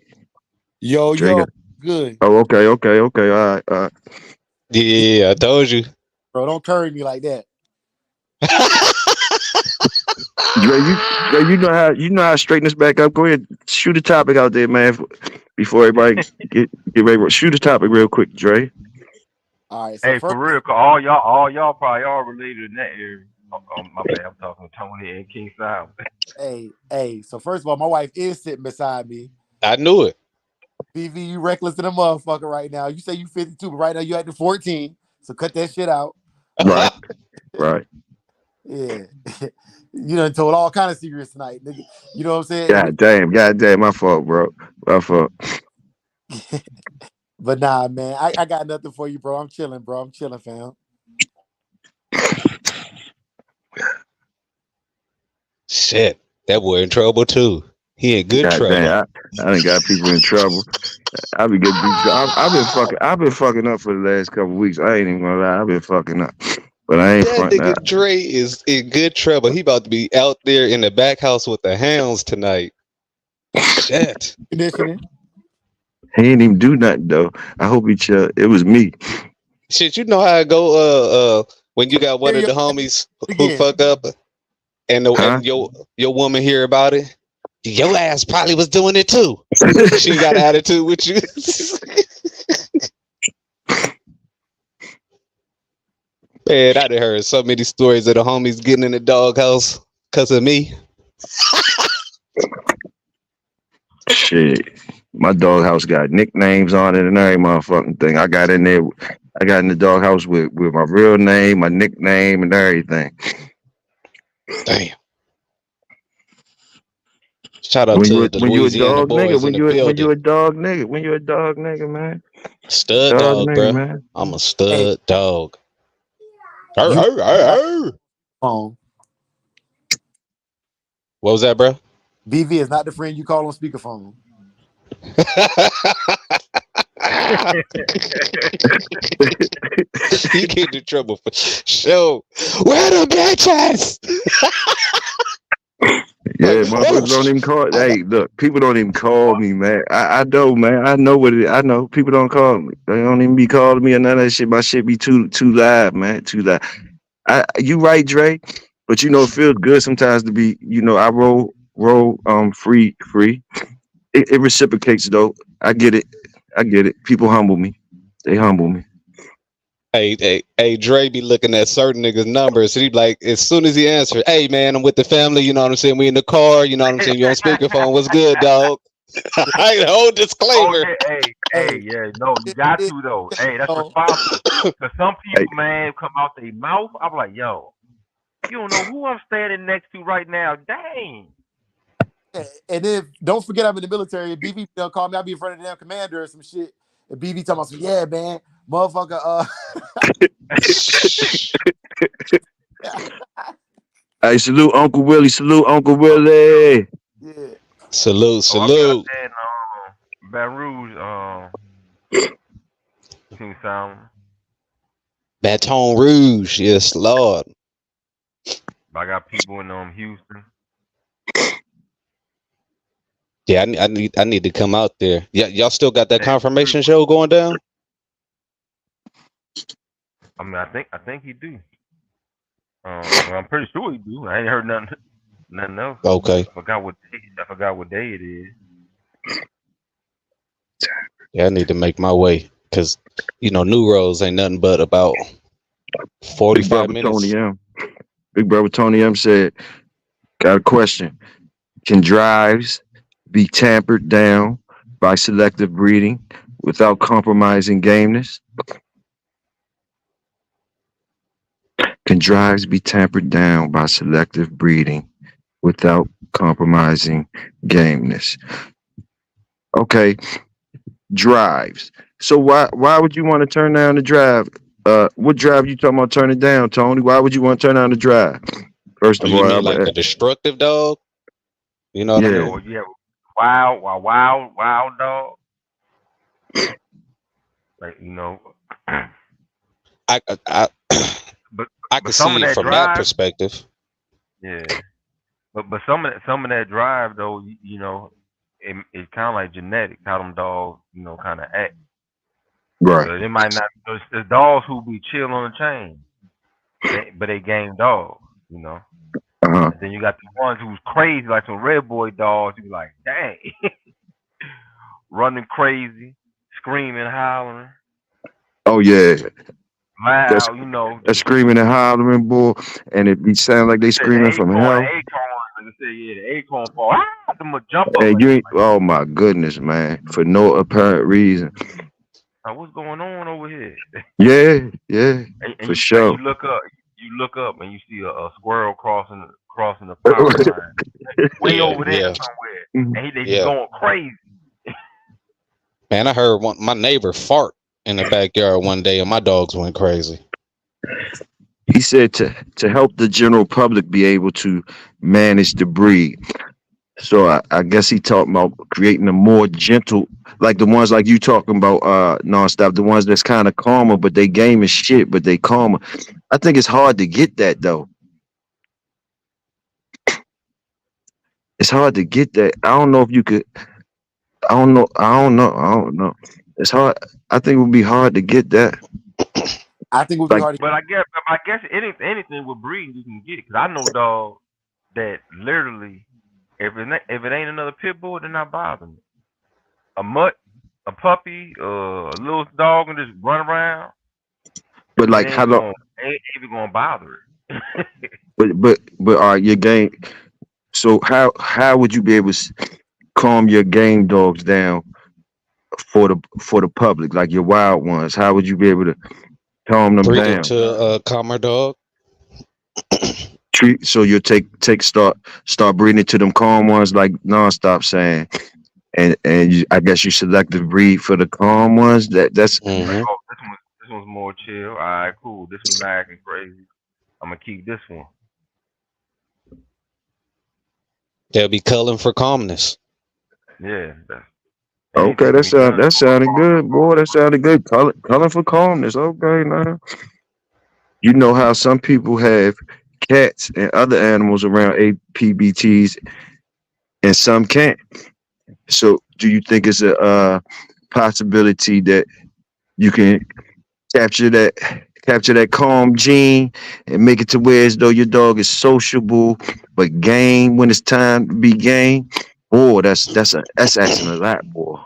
Yo, Dre yo, got, good. oh, okay. All right. Yeah, I told you. Bro, don't carry me like that. Dre, you know how to straighten this back up. Go ahead, shoot a topic out there, man. Before everybody get ready, shoot a topic real quick, Dre. All right, so Hey, first, for real, 'cause all y'all probably all related in that area. Oh, my bad. I'm talking to Tony and King South. so first of all, my wife is sitting beside me. I knew it. BV, you reckless to the motherfucker right now. You say you 52, but right now you at the 14. So cut that shit out. Right. Yeah. You done told all kind of secrets tonight, nigga. You know what I'm saying? God damn, my fault, bro. My fault. But nah, man, I got nothing for you, bro. I'm chilling, fam. Shit, that boy in trouble too. He in good God trouble. damn, I done got people in trouble. I've been fucking up for the last couple weeks. I ain't even gonna lie, I've been fucking up. But I ain't That fronting nigga out. Dre is in good trouble. He about to be out there in the back house with the hounds tonight. Shit. Conditioning. He ain't even do nothing though. I hope he chill. It was me. Shit, you know how it go when you got one of the homies who Again. fuck up and Huh? and your woman hear about it. Your ass probably was doing it too. She got an attitude with you. Man, I done heard so many stories of the homies getting in the doghouse because of me. Shit. My doghouse got nicknames on it and every motherfucking thing. I got in there. I got in the doghouse with my real name, my nickname, and everything. Damn. Shout out When to the you a Louisiana dog nigga, boys in the building. a dog nigga, man. Stud Dog dog, nigga, bruh. man. I'm a Hey, stud dog. you What phone. was that, bro? BV is not the friend you call on speakerphone. You get in trouble for show. Where the bitches? Yeah, motherfuckers don't even call. Hey, look, people don't even call me, man. I know, man. I know what it is. I know people don't call me. They don't even be calling me or none of that shit. My shit be too live, man. Too live. You right, Dre. But it feels good sometimes to be. I roll free. It reciprocates though. I get it. People humble me. They humble me. Hey, Dre be looking at certain niggas' numbers. And he be like, as soon as he answers, hey man, I'm with the family, you know what I'm saying? We in the car, you know what I'm saying? You on speakerphone, what's good, dog? Whole Oh disclaimer. yeah, yeah. No, you got to though. Hey, that's responsible. Cause some Hey, people, man, come out their mouth. I'm like, yo, you don't know who I'm standing next to right now. Dang. And then don't forget I'm in the military. BV don't call me. I'll be in front of the damn commander or some shit. And BV talking about some, yeah, man, motherfucker. Hey, salute Uncle Willie. Salute Uncle Willie. Yeah. Salute, Oh, I'll be out salute. there in Baton Rouge, King Sound. Baton Rouge, yes, Lord. I got people in Houston. Yeah, I need to come out there. Yeah, y'all still got that Man, confirmation show going down? I mean, I think he do. Well, I'm pretty sure he do. I ain't heard nothing else. Okay. I forgot what day it is. Yeah, I need to make my way because New Roads ain't nothing but about Big 45 brother Tony minutes. M. Big brother Tony M said, got a question. Can drives be tampered down by selective breeding without compromising gameness? Can drives be tampered down by selective breeding without compromising gameness? Okay, drives. So why would you want to turn down the drive? What drive you talking about turning down, Tony? Why would you want to turn down the drive? First Oh, of you all, mean like a destructive dog? You know what I Yeah, yeah. mean? or you have wild dog. Like I I but I but could some of see it that from that drive, perspective. yeah. But some of that drive though, it kind of like genetics how them dogs, kind of act. Right. So they might not. There's dogs who be chill on the chain, but they game dogs. Uh-huh. And then you got the ones who's crazy, like some red boy dogs. You be like, dang, running crazy, screaming, hollering, Oh yeah. That's loud. that's screaming and hollering, boy, and it be sound like they Said the screaming from hell. acorn, like I said, yeah, the acorn fall. Them will jump up And like, you ain't, oh my goodness, man, for no apparent reason. what's going on over here? Yeah, yeah, And for you and sure. you look up and you see a squirrel crossing the power line way Yeah, over there yeah, somewhere, Mhm. and they just yeah. going crazy. Man, I heard my neighbor fart in the backyard one day, and my dogs went crazy. He said to help the general public be able to manage the breed. So I guess he talking about creating a more gentle, like the ones like you talking about nonstop, the ones that's kind of calmer, but they game as shit, but they calmer. I think it's hard to get that though. It's hard to get that. I don't know if you could. I don't know. I don't know. I don't know. It's hard. I think it would be hard to get that. I think it would be Like, hard to. But I guess anything with breeding you can get, because I know dogs that literally, if it ain't another pit bull, they're not bothering it. A mutt, a puppy, a little dog, and just run around. but It like how long? ain't even gonna bother it. But your game. So how would you be able to calm your game dogs down for the public, like your wild ones? How would you be able to calm them Breed down? into a calmer dog. Treat so you'll take start breeding to them calm ones like nonstop saying, and I guess you selective breed for the calm ones. That's Like, Hmm. oh, this one's more chill. All right, cool. This one's not acting crazy. I'm gonna keep this one. They'll be culling for calmness. Yeah, okay. anything can be done. That sounded good, boy. That sounded good. Color for calmness. Okay, now you know how some people have cats and other animals around APBTs and some can't. So, do you think it's a possibility that you can capture that capture that calm gene and make it to where as though your dog is sociable but game when it's time to be game? Boy, that's asking a lot, boy.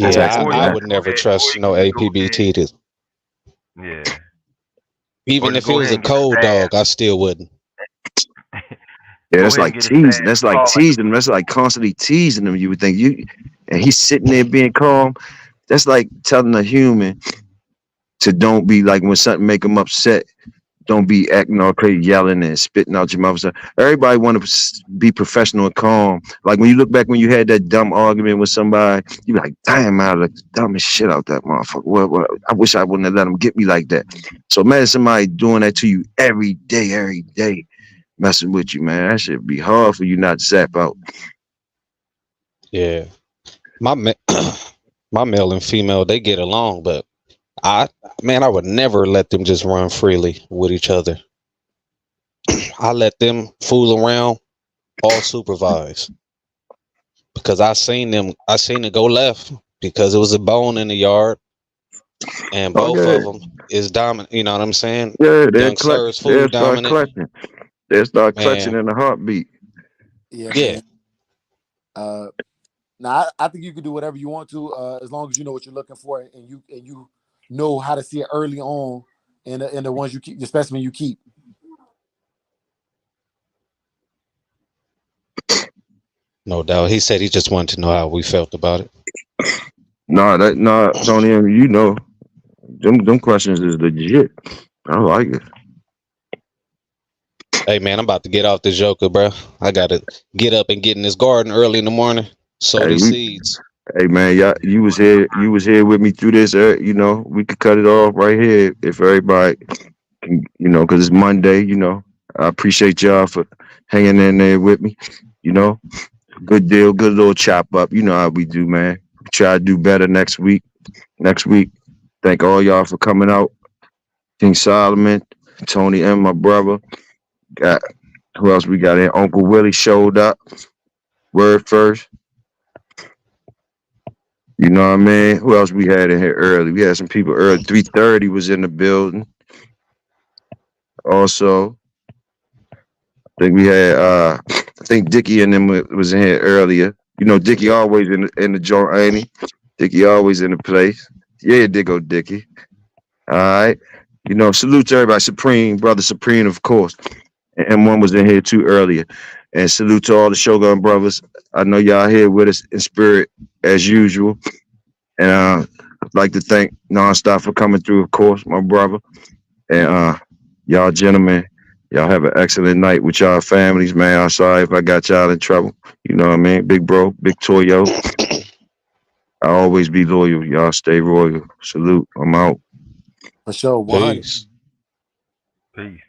That's Or Yeah, asking or a you I lot. would just go never ahead, or trust you no can just go ahead. APBT to, Yeah, or even just if it go was ahead a and get a cold sad. dog, I still wouldn't. Yeah, Go that's ahead and like get a teasing. sad That's like call like teasing them. That's like constantly teasing them. You would think and he's sitting there being calm. That's like telling a human to don't be like when something make him upset. Don't be acting all crazy, yelling and spitting out your mouth. So everybody want to be professional and calm. Like when you look back when you had that dumb argument with somebody, you be like, damn, I like the dumbest shit out that motherfucker. What? I wish I wouldn't have let him get me like that. So imagine somebody doing that to you every day, messing with you, man. That should be hard for you not to zap out. Yeah, my my male and female, they get along, but I man, I would never let them just run freely with each other. I let them fool around, all supervised, because I seen it go left because it was a bone in the yard, and both Okay. of them is dominant. You know what I'm saying? Yeah, Young Sir's they'll food start dominant, clutching. They'll start clutching man. in a heartbeat. Yeah, Yeah, man. Uh, now I think you can do whatever you want to, as long as you know what you're looking for, and you know how to see it early on in the ones you keep, the specimen you keep. no doubt. He said he just wanted to know how we felt about it. Nah, Tony, you know, them questions is legit. I like it. Hey man, I'm about to get off this joker, bro. I gotta get up and get in this garden early in the morning, sow Hey, these seeds. hey man, y'all, you was here with me through this. You know, we could cut it off right here if everybody can, you know, because it's Monday. You know, I appreciate y'all for hanging in there with me. You know, good deal, good little chop up. You know how we do, man. Try to do better next week. Next week. Thank all y'all for coming out. King Solomon, Tony, and my brother. Got who else we got here? Uncle Willie showed up. Word first. You know what I mean? Who else we had in here early? We had some people early. 3:30 was in the building. Also, I think we had I think Dickie and them was in here earlier. You know, Dickie Yeah, always in the joint, ain't he? Dickie always in the place. Yeah, Dicko Dickie. All right. You know, salute to everybody. Supreme, brother Supreme, of course. And one was in here too earlier. And salute to all the Shogun brothers. I know y'all here with us in spirit as usual. And I'd like to thank Nonstop for coming through, of course, my brother. And y'all gentlemen, y'all have an excellent night with y'all families, man. I'm sorry if I got y'all in trouble. You know what I mean? Big bro, big Toyo. I always be loyal. Y'all stay royal. Salute. I'm out. for sure, 100. Peace. Peace.